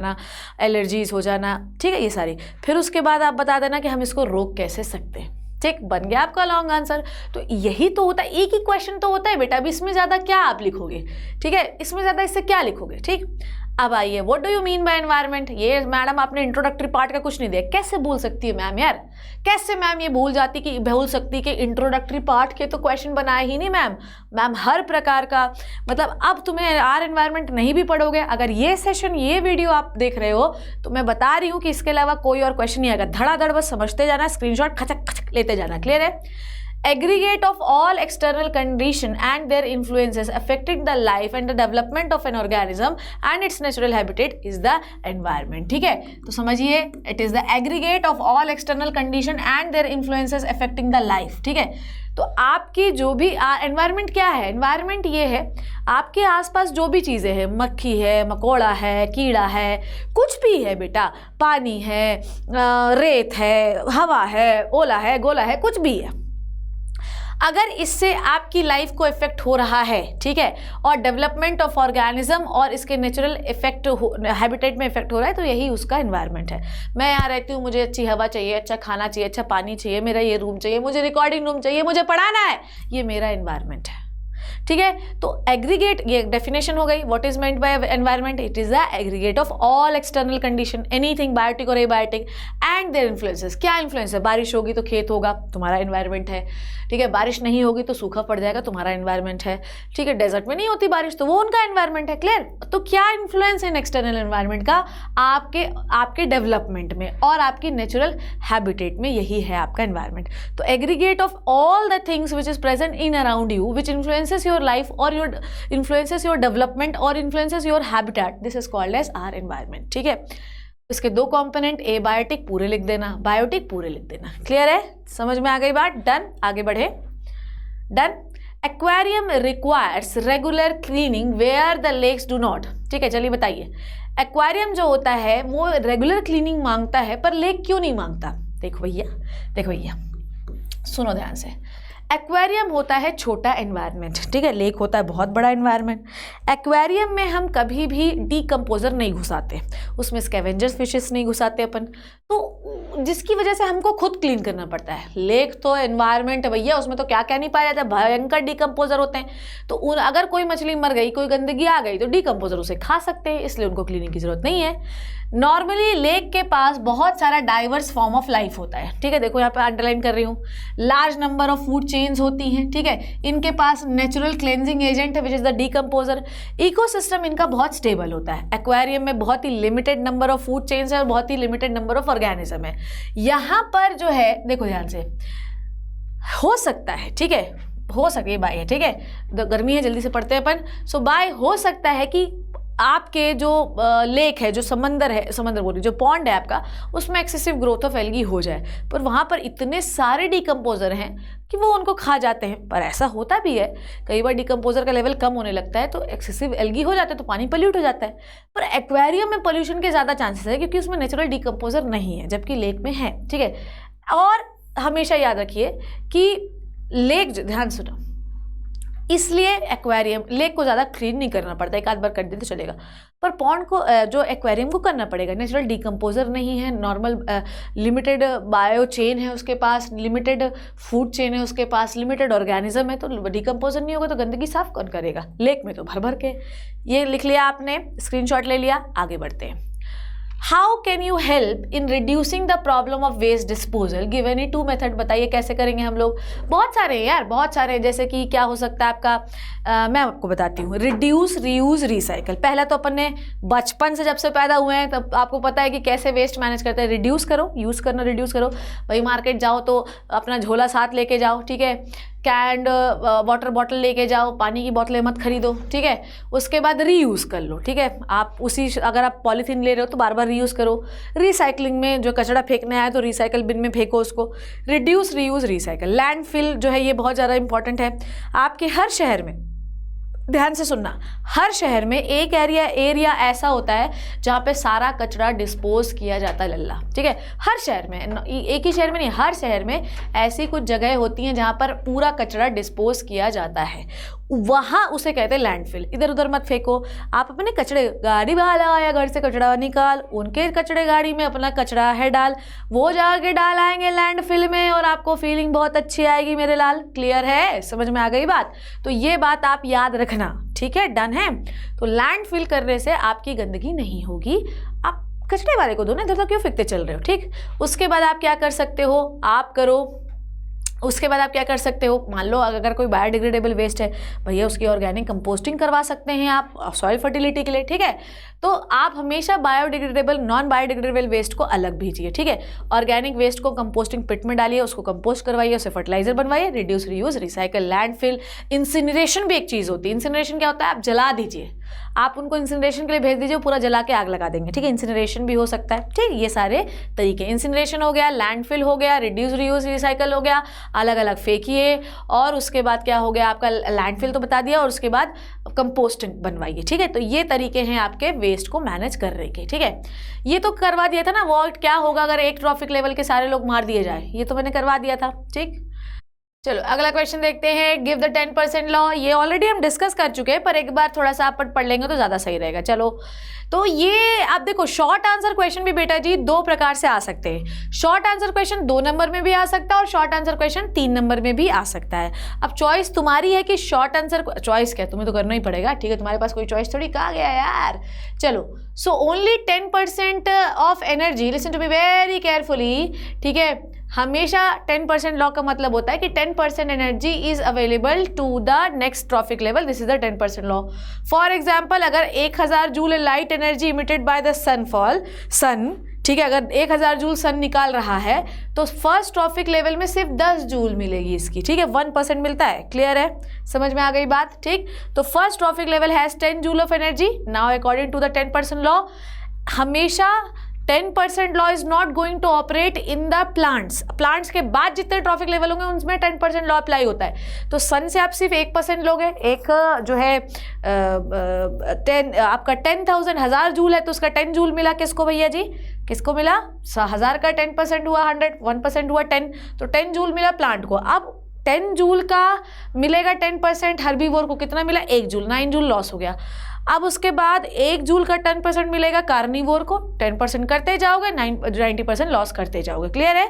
एलर्जीज हो जाना, ठीक है, ये सारी। फिर उसके बाद आप बता देना कि हम इसको रोक कैसे सकते हैं। ठीक, बन गया आपका लॉन्ग आंसर। तो यही तो होता है, एक ही क्वेश्चन तो होता है बेटा। अब इसमें ज़्यादा क्या आप लिखोगे, ठीक है, इसमें ज़्यादा इससे क्या लिखोगे। ठीक, अब आइए, what do you mean by environment. ये मैडम आपने इंट्रोडक्टरी पार्ट का कुछ नहीं दिया, कैसे भूल सकती है मैम यार, कैसे मैम ये भूल सकती कि इंट्रोडक्टरी पार्ट के तो क्वेश्चन बनाए ही नहीं मैम हर प्रकार का। मतलब अब तुम्हें आर एनवायरनमेंट नहीं भी पढ़ोगे, अगर ये सेशन, ये वीडियो आप देख रहे हो तो मैं बता रही हूँ कि इसके अलावा कोई और क्वेश्चन नहीं आएगा। धड़ाधड़ बस समझते जाना, स्क्रीनशॉट खचक खचक लेते जाना, क्लियर है। Aggregate of all external condition and their influences affecting the life and the development of an organism and its natural habitat is the environment। ठीक है, तो समझिए, it is the aggregate of all external condition and their influences affecting the life। ठीक है, तो आपकी जो भी एनवायरनमेंट क्या है, एनवायरनमेंट ये है आपके आसपास जो भी चीज़ें हैं, मक्खी है, मकोड़ा है, कीड़ा है, कुछ भी है बेटा, पानी है, रेत है, हवा है, ओला है, गोला है, कुछ भी है, अगर इससे आपकी लाइफ को इफेक्ट हो रहा है, ठीक है, और डेवलपमेंट ऑफ ऑर्गेनिज्म और इसके नेचुरल इफेक्ट हैबिटेट में इफेक्ट हो रहा है, तो यही उसका एनवायरनमेंट है। मैं यहाँ रहती हूँ, मुझे अच्छी हवा चाहिए, अच्छा खाना चाहिए, अच्छा पानी चाहिए, मेरा ये रूम चाहिए, मुझे रिकॉर्डिंग रूम चाहिए, मुझे पढ़ाना है, ये मेरा एनवायरनमेंट है। ठीक है, तो एग्रीगेट, ये डेफिनेशन हो गई। What is meant by environment, it is the aggregate of all external condition, anything biotic और एबायोटिक एंड देयर इन्फ्लुएंसेस। क्या इन्फ्लुएंस है, बारिश होगी तो खेत होगा, तुम्हारा एनवायरनमेंट है। ठीक है, बारिश नहीं होगी तो सूखा पड़ जाएगा, तुम्हारा एनवायरनमेंट है। ठीक है, डेजर्ट में नहीं होती बारिश तो वो उनका एनवायरनमेंट है, क्लियर। तो क्या इन्फ्लुएंस है एक्सटर्नल एनवायरनमेंट का, आपके डेवलपमेंट में और आपकी नेचुरल हैबिटेट में, यही है आपका एनवायरनमेंट। तो aggregate of all the things which is present in around you which influences your life or your influences your development or influences your habitat, this is called as our environment। ठीक है, इसके 2 component, abiotic पूरे लिख देना, biotic पूरे लिख देना, clear है, समझ में आ गई बात। डन, आगे बढ़े। Done. Aquarium requires regular cleaning where the lakes do not. ठीक है, चलिए बताइए, एक्वेरियम जो होता है वो रेगुलर क्लीनिंग मांगता है पर लेक क्यों नहीं मांगता। देखो भैया सुनो ध्यान से, एक्वेरियम होता है छोटा एनवायरनमेंट, ठीक है, लेक होता है बहुत बड़ा एनवायरनमेंट। एक्वेरियम में हम कभी भी डीकम्पोजर नहीं घुसाते, उसमें स्कैवेंजर्स फिशेस नहीं घुसाते अपन, तो जिसकी वजह से हमको खुद क्लीन करना पड़ता है। लेक तो एनवायरनमेंट है भैया, उसमें तो क्या क्या नहीं पाया जाता, भयंकर डीकम्पोजर होते हैं। तो अगर कोई मछली मर गई, कोई गंदगी आ गई तो डीकम्पोजर उसे खा सकते हैं, इसलिए उनको क्लीनिंग की जरूरत नहीं है। नॉर्मली लेक के पास बहुत सारा डाइवर्स फॉर्म ऑफ लाइफ होता है। ठीक है, देखो यहाँ पे अंडरलाइन कर रही हूँ, large number of food chains होती हैं। ठीक है, इनके पास नेचुरल क्लेंजिंग एजेंट है which is the decomposer. Ecosystem इनका बहुत स्टेबल होता है। एक्वेरियम में बहुत ही limited number of food chains है और बहुत ही लिमिटेड नंबर ऑफ ऑर्गेनिज्म है। यहाँ पर जो है, देखो ध्यान से, हो सकता है, ठीक है, हो सके बाय है, ठीक है, गर्मी है, जल्दी से पढ़ते हैं अपन। सो बाय हो सकता है कि आपके जो लेक है, जो समंदर बोलिए, जो पॉन्ड है आपका, उसमें एक्सेसिव ग्रोथ ऑफ एल्गी हो जाए, पर वहाँ पर इतने सारे डीकम्पोजर हैं कि वो उनको खा जाते हैं। पर ऐसा होता भी है, कई बार डीकम्पोजर का लेवल कम होने लगता है तो एक्सेसिव एल्गी हो जाता है, तो पानी पल्यूट हो जाता है। पर एक्वेरियम में पोल्यूशन के ज़्यादा चांसेस है क्योंकि उसमें नेचुरल डीकम्पोजर नहीं है, जबकि लेक में है। ठीक है, और हमेशा याद रखिए कि लेक, ध्यान सुनो, इसलिए एक्वेरियम, लेक को ज़्यादा क्लीन नहीं करना पड़ता, एक आध बार कर दे तो चलेगा, पर पॉन्ड को जो एक्वेरियम को करना पड़ेगा। नेचुरल डिकम्पोजर नहीं है, नॉर्मल लिमिटेड बायो चेन है उसके पास, लिमिटेड फूड चेन है उसके पास, लिमिटेड ऑर्गेनिज्म है, तो डिकम्पोजर नहीं होगा तो गंदगी साफ कौन करेगा? लेक में तो भर भर के। ये लिख लिया आपने, स्क्रीनशॉट ले लिया, आगे बढ़ते हैं। How can you help in reducing the problem of waste disposal? Give any 2 method, बताइए कैसे करेंगे हम लोग। बहुत सारे हैं यार, बहुत सारे हैं, जैसे कि क्या हो सकता है आपका, मैं आपको बताती हूँ। Reduce, reuse, recycle. पहला तो अपन ने बचपन से, जब से पैदा हुए हैं तब आपको पता है कि कैसे वेस्ट मैनेज करते हैं। रिड्यूस करो, यूज़ करना रिड्यूस करो। भाई मार्केट जाओ तो अपना झोला साथ लेके जाओ, ठीक है, कैंड वाटर बॉटल लेके जाओ, पानी की बोतलें मत खरीदो, ठीक है। उसके बाद रीयूज़ कर लो, ठीक है, आप उसी, अगर आप पॉलीथीन ले रहे हो तो बार बार रीयूज़ करो। रिसाइकलिंग में जो कचरा फेंकने आए तो रिसाइकल बिन में फेंको उसको। Reduce, reuse, recycle. लैंडफिल जो है ये बहुत ज़्यादा इंपॉर्टेंट है। आपके हर शहर में, ध्यान से सुनना, हर शहर में एक एरिया ऐसा होता है जहाँ पे सारा कचरा डिस्पोज किया जाता है लल्ला, ठीक है। हर शहर में, एक ही शहर में नहीं, हर शहर में ऐसी कुछ जगह होती हैं जहाँ पर पूरा कचरा डिस्पोज किया जाता है, वहाँ उसे कहते हैं लैंडफिल। इधर उधर मत फेंको। आप अपने कचरे, गाड़ी वाला आया घर से कचरा निकाल, उनके कचरे गाड़ी में अपना कचरा है डाल, वो जाके डाल आएंगे लैंडफिल में और आपको फीलिंग बहुत अच्छी आएगी मेरे लाल। क्लियर है, समझ में आ गई बात? तो ये बात आप याद रखना, ठीक है, डन है। तो लैंडफिल करने से आपकी गंदगी नहीं होगी। आप कचरे वाले को दो ना, इधर तो क्यों फेंकते चल रहे हो, ठीक। उसके बाद आप क्या कर सकते हो, आप करो, उसके बाद आप क्या कर सकते हो, मान लो अगर कोई बायोडिग्रेडेबल वेस्ट है, भैया उसकी ऑर्गेनिक कंपोस्टिंग करवा सकते हैं आप सॉइल फर्टिलिटी के लिए, ठीक है। तो आप हमेशा बायोडिग्रेडेबल, नॉन बायोडिग्रेडेबल वेस्ट को अलग भेजिए, ठीक है। ऑर्गेनिक वेस्ट को कंपोस्टिंग पिट में डालिए, उसको कंपोस्ट करवाइए, उसे फर्टिलाइजर बनवाइए। Reduce, reuse, recycle, landfill. Incineration भी एक चीज़ होती है। इंसिनरेशन क्या होता है, आप जला दीजिए, आप उनको इंसिनरेशन के लिए भेज दीजिए, पूरा जला के आग लगा देंगे, ठीक है। इंसिनरेशन भी हो सकता है, ठीक। ये सारे तरीके, इंसिनरेशन हो गया, लैंडफिल हो गया, रिड्यूस, रीयूज, रिसाइकल हो गया, अलग अलग फेंकिए। और उसके बाद क्या हो गया आपका, लैंडफिल तो बता दिया, और उसके बाद कंपोस्टिंग बनवाइए, ठीक है। तो ये तरीके हैं आपके वेस्ट को मैनेज करने के, ठीक है। ये तो करवा दिया था ना, वो क्या होगा अगर एक ट्रॉफिक लेवल के सारे लोग मार दिए जाए, ये तो मैंने करवा दिया था, ठीक। चलो अगला क्वेश्चन देखते हैं। Give the 10% law. ये ऑलरेडी हम डिस्कस कर चुके हैं, पर एक बार थोड़ा सा आप पढ़ लेंगे तो ज़्यादा सही रहेगा। चलो, तो ये आप देखो, शॉर्ट आंसर क्वेश्चन भी बेटा जी 2 प्रकार से आ सकते हैं। शॉर्ट आंसर क्वेश्चन 2 नंबर में भी आ सकता है और शॉर्ट आंसर क्वेश्चन 3 नंबर में भी आ सकता है। अब चॉइस तुम्हारी है कि शॉर्ट आंसर, चॉइस क्या, तुम्हें तो करना ही पड़ेगा, ठीक है, तुम्हारे पास कोई चॉइस थोड़ी, कहा गया यार। चलो, so only 10% of energy, listen to me very carefully, ठीक है। हमेशा 10% लॉ का मतलब होता है कि 10% energy is available to the next trophic level, this is the 10% law. For example, अगर 1000 joule light energy emitted by the sun, ठीक है, अगर 1000 जूल सन निकाल रहा है तो फर्स्ट ट्रॉफिक लेवल में सिर्फ 10 जूल मिलेगी इसकी, ठीक है, 1% मिलता है। क्लियर है, समझ में आ गई बात, ठीक। तो first trophic level has 10 joule of energy. Now according to the 10% law, हमेशा 10% law is not going to operate in the plants के बाद जितने ट्रॉफिक लेवल होंगे उनमें 10% लॉ अप्लाई होता है। तो सन से आप सिर्फ 1% लोगे, एक जो है आपका 10,000 जूल है तो उसका 10 जूल मिला किसको भैया जी, किसको मिला, 1000 का 10% हुआ 100, 1% हुआ 10, तो 10 जूल मिला प्लांट को। अब 10 जूल का मिलेगा 10% हर्बीवोर को, कितना मिला, 1 जूल, 9 जूल लॉस हो गया। अब उसके बाद 1 जूल का 10% मिलेगा कार्निवोर को, 10% करते जाओगे, 90% लॉस करते जाओगे। क्लियर है,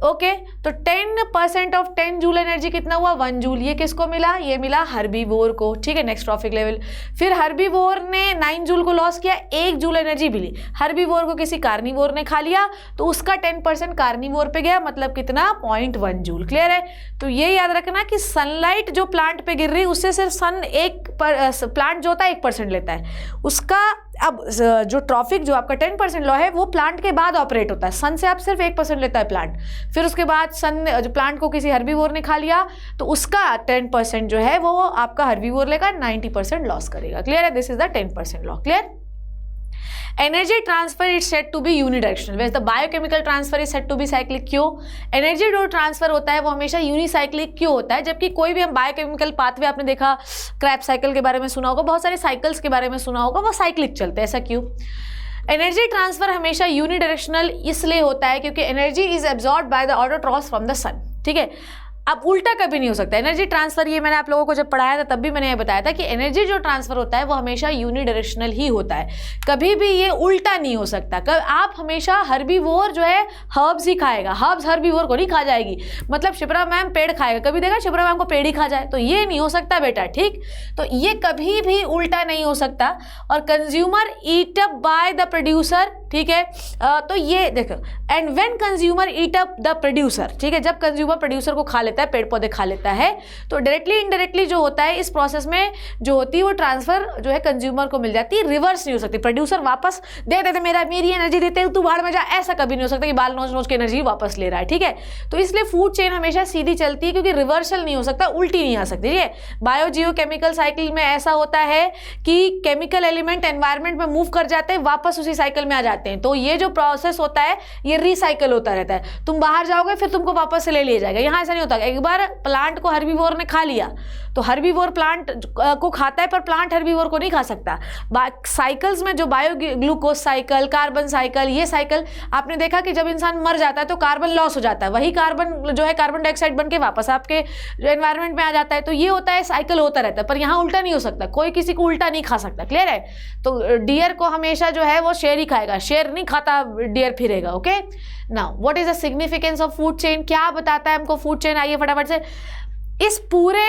ओके। तो 10% ऑफ 10 जूल एनर्जी कितना हुआ, 1 जूल, ये किसको मिला, ये मिला हर्बीवोर को, ठीक है, नेक्स्ट ट्रॉफिक लेवल। फिर हर्बीवोर ने 9 जूल को लॉस किया, 1 जूल एनर्जी मिली, हर्बीवोर को किसी कार्निवोर ने खा लिया तो उसका 10% कार्निवोर पे गया, मतलब कितना, 0.1 जूल। क्लियर है, तो ये याद रखना कि सनलाइट जो प्लांट पे गिर रही है उससे सिर्फ प्लांट जो होता है 1% लेता है उसका। अब जो ट्रॉफिक जो आपका 10% लॉ है वो प्लांट के बाद ऑपरेट होता है, सन से आप सिर्फ 1% लेता है प्लांट। फिर उसके बाद सन जो प्लांट को किसी हर्बीवोर ने खा लिया तो उसका 10% जो है वो आपका हर्बीवोर लेगा, 90% लॉस करेगा। क्लियर है, this is the 10% law. Clear. Energy transfer is said to be unidirectional, वैसे the biochemical transfer is said to be cyclic. क्यों, एनर्जी जो ट्रांसफर होता है वो हमेशा यूनिसाइक्लिक क्यों होता है, जबकि कोई भी हम बायोकेमिकल पाथवे, आपने देखा क्रैप साइकिल के बारे में सुना होगा, बहुत सारे साइकिल्स के बारे में सुना होगा, वो साइक्लिक चलते हैं। ऐसा क्यों, एनर्जी ट्रांसफर हमेशा यूनिडायरेक्शनल इसलिए होता है क्योंकि energy is absorb by the autotrophs from the sun, ठीक है। अब उल्टा कभी नहीं हो सकता। एनर्जी ट्रांसफर, ये मैंने आप लोगों को जब पढ़ाया था तब भी मैंने ये बताया था कि एनर्जी जो ट्रांसफर होता है वो हमेशा यूनिडायरेक्शनल ही होता है, कभी भी ये उल्टा नहीं हो सकता। आप हमेशा हर्बीवोर जो है हर्ब्स ही खाएगा, हर्ब्स हर्बीवोर को नहीं खा जाएगी। मतलब शिप्रा मैम पेड़ खाएगा, कभी देखा शिप्रा मैम को पेड़ ही खा जाए? तो ये नहीं हो सकता बेटा, ठीक। तो ये कभी भी उल्टा नहीं हो सकता। और consumer eat up by the producer, ठीक है। तो ये देखो, and when consumer eat up the producer, ठीक है, जब कंज्यूमर प्रोड्यूसर को खा लेता है, पेड़ पौधे खा लेता है, तो डायरेक्टली इनडायरेक्टली जो होता है इस प्रोसेस में जो होती है वो ट्रांसफर जो है कंज्यूमर को मिल जाती है, रिवर्स नहीं हो सकती। प्रोड्यूसर वापस दे देते, मेरी एनर्जी देते, तू बाहर में जा, ऐसा कभी नहीं हो सकता कि बाल नोच नोच के एनर्जी वापस ले रहा है, ठीक है। तो इसलिए फूड चेन हमेशा सीधी चलती है, क्योंकि रिवर्सल नहीं हो सकता, उल्टी नहीं आ सकती, ठीक है। बायोजियोकेमिकल साइकिल में ऐसा होता है कि केमिकल एलिमेंट एनवायरमेंट में मूव कर जाते हैं, वापस उसी साइकिल में आ जाते हैं। तो ये जो प्रोसेस होता है ये रिसाइकल होता रहता है। तुम बाहर जाओगे फिर तुमको वापस से ले लिया जाएगा। यहाँ ऐसा नहीं होता, एक बार प्लांट को हर्बीवोर ने खा लिया तो हर्बीवोर प्लांट को खाता है, पर प्लांट हर्बीवोर को नहीं खा सकता। साइकिल्स में जो bio glucose cycle, carbon cycle, ये साइकिल आपने देखा कि जब इंसान मर जाता है तो कार्बन लॉस हो जाता है, वही कार्बन जो है कार्बन डाइऑक्साइड बन के वापस आपके जो एनवायरमेंट में आ जाता है। तो ये होता है, साइकिल होता रहता है, पर यहाँ उल्टा नहीं हो सकता, कोई किसी को उल्टा नहीं खा सकता, क्लियर है। तो डियर को हमेशा जो है वो शेर ही खाएगा, शेर नहीं खाता डियर फिरेगा, okay. Now what is the significance of food chain, क्या बताता है हमको फूड चेन? आइए फटाफट से इस पूरे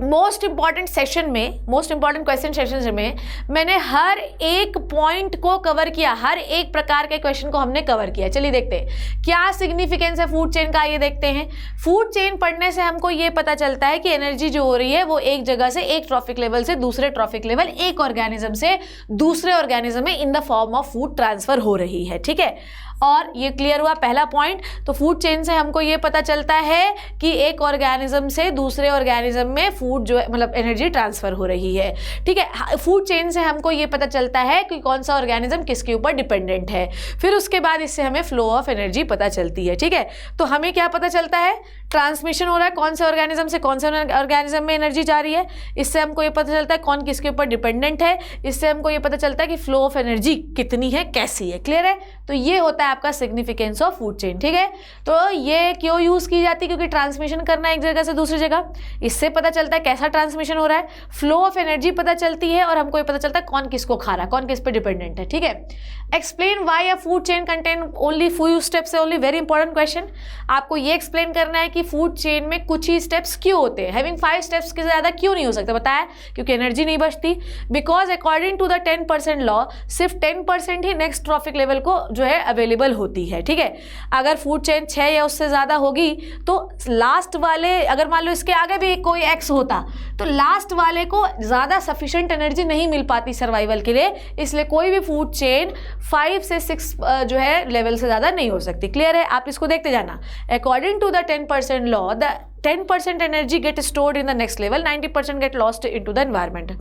मोस्ट इंपॉर्टेंट सेशन में, मोस्ट इंपॉर्टेंट क्वेश्चन सेशन में मैंने हर एक पॉइंट को कवर किया, हर एक प्रकार के क्वेश्चन को हमने कवर किया। चलिए देखते हैं क्या सिग्निफिकेंस है फूड चेन का, ये देखते हैं। फूड चेन पढ़ने से हमको ये पता चलता है कि एनर्जी जो हो रही है वो एक जगह से, एक ट्रॉफिक लेवल से दूसरे ट्रॉफिक लेवल, एक ऑर्गेनिज्म से दूसरे ऑर्गेनिज्म में इन the form of food transfer हो रही है, ठीक है। और ये क्लियर हुआ पहला पॉइंट। तो फूड चेन से हमको ये पता चलता है कि एक ऑर्गेनिज्म से दूसरे ऑर्गेनिज्म में फूड जो है मतलब एनर्जी ट्रांसफर हो रही है, ठीक है। फूड चेन से हमको ये पता चलता है कि कौन सा ऑर्गेनिज्म किसके ऊपर डिपेंडेंट है। फिर उसके बाद इससे हमें फ्लो ऑफ एनर्जी पता चलती है, ठीक है। तो हमें क्या पता चलता है? ट्रांसमिशन हो रहा है कौन से ऑर्गेनिज्म से कौन से ऑर्गेनिज्म में एनर्जी जा रही है। इससे हमको ये पता चलता है कौन किसके ऊपर डिपेंडेंट है। इससे हमको ये पता चलता है कि फ्लो ऑफ एनर्जी कितनी है, कैसी है, क्लियर है। तो ये होता है आपका सिग्निफिकेंस ऑफ फूड चेन, ठीक है। तो ये क्यों यूज की जाती है? क्योंकि ट्रांसमिशन करना है एक जगह से दूसरी जगह, इससे पता चलता है कैसा ट्रांसमिशन हो रहा है, फ्लो ऑफ एनर्जी पता चलती है, और हमको ये पता चलता है कौन किसको खा रहा है, कौन किस पे डिपेंडेंट है, ठीक है। Explain why a food chain contain only few steps है, ओनली वेरी इंपॉर्टेंट क्वेश्चन। आपको ये एक्सप्लेन करना है कि फूड चेन में कुछ ही स्टेप्स क्यों होते हैं, हैविंग 5 स्टेप्स के ज्यादा क्यों नहीं हो सकता, बताया क्योंकि एनर्जी नहीं बचती। Because according to the 10% law सिर्फ 10% ही नेक्स्ट ट्रॉफिक लेवल को जो है अवेलेबल होती है, ठीक है। अगर फूड चेन 6 या उससे ज़्यादा होगी तो लास्ट वाले, अगर मान लो इसके आगे भी कोई एक्स होता तो लास्ट वाले को ज़्यादा सफिशिएंट एनर्जी नहीं मिल पाती सर्वाइवल के लिए, इसलिए कोई भी फूड चेन 5 से 6 जो है लेवल से ज़्यादा नहीं हो सकती, क्लियर है। आप इसको देखते जाना। According to the 10% law the 10% energy get stored in the next level, 90% get lost into the environment.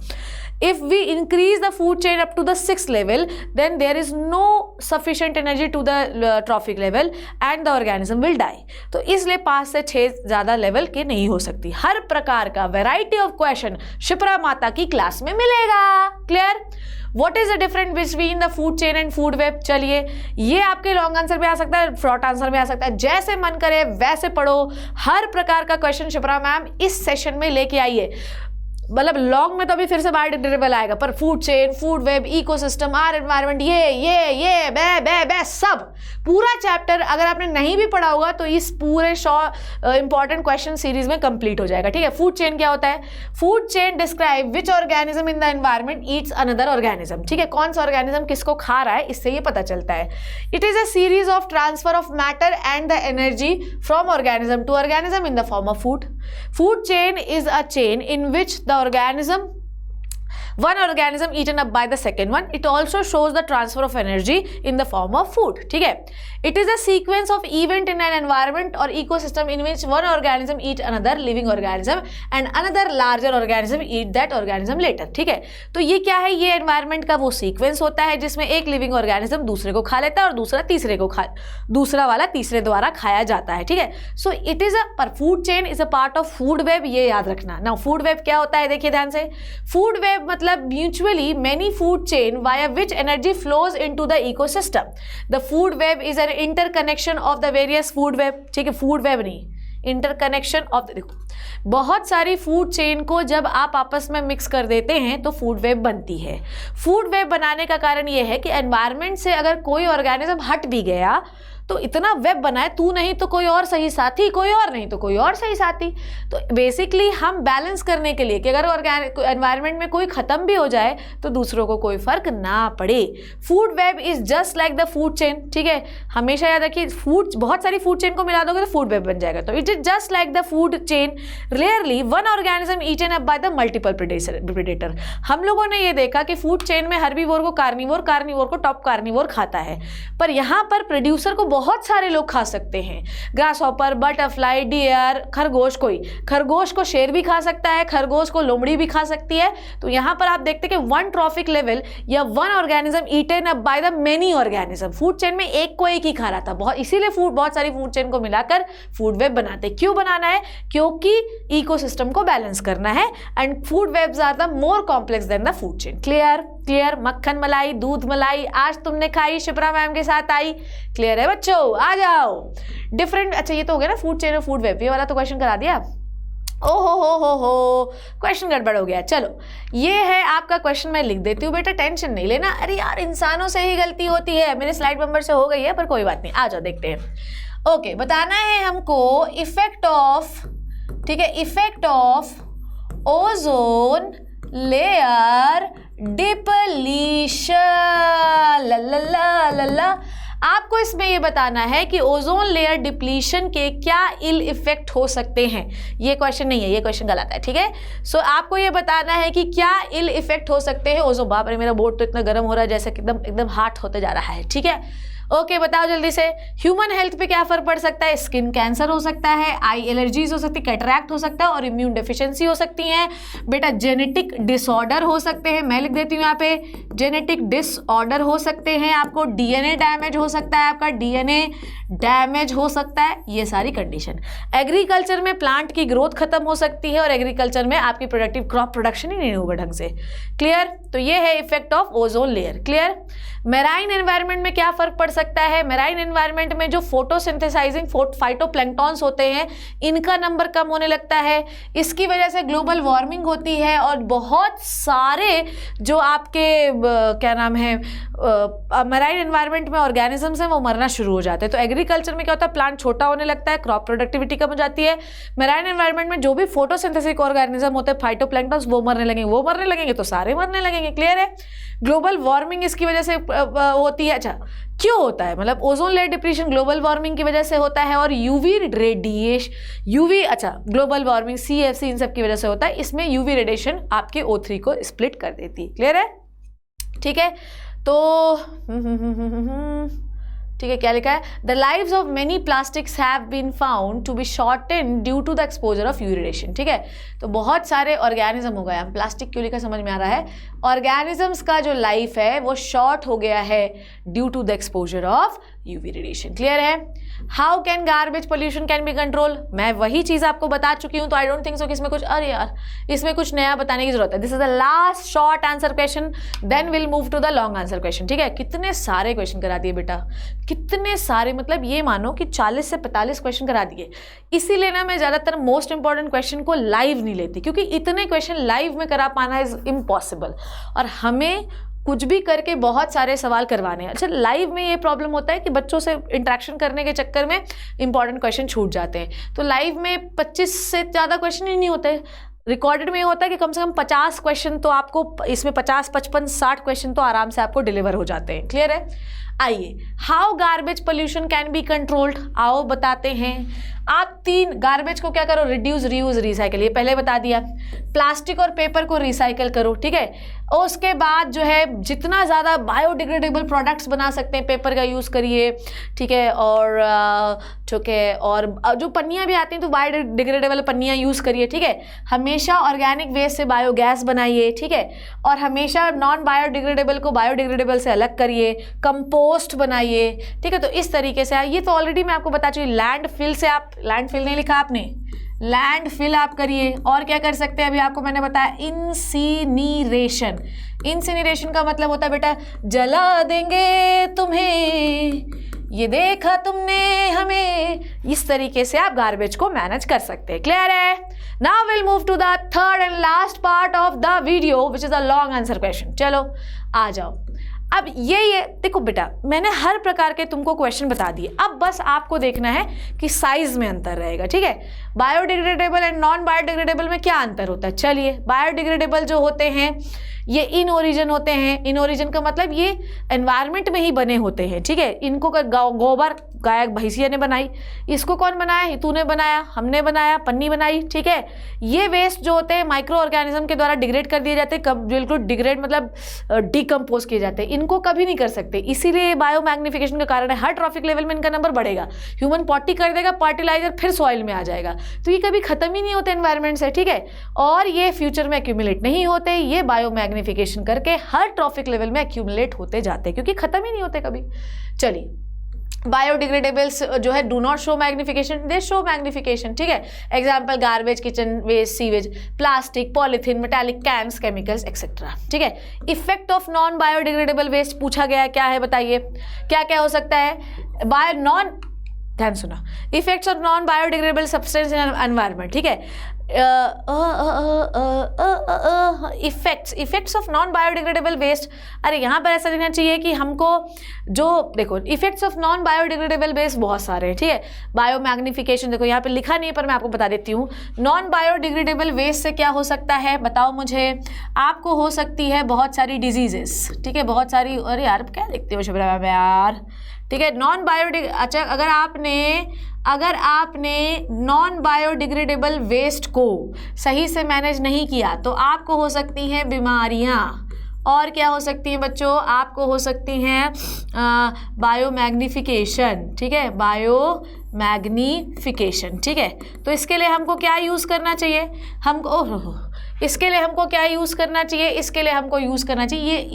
If we increase the food chain up to the 6th level, then there is no sufficient energy to the trophic level and the organism will die. तो इसलिए 5 से 6 ज़्यादा level के नहीं हो सकती। हर प्रकार का वेराइटी ऑफ क्वेश्चन शिप्रा माता की क्लास में मिलेगा, clear. What is the difference between the food chain and food web? चलिए ये आपके लॉन्ग आंसर में आ सकता है, शॉर्ट आंसर में आ सकता है, जैसे मन करे वैसे पढ़ो। हर प्रकार का क्वेश्चन शिप्रा मैम इस सेशन में लेके आइए। मतलब लॉन्ग में तो अभी फिर से बायोडिग्रेडेबल आएगा, पर food chain, food web, ecosystem, or environment, ये बे सब पूरा चैप्टर अगर आपने नहीं भी पढ़ा होगा तो इस पूरे इंपॉर्टेंट क्वेश्चन सीरीज में कंप्लीट हो जाएगा, ठीक है। फूड चेन क्या होता है? Food chain describe which organism in the environment Yeats another organism, ठीक है। कौन सा ऑर्गेनिज्म किसको खा रहा है, इससे ये पता चलता है। It is a series of transfer of matter and the energy from organism to organism in the form of food. Food chain is a chain in which one organism eaten up by the second one. It also shows the transfer of energy in the form of food, ठीक है। It is a sequence of event in an environment or ecosystem in which one organism eat another living organism and another larger organism eat that organism later, ठीक है। तो ये क्या है? ये environment का वो sequence होता है जिसमें एक living organism दूसरे को खा लेता है और दूसरा वाला तीसरे द्वारा खाया जाता है, ठीक है। So it is पर food chain is a part of food web, ये याद रखना। Now food web क्या होता है देखिए ध्यान से। food web मतलब mutually many food chain via which energy flows into the ecosystem. The food web is an interconnection of the various food web, ठीक है। food web नहीं, इंटरकनेक्शन ऑफ, देखो बहुत सारी फूड चेन को जब आप आपस में मिक्स कर देते हैं तो फूड वेब बनती है। फूड वेब बनाने का कारण ये है कि एनवायरनमेंट से अगर कोई ऑर्गेनिज्म हट भी गया तो इतना वेब बना है, तू नहीं तो कोई और सही साथी, कोई और नहीं तो कोई और सही साथी। तो बेसिकली हम बैलेंस करने के लिए कि अगर ऑर्गेनिक एनवायरनमेंट में कोई ख़त्म भी हो जाए तो दूसरों को कोई फर्क ना पड़े। Food web is just like the food chain, ठीक है, हमेशा याद रखिए, फूड, बहुत सारी फूड चेन को मिला दोगे तो फूड वेब बन जाएगा। तो it is just like the food chain, rarely one organism eaten up by the multiple predator. हम लोगों ने ये देखा कि फूड चेन में हर्बीवोर को कार्निवोर, कार्निवोर को टॉप कार्निवोर खाता है, पर यहाँ पर प्रोड्यूसर को बहुत सारे लोग खा सकते हैं। ग्रास हॉपर, बटरफ्लाई, डियर, खरगोश, कोई खरगोश को शेर भी खा सकता है, खरगोश को लोमड़ी भी खा सकती है। तो यहाँ पर आप देखते हैं कि वन ट्रॉफिक लेवल या one organism eaten up by the many organism. Food chain में एक को एक ही खा रहा था, बहुत, इसीलिए बहुत सारी फूड चेन को मिलाकर फूड वेब बनाते हैं। क्यों बनाना है? क्योंकि इकोसिस्टम को बैलेंस करना है, and food webs are the more complex than the food chain. Clear? Clear? मक्खन मलाई, दूध मलाई आज तुमने खाई, शिप्रा मैम के साथ आई। क्लियर है बच्चों? आ जाओ। डिफरेंट, अच्छा ये तो हो गया ना फूड चेन और फूड वेब, ये वाला तो क्वेश्चन करा दिया। ओ हो क्वेश्चन गड़बड़ हो गया। चलो ये है आपका क्वेश्चन, मैं लिख देती हूँ बेटा, टेंशन नहीं लेना। अरे यार इंसानों से ही गलती होती है, मेरे स्लाइड नंबर से हो गई है पर कोई बात नहीं, आ जाओ देखते हैं। ओके, बताना है हमको इफेक्ट ऑफ, ठीक है, effect of ozone layer depletion. ला आपको इसमें ये बताना है कि ओजोन लेयर डिप्लीशन के क्या इल इफेक्ट हो सकते हैं। ये क्वेश्चन नहीं है, ये क्वेश्चन गलत है, ठीक है। सो आपको ये बताना है कि क्या इल इफेक्ट हो सकते हैं ओजोन। बाप रे, मेरा बोर्ड तो इतना गर्म हो रहा है जैसे कि एकदम हार्ट होते जा रहा है, ठीक है। ओके, बताओ जल्दी से। ह्यूमन हेल्थ पे क्या फर्क पड़ सकता है? स्किन कैंसर हो सकता है, आई एलर्जीज हो सकती है, कैटरैक्ट हो सकता है और इम्यून डेफिशिएंसी हो सकती है। बेटा जेनेटिक डिसऑर्डर हो सकते हैं, मैं लिख देती हूँ यहाँ पे, जेनेटिक डिसऑर्डर हो सकते हैं। आपको डीएनए डैमेज हो सकता है, आपका डीएनए डैमेज हो सकता है, ये सारी कंडीशन। एग्रीकल्चर में प्लांट की ग्रोथ खत्म हो सकती है और एग्रीकल्चर में आपकी प्रोडक्टिव क्रॉप प्रोडक्शन ही नहीं होगा ढंग से। क्लियर? तो ये है effect of ozone layer. Clear? Marine environment में क्या फर्क पड़ सकता है? मैराइन एनवायरनमेंट में जो फोटोसिंथेसाइजिंग फाइटोप्लैंक्टन्स होते हैं, इनका नंबर कम होने लगता है। इसकी वजह से ग्लोबल वार्मिंग होती है और बहुत सारे जो आपके क्या नाम है मैराइन एनवायरनमेंट में ऑर्गेनिजम्स हैं वो मरना शुरू हो जाते हैं। तो एग्रीकल्चर में क्या होता है? प्लांट छोटा होने लगता है, क्रॉप प्रोडक्टिविटी कम हो जाती है। मैराइन एनवायरनमेंट में जो भी फोटोसिंथेटिक ऑर्गेनिज्म होते हैं, फाइटोप्लैंक्टन्स, वो मरने लगेंगे तो सारे मरने लगेंगे। क्लियर है? ग्लोबल वार्मिंग इसकी वजह से होती है। अच्छा, क्यों होता है? मतलब ozone layer depletion global warming की वजह से होता है और यूवी रेडिएशन, अच्छा ग्लोबल वार्मिंग, CFC, इन सब की वजह से होता है। इसमें यूवी रेडिएशन आपके O3 को स्प्लिट कर देती है। क्लियर है? ठीक है, तो ठीक है, क्या लिखा है? The lives of many plastics have been found to be shorten due to the exposure of UV radiation. ठीक है, तो बहुत सारे ऑर्गेनिज्म हो गए, हम प्लास्टिक क्यों लिखा समझ में आ रहा है, ऑर्गेनिजम्स का जो लाइफ है वो शॉर्ट हो गया है due to the exposure of UV radiation. Clear है? How can garbage pollution can be control? मैं वही चीज़ आपको बता चुकी हूँ, तो आई डोंट थिंक सो कि इसमें कुछ, अरे यार इसमें कुछ नया बताने की जरूरत है। This is the last short answer question, then will move to the long answer question. ठीक है, कितने सारे क्वेश्चन करा दिए बेटा, कितने सारे, मतलब ये मानो कि 40 से 45 क्वेश्चन करा दिए। इसीलिए ना मैं ज़्यादातर मोस्ट इंपॉर्टेंट क्वेश्चन को लाइव नहीं लेती, क्योंकि इतने क्वेश्चन लाइव में करा पाना इज इम्पॉसिबल, और हमें कुछ भी करके बहुत सारे सवाल करवाने हैं। अच्छा, लाइव में ये प्रॉब्लम होता है कि बच्चों से इंटरेक्शन करने के चक्कर में इंपॉर्टेंट क्वेश्चन छूट जाते हैं। तो लाइव में 25 से ज़्यादा क्वेश्चन ही नहीं होते। रिकॉर्डेड में ये होता है कि कम से कम 50 क्वेश्चन तो आपको, इसमें 50, 55, 60 क्वेश्चन तो आराम से आपको डिलीवर हो जाते हैं। क्लियर है? आइए, how garbage pollution can be controlled, आओ बताते हैं। आप 3 गार्बेज को क्या करो, रिड्यूस, रीयूज, रिसाइकल, ये पहले बता दिया। प्लास्टिक और पेपर को रिसाइकल करो। ठीक है, और उसके बाद जो है जितना ज़्यादा बायोडिग्रेडेबल प्रोडक्ट्स बना सकते हैं पेपर का यूज़ करिए। ठीक है, और ठीक है, और जो पन्नियाँ भी आती हैं तो बायोडिग्रेडेबल पन्नियाँ यूज़ करिए। ठीक है, हमेशा ऑर्गेनिक वेस्ट से बायोगैस बनाइए। ठीक है, और हमेशा नॉन बायोडिग्रेडेबल को बायोडिग्रेडेबल से अलग करिए, कंपोस्ट बनाइए। ठीक है, तो इस तरीके से ये तो ऑलरेडी मैं आपको बता चुकी। लैंडफिल से आप, लैंडफिल नहीं लिखा आपने, लैंडफिल आप करिए। और क्या कर सकते हैं, अभी आपको मैंने बताया इंसिनरेशन। इंसिनरेशन का मतलब होता है बेटा, जला देंगे तुम्हें ये देखा तुमने हमें, इस तरीके से आप गार्बेज को मैनेज कर सकते हैं। क्लियर है? Now will move to the third and last part of the video which is a long answer question. चलो आ जाओ। अब ये देखो बेटा, मैंने हर प्रकार के तुमको क्वेश्चन बता दिए, अब बस आपको देखना है कि साइज में अंतर रहेगा। ठीक है, बायोडिग्रेडेबल एंड नॉन बायोडिग्रेडेबल में क्या अंतर होता है? चलिए, बायोडिग्रेडेबल जो होते हैं ये इन ओरिजिन होते हैं। इन ओरिजिन का मतलब ये एनवायरनमेंट में ही बने होते हैं। ठीक है, इनको गोबर गाय भैंसिया ने बनाई, इसको कौन बनाया? तूने बनाया, हमने बनाया, पन्नी बनाई। ठीक है, ये वेस्ट जो होते हैं माइक्रो ऑर्गेनिज्म के द्वारा डिग्रेड कर दिए जाते हैं, बिल्कुल डिग्रेड मतलब डिकम्पोज किए जाते हैं, इनको कभी नहीं कर सकते। इसीलिए बायो मैग्निफिकेशन का कारण है, हर ट्रॉफिक लेवल में इनका नंबर बढ़ेगा। ह्यूमन पॉटी कर देगा, फर्टिलाइजर फिर सॉइल में आ जाएगा, तो ये कभी खत्म ही नहीं होते एनवायरनमेंट से। ठीक है, और ये फ्यूचर में एक्यूमुलेट नहीं होते, ये बायो मैग्निफिकेशन करके हर ट्रॉफिक लेवल में एक्यूमुलेट होते जाते हैं, क्योंकि खत्म ही नहीं होते कभी। चलिए, बायोडिग्रेडेबल्स जो है do not show magnification, they show magnification. ठीक है, example garbage, kitchen waste, sewage, plastic, polythene, metallic cans, chemicals etcetera. ठीक है, effect of non biodegradable waste पूछा गया, क्या है बताइए? क्या क्या हो सकता है? ध्यान सुना, effects of non biodegradable substance in environment. ठीक है, effects of non biodegradable waste. अरे यहाँ पर ऐसा लिखना चाहिए कि हमको जो देखो effects of non biodegradable waste बहुत सारे हैं। ठीक है, बायो मैग्निफिकेशन देखो यहाँ पे लिखा नहीं है, पर मैं आपको बता देती हूँ। नॉन बायोडिग्रेडेबल वेस्ट से क्या हो सकता है बताओ मुझे? आपको हो सकती है बहुत सारी डिजीजेस। ठीक है, बहुत सारी। अरे यार क्या लिखते हो शुभ्रा मैम यार? ठीक है, नॉन अच्छा, अगर आपने नॉन बायोडिग्रेडेबल वेस्ट को सही से मैनेज नहीं किया तो आपको हो सकती हैं बीमारियां। और क्या हो सकती हैं बच्चों? आपको हो सकती हैं बायो मैग्निफिकेशन। ठीक है, बायो मैग्निफिकेशन। ठीक है, तो इसके लिए हमको क्या यूज़ करना चाहिए? इसके लिए हमको क्या यूज़ करना चाहिए? इसके लिए हमको यूज़ करना चाहिए ये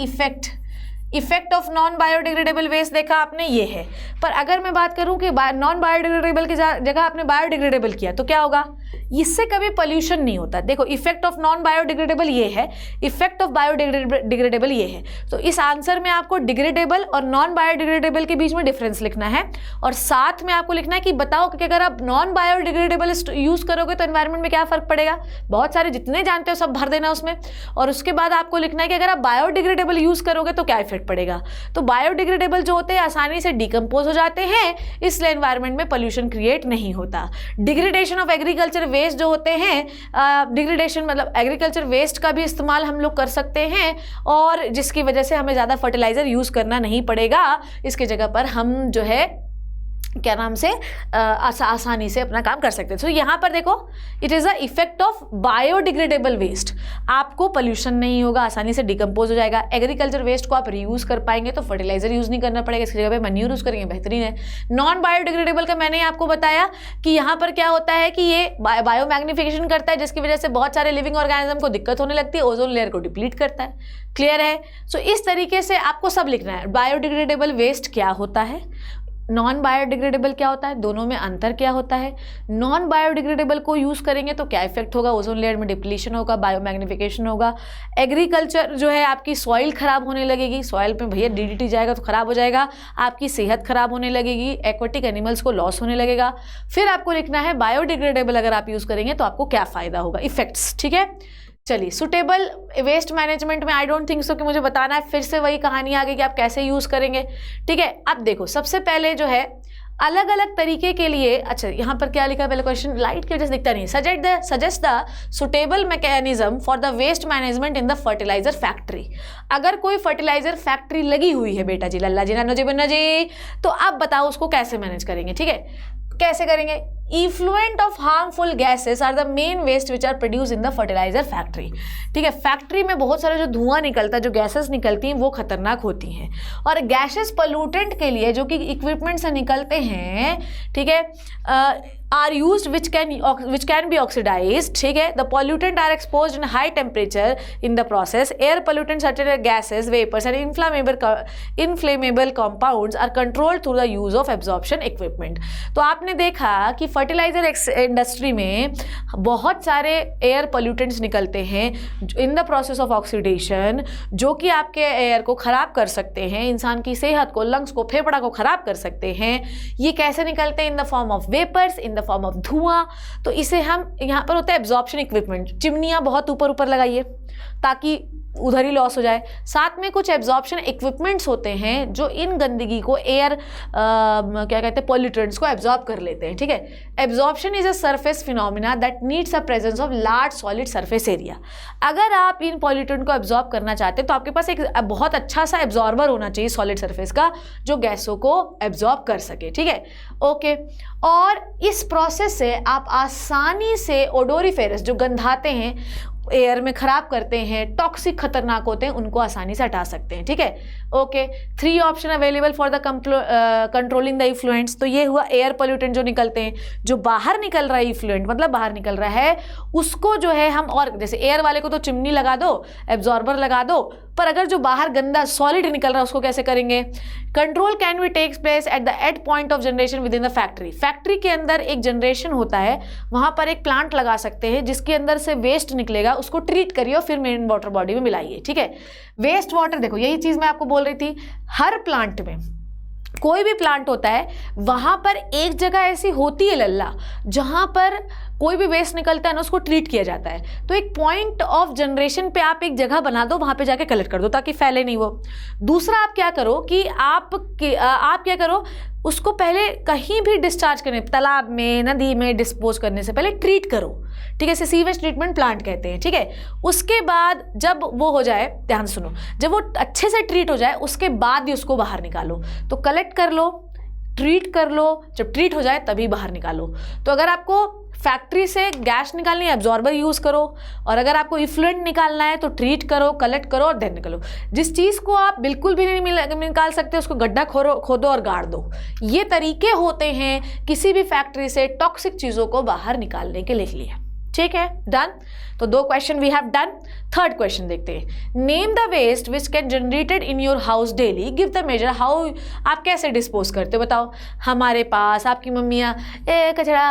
effect of non biodegradable waste. देखा आपने, ये है। पर अगर मैं बात करूं कि नॉन बायोडिग्रेडेबल की जगह आपने बायोडिग्रेडेबल किया तो क्या होगा? इससे कभी पोल्यूशन नहीं होता। देखो, इफेक्ट ऑफ नॉन बायोडिग्रेडेबल ये है, इफेक्ट ऑफ बायोडिग्रेडेबल ये है। तो इस आंसर में आपको डिग्रेडेबल और नॉन बायोडिग्रेडेबल के बीच में डिफरेंस लिखना है, और साथ में आपको लिखना है कि बताओ कि अगर आप नॉन बायोडिग्रेडेबल यूज़ करोगे तो एनवायरनमेंट में क्या फ़र्क पड़ेगा। बहुत सारे जितने जानते हो सब भर देना उसमें, और उसके बाद आपको लिखना है कि अगर आप बायोडिग्रेडेबल यूज़ करोगे तो क्या इफेक्ट पड़ेगा। तो बायोडिग्रेडेबल जो होते हैं आसानी से डिकम्पोज हो जाते हैं, इसलिए एनवायरनमेंट में पोल्यूशन क्रिएट नहीं होता। डिग्रेडेशन ऑफ एग्रीकल्चर वेस्ट जो होते हैं, डिग्रेडेशन मतलब एग्रीकल्चर वेस्ट का भी इस्तेमाल हम लोग कर सकते हैं, और जिसकी वजह से हमें ज़्यादा फर्टिलाइज़र यूज़ करना नहीं पड़ेगा। इसके जगह पर हम जो है क्या नाम से आसानी से अपना काम कर सकते हैं। तो यहाँ पर देखो, it is a effect of biodegradable waste. आपको पोल्यूशन नहीं होगा, आसानी से डिकम्पोज हो जाएगा। एग्रीकल्चर वेस्ट को आप रीयूज़ कर पाएंगे, तो फर्टिलाइजर यूज़ नहीं करना पड़ेगा, इसकी जगह पे मैन्यूर यूज़ करेंगे, बेहतरीन है। नॉन बायोडिग्रेडेबल का मैंने आपको बताया कि यहाँ पर क्या होता है कि ये बायो मैग्निफिकेशन करता है, जिसकी वजह से बहुत सारे लिविंग ऑर्गेनिज्म को दिक्कत होने लगती है, ओजोन लेयर को डिप्लीट करता है। क्लियर है? सो इस तरीके से आपको सब लिखना है। बायोडिग्रेडेबल वेस्ट क्या होता है, नॉन बायोडिग्रेडेबल क्या होता है, दोनों में अंतर क्या होता है। नॉन बायोडिग्रेडेबल को यूज़ करेंगे तो क्या इफेक्ट होगा? ओजोन लेयर में डिप्लीशन होगा, बायो मैग्निफिकेशन होगा। एग्रीकल्चर जो है आपकी सॉइल खराब होने लगेगी, सॉइल पे भैया डीडीटी जाएगा तो खराब हो जाएगा, आपकी सेहत खराब होने लगेगी, एक्वेटिक एनिमल्स को लॉस होने लगेगा। फिर आपको लिखना है बायोडिग्रेडेबल अगर आप यूज़ करेंगे तो आपको क्या फ़ायदा होगा, इफेक्ट्स। ठीक है, चलिए सुटेबल वेस्ट मैनेजमेंट में आई डोंट थिंक सो कि मुझे बताना है, फिर से वही कहानी आ गई कि आप कैसे यूज़ करेंगे। ठीक है, अब देखो सबसे पहले जो है अलग अलग तरीके के लिए। अच्छा, यहाँ पर क्या लिखा पहले क्वेश्चन, लाइट की वजह से दिखता नहीं। Suggest the suitable mechanism for the waste management in the fertiliser factory. अगर कोई फर्टिलाइजर फैक्ट्री लगी हुई है बेटा जी, लल्ला जी नानो जी बन्ना जी, तो आप बताओ उसको कैसे मैनेज करेंगे। ठीक है, कैसे करेंगे? Effluent of harmful gases are the main waste which are produce in the fertiliser factory. ठीक है, फैक्ट्री में बहुत सारा जो धुआं निकलता है, जो गैसेस निकलती हैं वो खतरनाक होती हैं, और गैसेस पोल्यूटेंट के लिए जो कि इक्विपमेंट से निकलते हैं, ठीक है, are used which can be oxidized, ठीक है. The pollutant are exposed in high temperature in the process. Air pollutants such as gases, vapors and inflammable compounds are controlled through the use of absorption equipment. तो आपने देखा कि fertiliser industry में बहुत सारे air pollutants निकलते हैं in the process of oxidation, जो कि आपके एयर को ख़राब कर सकते हैं, इंसान की सेहत को, लंग्स को, फेफड़ा को ख़राब कर सकते हैं. ये कैसे निकलते हैं? In the form of vapours, in the form of धुआं. तो इसे हम यहाँ पर होता है एब्जॉर्प्शन इक्विपमेंट. चिमनियाँ बहुत ऊपर ऊपर लगाइए ताकि उधर ही लॉस हो जाए. साथ में कुछ एब्जॉर्प्शन इक्विपमेंट्स होते हैं जो इन गंदगी को एयर क्या कहते हैं पॉल्यूटेंट्स को एब्जॉर्ब कर लेते हैं. ठीक है. Absorption is a surface phenomena that needs a presence of large solid surface area. अगर आप इन पॉल्यूटेंट को एब्जॉर्ब करना चाहते हैं तो आपके पास एक बहुत अच्छा सा एब्जॉर्बर होना चाहिए सॉलिड सरफेस का, जो गैसों को एब्जॉर्ब कर सके. ठीक है. ओके. और इस प्रोसेस से आप आसानी से ओडोरिफेरस जो गंधाते हैं, एयर में खराब करते हैं, टॉक्सिक खतरनाक होते हैं, उनको आसानी से हटा सकते हैं. ठीक है. Okay. 3 option available for the controlling the effluents. तो ये हुआ एयर पोल्यूटेंट जो निकलते हैं. जो बाहर निकल रहा है इफ्लुएंट, मतलब बाहर निकल रहा है, उसको जो है हम, और जैसे एयर वाले को तो चिमनी लगा दो, एब्जॉर्बर लगा दो, पर अगर जो बाहर गंदा सॉलिड निकल रहा है उसको कैसे करेंगे? Control can be takes place at the end point of generation within the factory. Factory के अंदर एक जनरेशन होता है, वहां पर एक प्लांट लगा सकते हैं जिसके अंदर से वेस्ट निकलेगा, उसको ट्रीट करिए और फिर मेन वाटर बॉडी में मिलाइए. ठीक है. वेस्ट वाटर, देखो यही चीज मैं आपको बोल रही थी, हर प्लांट में, कोई भी प्लांट होता है वहां पर एक जगह ऐसी होती है लल्ला जहां पर कोई भी वेस्ट निकलता है ना, उसको ट्रीट किया जाता है. तो एक पॉइंट ऑफ जनरेशन पे आप एक जगह बना दो, वहां पे जाके कलेक्ट कर दो ताकि फैले नहीं वो. दूसरा आप क्या करो कि आप क्या करो, उसको पहले कहीं भी डिस्चार्ज करने, तालाब में, नदी में डिस्पोज करने से पहले ट्रीट करो. ठीक है. इसे सीवेज ट्रीटमेंट प्लांट कहते हैं. ठीक है. उसके बाद जब वो हो जाए, ध्यान सुनो, जब वो अच्छे से ट्रीट हो जाए उसके बाद ही उसको बाहर निकालो. तो कलेक्ट कर लो, ट्रीट कर लो, जब ट्रीट हो जाए तभी बाहर निकालो. तो अगर आपको फैक्ट्री से गैस निकालनी है, एब्जॉर्बर यूज़ करो, और अगर आपको इफ्लुएंट निकालना है तो ट्रीट करो, कलेक्ट करो और देन निकालो. जिस चीज़ को आप बिल्कुल भी नहीं निकाल सकते उसको गड्ढा खोदो और गाड़ दो. ये तरीके होते हैं किसी भी फैक्ट्री से टॉक्सिक चीज़ों को बाहर निकालने के लिए. ठीक है. डन. तो 2 question we have done. Third question देखते हैं. Name the waste which can generated in your house daily, give the major. How, आप कैसे डिस्पोज करते हो बताओ. हमारे पास आपकी मम्मियाँ कचरा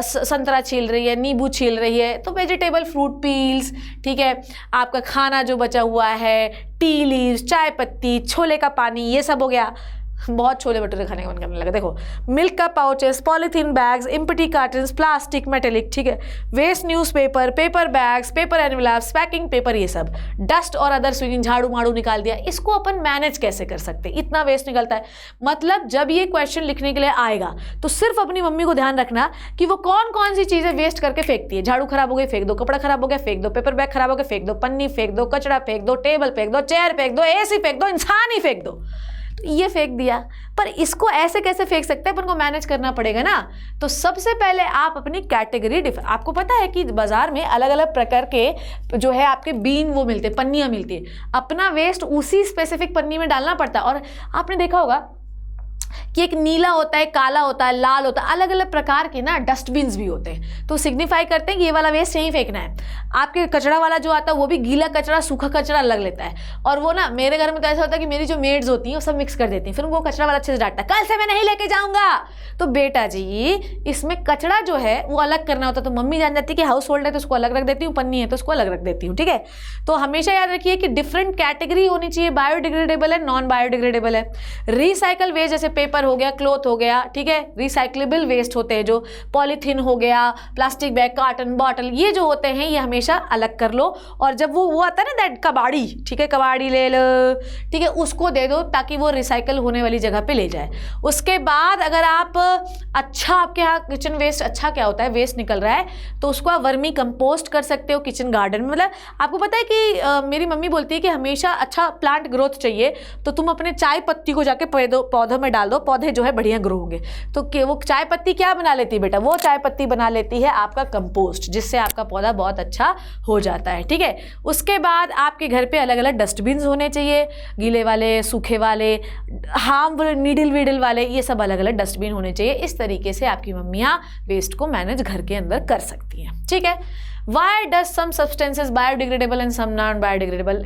संतरा छील रही है, नींबू छील रही है, तो वेजिटेबल फ्रूट पील्स. ठीक है. आपका खाना जो बचा हुआ है, टी लीव्स, चाय पत्ती, छोले का पानी, ये सब हो गया. बहुत छोले भटूरे खाने का मन करने लगा. देखो, मिल्क का pouches, polythene bags, empty cartons, plastic, metallic. ठीक है. Waste newspaper, paper bags, paper envelopes, packing paper, ये सब. डस्ट और अदर स्विंगिंग, झाड़ू माड़ू निकाल दिया. इसको अपन मैनेज कैसे कर सकते हैं? इतना वेस्ट निकलता है. मतलब जब ये क्वेश्चन लिखने के लिए आएगा तो सिर्फ अपनी मम्मी को ध्यान रखना कि वो कौन कौन सी चीज़ें वेस्ट करके फेंकती है. झाड़ू खराब हो गई, फेंक दो. कपड़ा खराब हो गया, फेंक दो. पेपर बैग खराब हो गया, फेंक दो. पन्नी फेंक दो, कचरा फेंक दो, टेबल फेंक दो, चेयर फेंक दो, एसी फेंक दो, इंसान ही फेंक दो. ये फेंक दिया, पर इसको ऐसे कैसे फेंक सकते हैं? अपन को मैनेज करना पड़ेगा ना. तो सबसे पहले आप अपनी कैटेगरी आपको पता है कि बाजार में अलग अलग प्रकार के जो है आपके बीन वो मिलते हैं, पन्नियाँ मिलती है. अपना वेस्ट उसी स्पेसिफिक पन्नी में डालना पड़ता है. और आपने देखा होगा कि एक नीला होता है, काला होता है, लाल होता है, अलग अलग प्रकार के ना डस्टबिन्स भी होते हैं. तो सिग्निफाई करते हैं कि ये वाला वेस्ट यहीं फेंकना है. आपके कचरा वाला जो आता है वो भी गीला कचरा, सूखा कचरा अलग लेता है. और वो ना, मेरे घर में तो ऐसा होता है कि मेरी जो मेड्स होती हैं वो सब मिक्स कर देती हैं, फिर वो कचरा वाला अच्छे से डांटता है, कल से मैं नहीं लेके जाऊंगा. तो बेटा जी, इसमें कचरा जो है वो अलग करना होता है. तो मम्मी जान जाती है कि हाउस होल्ड है तो उसको अलग रख देती हूँ, पन्नी है तो उसको अलग रख देती हूँ. ठीक है. तो हमेशा याद रखिए कि डिफरेंट कैटेगरी होनी चाहिए. बायोडिग्रेडेबल है, नॉन बायोडिग्रेडेबल है. रिसाइकल वेस्ट जैसे पेपर हो गया, क्लॉथ हो गया. ठीक है. रिसाइक्लेबल वेस्ट होते हैं जो पॉलीथीन हो गया, प्लास्टिक बैग, कार्टन, बॉटल, ये जो होते हैं ये हमेशा अलग कर लो. और जब वो आता है ना दैट कबाड़ी, ठीक है, कबाड़ी ले लो, ठीक है, उसको दे दो ताकि वो रिसाइकल होने वाली जगह पे ले जाए. उसके बाद अगर आप अच्छा, आपके यहाँ किचन वेस्ट अच्छा क्या होता है, वेस्ट निकल रहा है, तो उसको आप वर्मी कंपोस्ट कर सकते हो किचन गार्डन में. मतलब आपको पता है कि मेरी मम्मी बोलती है कि हमेशा अच्छा प्लांट ग्रोथ चाहिए तो तुम अपने चाय पत्ती को जाके पौधों में डाल दो, दो, पौधे जो है बढ़िया ग्रो होंगे। तो वो चाय पत्ती क्या बना लेती है बेटा, वो चाय पत्ती बना लेती है आपका कंपोस्ट, जिससे आपका पौधा बहुत अच्छा हो जाता है। ठीक है, उसके बाद आपके घर पे अलग अलग डस्टबिन होने चाहिए, गीले वाले, सूखे वाले, हार्मफुल नीडल वीडल वाले, ये सब अलग अलग डस्टबिन होने चाहिए। इस तरीके से आपकी मम्मियाँ वेस्ट को मैनेज घर के अंदर कर सकती हैं। ठीक है, Why does some substances biodegradable and some non-biodegradable?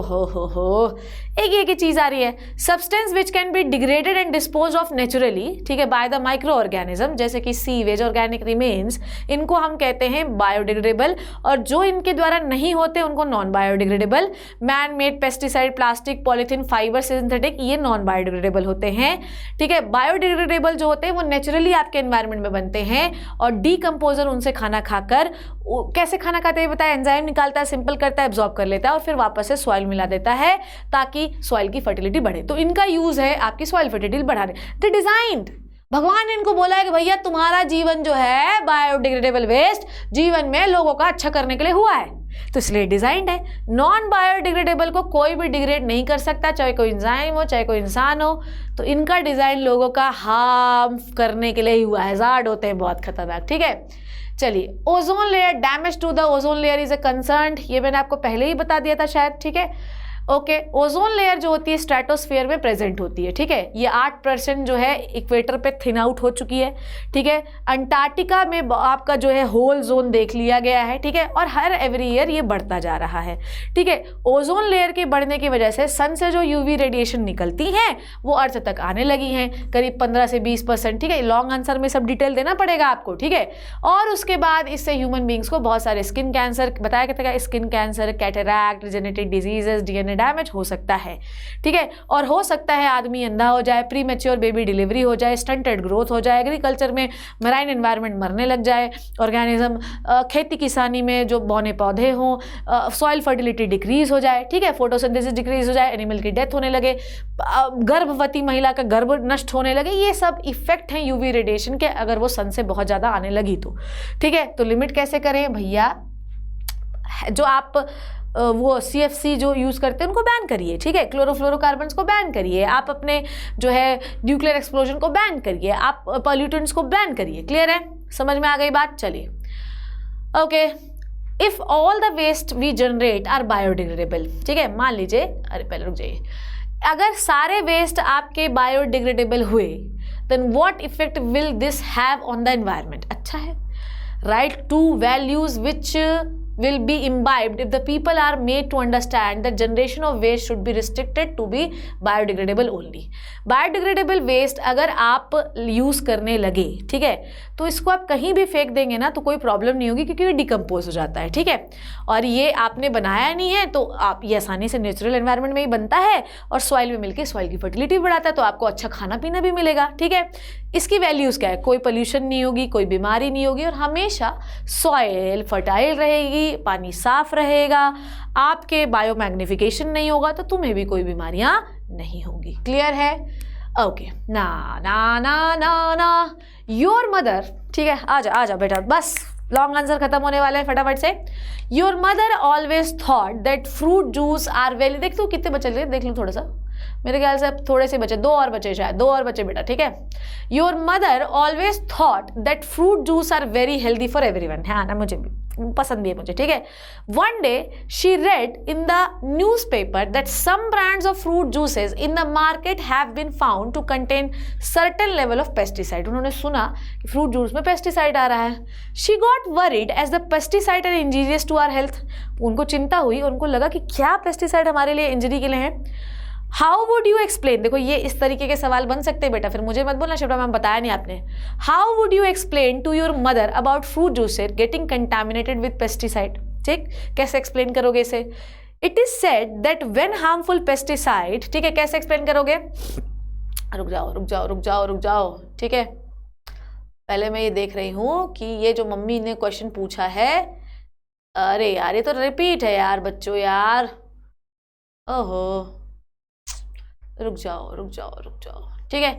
हो एक ही चीज आ रही है, substance which can be degraded and disposed of naturally, ठीक है, by the microorganism, जैसे कि सीवेज, ऑर्गेनिक रिमेन्स, इनको हम कहते हैं बायोडिग्रेडेबल, और जो इनके द्वारा नहीं होते उनको non biodegradable. Man made pesticide, plastic, polythene, fibre, synthetic, ये नॉन बायोडिग्रेडेबल होते हैं। ठीक है, बायोडिग्रेडेबल जो होते हैं वो नेचुरली आपके एनवायरनमेंट में बनते हैं, और डीकम्पोजर उनसे खाना खाकर, कैसे खाना खाते हैं बताया, एंजाइम निकालता है, सिंपल करता है, एब्जॉर्ब कर लेता है, और फिर वापस से सॉइल मिला देता है ताकि सॉइल की फर्टिलिटी बढ़े। तो इनका यूज है आपकी सॉइल फर्टिलिटी बढ़ाने। द डिजाइंड, भगवान ने इनको बोला है कि भैया तुम्हारा जीवन जो है बायोडिग्रेडेबल वेस्ट जीवन में लोगों का अच्छा करने के लिए हुआ है, तो इसलिए डिजाइंड है। नॉन बायोडिग्रेडेबल को कोई भी डिग्रेड नहीं कर सकता, चाहे कोई एंजाइम हो, चाहे कोई इंसान हो, तो इनका डिजाइन लोगों का हार्म करने के लिए ही हुआ है। हैजार्ड होते हैं बहुत खतरनाक। ठीक है, चलिए, ozone layer, damage to the ozone layer is a concern, ये मैंने आपको पहले ही बता दिया था शायद। ठीक है, ओके, ओजोन लेयर जो होती है स्ट्रेटोस्फीयर में प्रेजेंट होती है। ठीक है, ये 8% जो है इक्वेटर पे थिन आउट हो चुकी है। ठीक है, अंटार्कटिका में आपका जो है होल जोन देख लिया गया है। ठीक है, और हर एवरी ईयर ये बढ़ता जा रहा है। ठीक है, ओजोन लेयर के बढ़ने की वजह से सन से जो यूवी रेडिएशन निकलती हैं वो अर्थ तक आने लगी हैं, करीब 15 से 20%। ठीक है, लॉन्ग आंसर में सब डिटेल देना पड़ेगा आपको। ठीक है, और उसके बाद इससे ह्यूमन बींग्स को बहुत सारे स्किन कैंसर, बताया गया था, skin cancer, cataract, genetic diseases, DNA damage हो सकता है। ठीक है, और हो सकता है आदमी अंधा हो जाए, प्री मैच्योर बेबी डिलीवरी हो जाए, स्टंटेड ग्रोथ हो जाए, एग्रीकल्चर में मराइन एनवायरनमेंट मरने लग जाए, ऑर्गेनिज्म, खेती किसानी में जो बौने पौधे हों, सॉइल फर्टिलिटी डिक्रीज हो जाए। ठीक है, फोटोसिंथेसिस डिक्रीज हो जाए, एनिमल की डेथ होने लगे, गर्भवती महिला का गर्भ नष्ट होने लगे। ये सब इफेक्ट हैं यूवी रेडिएशन के, अगर वो सन से बहुत ज़्यादा आने लगी तो। ठीक है, तो लिमिट कैसे करें भैया, जो आप वो CFC जो यूज़ करते हैं उनको बैन करिए। ठीक है, क्लोरोफ्लोरोकार्बन्स को बैन करिए, आप अपने जो है न्यूक्लियर एक्सप्लोजन को बैन करिए, आप पॉल्यूटेंट्स को बैन करिए। क्लियर है, समझ में आ गई बात। चलिए, okay, if all the waste we generate are biodegradable. ठीक है, मान लीजिए, अरे पहले रुक जाइए, अगर सारे वेस्ट आपके बायोडिग्रेडेबल हुए then what effect will this have on the environment. अच्छा है, write two values which will be imbibed if the people are made to understand that generation of waste should be restricted to be biodegradable only. Biodegradable waste अगर आप use करने लगे, ठीक है, तो इसको आप कहीं भी फेंक देंगे ना तो कोई प्रॉब्लम नहीं होगी, क्योंकि ये डिकम्पोज हो जाता है। ठीक है, और ये आपने बनाया नहीं है तो आप ये आसानी से नेचुरल एनवायरनमेंट में ही बनता है और सॉइल में मिलकर सॉइल की फर्टिलिटी बढ़ाता है, तो आपको अच्छा खाना पीना भी मिलेगा। ठीक है, इसकी वैल्यूज़ क्या है, कोई पोल्यूशन नहीं होगी, कोई बीमारी नहीं होगी, और हमेशा सॉइल फर्टाइल रहेगी, पानी साफ रहेगा, आपके बायोमैग्निफिकेशन नहीं होगा, तो तुम्हें भी कोई बीमारियां नहीं होंगी। क्लियर है, ओके। ना ना ना ना ना योर मदर, ठीक है, आजा बेटा, बस लॉन्ग आंसर खत्म होने वाला है, फटाफट से। Your mother always thought that fruit juice are very, देख तू कितने बचे, देख लो थोड़ा सा, मेरे ख्याल से अब थोड़े से बचे, 2 और बचे शायद, 2 और बचे बेटा। ठीक है, your mother always thought that fruit juice are very healthy for everyone. हाँ ना, मुझे भी पसंद भी है मुझे। ठीक है, one day she read in the newspaper that some brands of fruit juices in the market have been found to contain certain level of pesticide. उन्होंने सुना कि फ्रूट जूस में पेस्टिसाइड आ रहा है। She got worried as the pesticide are injurious to our health. उनको चिंता हुई, उनको लगा कि क्या पेस्टिसाइड हमारे लिए इंजरी के लिए है। हाउ वुड यू एक्सप्लेन, देखो ये इस तरीके के सवाल बन सकते हैं बेटा, फिर मुझे मत बोलना शिप्रा मैम बताया नहीं आपने। How would you explain to your mother about fruit juices getting contaminated with pesticide. ठीक, कैसे एक्सप्लेन करोगे इसे। It is said that when harmful pesticide, ठीक है, कैसे एक्सप्लेन करोगे, रुक जाओ। ठीक है, पहले मैं ये देख रही हूँ कि ये जो मम्मी ने क्वेश्चन पूछा है, अरे यार ये तो रिपीट है यार बच्चों यार, ओहो, रुक जाओ। ठीक है,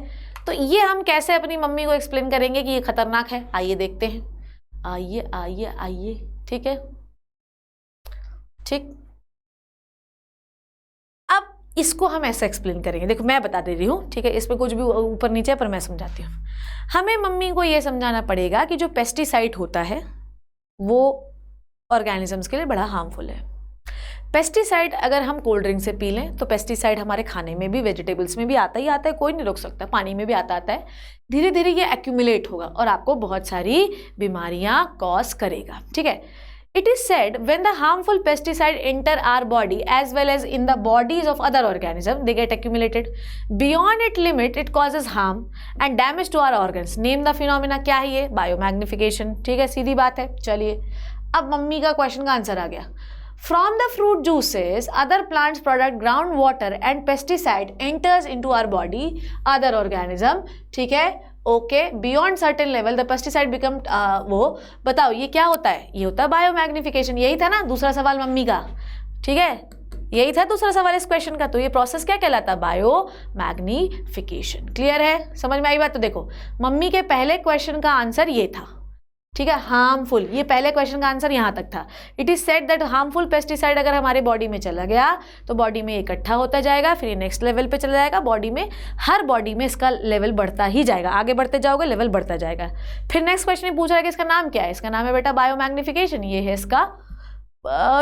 तो ये हम कैसे अपनी मम्मी को एक्सप्लेन करेंगे कि ये खतरनाक है, आइए देखते हैं, आइए। ठीक है, ठीक, अब इसको हम ऐसा एक्सप्लेन करेंगे, देखो मैं बता दे रही हूँ, ठीक है, इसमें कुछ भी ऊपर नीचे पर मैं समझाती हूँ। हमें मम्मी को ये समझाना पड़ेगा कि जो पेस्टिसाइड होता है वो ऑर्गेनिजम्स के लिए बड़ा हार्मफुल है। पेस्टिसाइड अगर हम कोल्ड ड्रिंक से पी लें तो पेस्टिसाइड हमारे खाने में भी, वेजिटेबल्स में भी आता ही आता है, कोई नहीं रोक सकता, पानी में भी आता है। धीरे धीरे ये एक्यूमुलेट होगा और आपको बहुत सारी बीमारियां कॉज करेगा, ठीक है। It is said when the harmful pesticide enter our body as well as in the bodies of other organisms, they get accumulated. Beyond its limit, it causes harm and damage to our organs. Name the phenomena. क्या है ये? Biomagnification, ठीक है, सीधी बात है। चलिए अब mummy का क्वेश्चन का आंसर आ गया। From the fruit juices, other plants product groundwater and pesticide enters into our body, other organism, ठीक है, okay, beyond certain level the pesticide become, वो बताओ ये क्या होता है? ये होता है बायोमैग्निफिकेशन। यही था ना दूसरा सवाल मम्मी का, ठीक है, यही था दूसरा सवाल इस क्वेश्चन का। तो ये प्रोसेस क्या कहलाता है? बायोमैग्निफिकेशन। क्लियर है, समझ में आई बात? तो देखो मम्मी के पहले क्वेश्चन का आंसर ये था, ठीक है, हार्मफुल, ये पहले क्वेश्चन का आंसर यहाँ तक था। It is said that harmful pesticide अगर हमारे बॉडी में चला गया तो बॉडी में इकट्ठा होता जाएगा, फिर ये नेक्स्ट लेवल पे चला जाएगा बॉडी में, हर बॉडी में इसका लेवल बढ़ता ही जाएगा, आगे बढ़ते जाओगे लेवल बढ़ता जाएगा। फिर नेक्स्ट क्वेश्चन ये पूछ रहा है कि इसका नाम क्या है? इसका नाम है बेटा बायोमैग्निफिकेशन। ये है इसका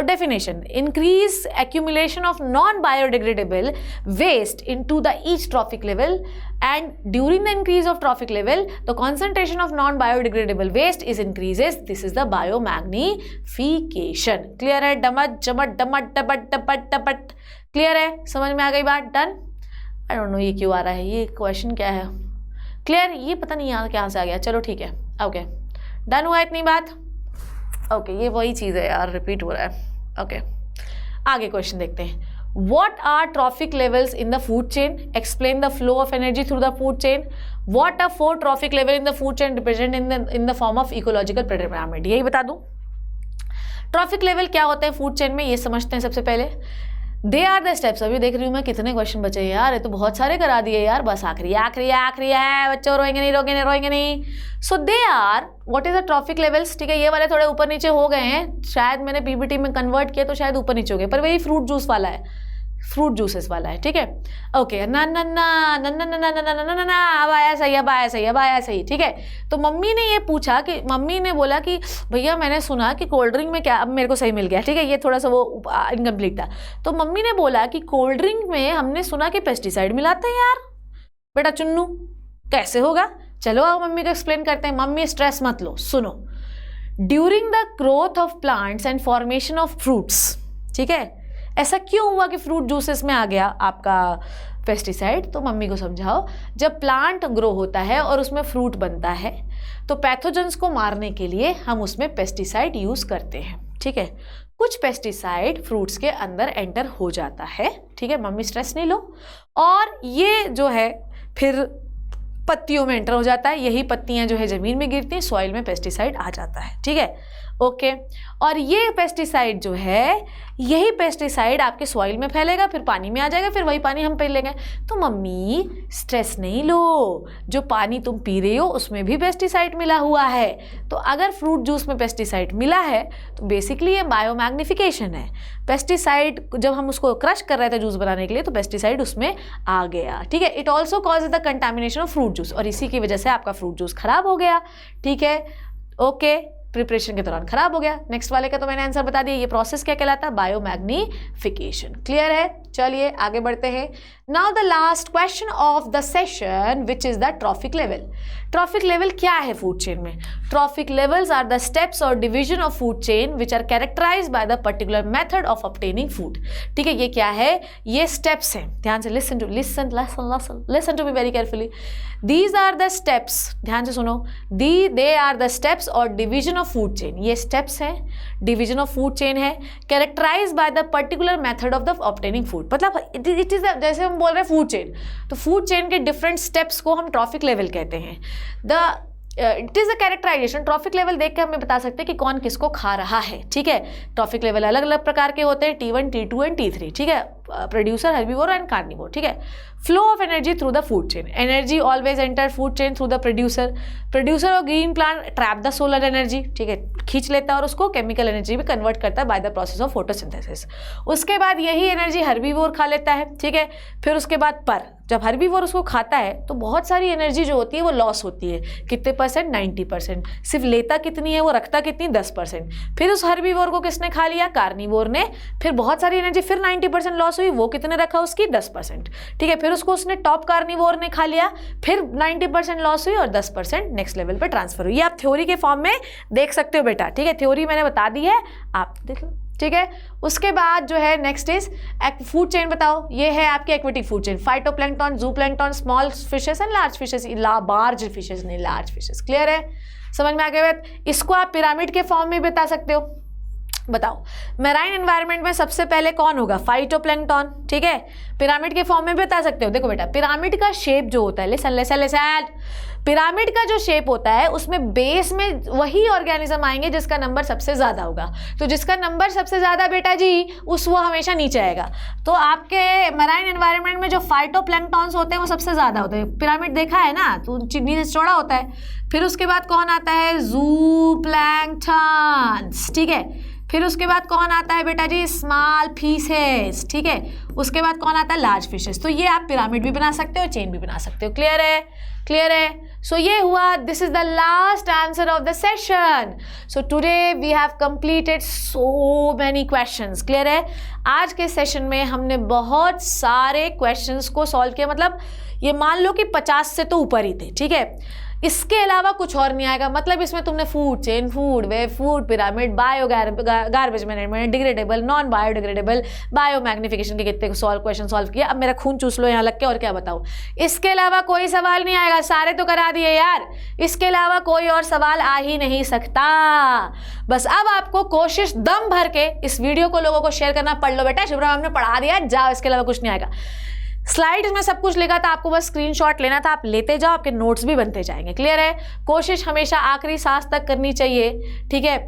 definition. Increase accumulation of non-biodegradable waste into the each trophic level, and during the increase of trophic level the concentration of non-biodegradable waste is increases. This is the biomagnification. Clear है? डमट जमट डमट डबट डबट डबट, clear है? समझ में आ गई बात? Done. I don't know ये क्यों आ रहा है, ये क्वेश्चन क्या है? क्लियर, ये पता नहीं यहाँ कहाँ से आ गया। चलो ठीक है, ओके, डन हुआ इतनी बात। ओके, ये वही चीज़ है यार, रिपीट हो रहा है। ओके, आगे क्वेश्चन देखते हैं। What are trophic levels in the food chain? Explain the flow of energy through the food chain. What are 4 trophic level in the food chain represent in the form of ecological pyramid? यही बता दूं। Traffic level क्या होते हैं food chain में, ये समझते हैं सबसे पहले। They are the steps. अभी देख रही हूँ मैं कितने क्वेश्चन बचे हैं यार, ये तो बहुत सारे करा दिए यार, बस आखिरी है, बच्चों रोएंगे नहीं। So they are, what is the trophic levels, ठीक है, ये वाले थोड़े ऊपर नीचे हो गए हैं, शायद मैंने पीपीटी में कन्वर्ट किया तो शायद ऊपर नीचे हो गए, पर वही फ्रूट जूस वाला है, फ्रूट जूसेस वाला है, ठीक है। ओके, ना ना ना ना ना ना ना ना ना ना ना, अब आया सही, ठीक है। तो मम्मी ने ये पूछा कि, मम्मी ने बोला कि भैया मैंने सुना कि कोल्ड ड्रिंक में क्या, अब मेरे को सही मिल गया, ठीक है, ये थोड़ा सा वो इनकम्प्लीट था। तो मम्मी ने बोला कि कोल्ड ड्रिंक में हमने सुना कि पेस्टिसाइड मिलाते हैं यार। बेटा चुन्नू कैसे होगा? चलो आओ मम्मी को एक्सप्लेन करते हैं। मम्मी स्ट्रेस मत लो, सुनो। During the growth of plants and formation of fruits, ठीक है, ऐसा क्यों हुआ कि फ्रूट जूसेस में आ गया आपका पेस्टिसाइड? तो मम्मी को समझाओ। जब प्लांट ग्रो होता है और उसमें फ्रूट बनता है तो पैथोजेंस को मारने के लिए हम उसमें पेस्टिसाइड यूज़ करते हैं, ठीक है। कुछ पेस्टिसाइड फ्रूट्स के अंदर एंटर हो जाता है, ठीक है, मम्मी स्ट्रेस नहीं लो। और ये जो है फिर पत्तियों में एंटर हो जाता है, यही पत्तियां जो है ज़मीन में गिरती हैं, सॉइल में पेस्टिसाइड आ जाता है, ठीक है, ओके। और ये पेस्टिसाइड जो है, यही पेस्टिसाइड आपके सॉइल में फैलेगा, फिर पानी में आ जाएगा, फिर वही पानी हम पी लेंगे। तो मम्मी स्ट्रेस नहीं लो, जो पानी तुम पी रहे हो उसमें भी पेस्टिसाइड मिला हुआ है। तो अगर फ्रूट जूस में पेस्टिसाइड मिला है तो बेसिकली ये बायोमैग्निफिकेशन है। पेस्टिसाइड जब हम उसको क्रश कर रहे थे जूस बनाने के लिए तो पेस्टिसाइड उसमें आ गया, ठीक है। It also cause the contamination of fruit juice, और इसी की वजह से आपका फ्रूट जूस खराब हो गया, ठीक है, ओके, प्रिपरेशन के दौरान खराब हो गया। नेक्स्ट वाले का तो मैंने आंसर बता दिया। ये प्रोसेस क्या कहलाता है? बायोमैग्निफिकेशन। क्लियर है? चलिए आगे बढ़ते हैं। Now the last question of the session which is the trophic level. Trophic level क्या है फूड चेन में? Trophic levels are the steps और division of food chain which are characterised by the particular method of obtaining food. ठीक है, ये क्या है? ये स्टेप्स हैं। ध्यान से listen to me very carefully. These are the steps, ध्यान से सुनो, दे आर द स्टेप्स और डिवीजन ऑफ फूड चेन। ये स्टेप्स हैं, डिवीजन ऑफ फूड चेन है, characterised by the particular method of the obtaining food. मतलब it is जैसे हम बोल रहे हैं फूड चेन, तो फूड चेन के डिफरेंट स्टेप्स को हम ट्रॉफिक लेवल कहते हैं। It is a characterisation. Trophic level देख के हमें बता सकते हैं कि कौन किसको खा रहा है। ठीक है, ट्रॉफिक लेवल अलग अलग प्रकार के होते हैं, T1, T2 एंड T3। ठीक है, प्रोड्यूसर, हर्बीवोर एंड कार्निवोर, ठीक है। Flow of energy through the food chain, energy always enter food chain through the producer. Producer और green plant trap the solar energy, ठीक है, खींच लेता है और उसको केमिकल एनर्जी में कन्वर्ट करता है by the process of photosynthesis. उसके बाद यही एनर्जी हर्बीवोर खा लेता है, ठीक है। फिर उसके बाद जब हर्बीवोर उसको खाता है तो बहुत सारी एनर्जी जो होती है वो लॉस होती है। कितने परसेंट? 90%। सिर्फ लेता कितनी है, वो रखता कितनी? 10%। फिर उस हर्बीवोर को किसने खा लिया? कार्निवोर ने। फिर बहुत सारी एनर्जी, फिर 90% लॉस हुई, वो कितने रखा? उसकी 10%, ठीक है। फिर उसको उसने टॉप कार्निवोर ने खा लिया, फिर 90% लॉस हुई और 10% नेक्स्ट लेवल पर ट्रांसफर हुई। ये आप थ्योरी के फॉर्म में देख सकते हो बेटा, ठीक है। थ्योरी मैंने बता दी है, आप देख लो, ठीक है। उसके बाद जो है नेक्स्ट इज फूड चेन। बताओ, ये है आपकी aquatic food chain, phytoplankton, जूप्लैंक्टन, small fishes and large fishes, large fishes नहीं, लार्ज फिशेस। क्लियर है? समझ में आ गया? इसको आप पिरामिड के फॉर्म में बता सकते हो। बताओ, मैराइन एनवायरनमेंट में सबसे पहले कौन होगा? फाइटोप्लैंक्टन, ठीक है। पिरामिड के फॉर्म में भी बता सकते हो। देखो बेटा, पिरामिड का शेप जो होता है, लिसन, पिरामिड का जो शेप होता है उसमें बेस में वही ऑर्गेनिज्म आएंगे जिसका नंबर सबसे ज्यादा होगा। तो जिसका नंबर सबसे ज्यादा बेटा जी, वो हमेशा नीचे आएगा। तो आपके मैराइन एनवायरनमेंट में जो फाइटोप्लैंक्टन्स होते हैं वो सबसे ज्यादा होते हैं। पिरामिड देखा है ना, तो नीचे से चौड़ा होता है। फिर उसके बाद कौन आता है? जूप्लैंक्टन्स, ठीक है। फिर उसके बाद कौन आता है बेटा जी? स्मॉल फिशेस, ठीक है। उसके बाद कौन आता है? Large fishes. तो ये आप पिरामिड भी बना सकते हो, चेन भी बना सकते हो। क्लियर है? क्लियर है? सो ये हुआ, this is the last answer of the session. So today we have completed so many questions. Clear है? आज के सेशन में हमने बहुत सारे क्वेश्चंस को सॉल्व किया, मतलब ये मान लो कि 50 से तो ऊपर ही थे, ठीक है। इसके अलावा कुछ और नहीं आएगा। मतलब इसमें तुमने food chain, food web, food pyramid, bio garbage management, degradable, non biodegradable, bio magnification के कितने क्वेश्चन सॉल्व किया। अब मेरा खून चूस लो यहाँ लग के, और क्या बताऊँ। इसके अलावा कोई सवाल नहीं आएगा, सारे तो करा दिए यार। इसके अलावा कोई और सवाल आ ही नहीं सकता। बस अब आपको कोशिश दम भर के इस वीडियो को लोगों को शेयर करना। पढ़ लो बेटा, शुभ्रा मैम ने पढ़ा दिया, जाओ। इसके अलावा कुछ नहीं आएगा। स्लाइड्स में सब कुछ लिखा था, आपको बस स्क्रीनशॉट लेना था, आप लेते जाओ, आपके नोट्स भी बनते जाएंगे। क्लियर है? कोशिश हमेशा आखिरी सांस तक करनी चाहिए, ठीक है।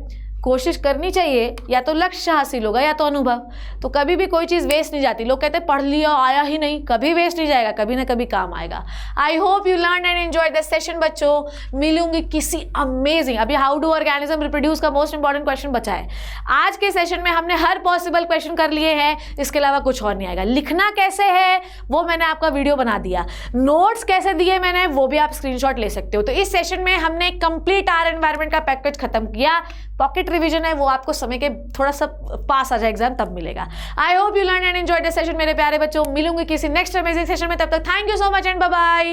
कोशिश करनी चाहिए, या तो लक्ष्य हासिल होगा या तो अनुभव। तो कभी भी कोई चीज़ वेस्ट नहीं जाती। लोग कहते हैं पढ़ लिया आया ही नहीं, कभी वेस्ट नहीं जाएगा, कभी ना कभी काम आएगा। I hope you learn and enjoy this session बच्चों। मिलूंगी किसी अमेजिंग, अभी हाउ डू ऑर्गेनिज्म रिप्रोड्यूस का मोस्ट इंपॉर्टेंट क्वेश्चन बचा है। आज के सेशन में हमने हर पॉसिबल क्वेश्चन कर लिए हैं, इसके अलावा कुछ और नहीं आएगा। लिखना कैसे है वो मैंने आपका वीडियो बना दिया, नोट्स कैसे दिए मैंने वो भी आप स्क्रीनशॉट ले सकते हो। तो इस सेशन में हमने कंप्लीट आर एनवायरनमेंट का पैकेज खत्म किया। पॉकेट रिवीजन है वो आपको समय के थोड़ा सा पास आ जाए एग्जाम तब मिलेगा। I hope you learn and enjoy this session मेरे प्यारे बच्चों। मिलूंगी किसी नेक्स्ट अमेजिंग सेशन में, तब तक thank you so much and bye bye.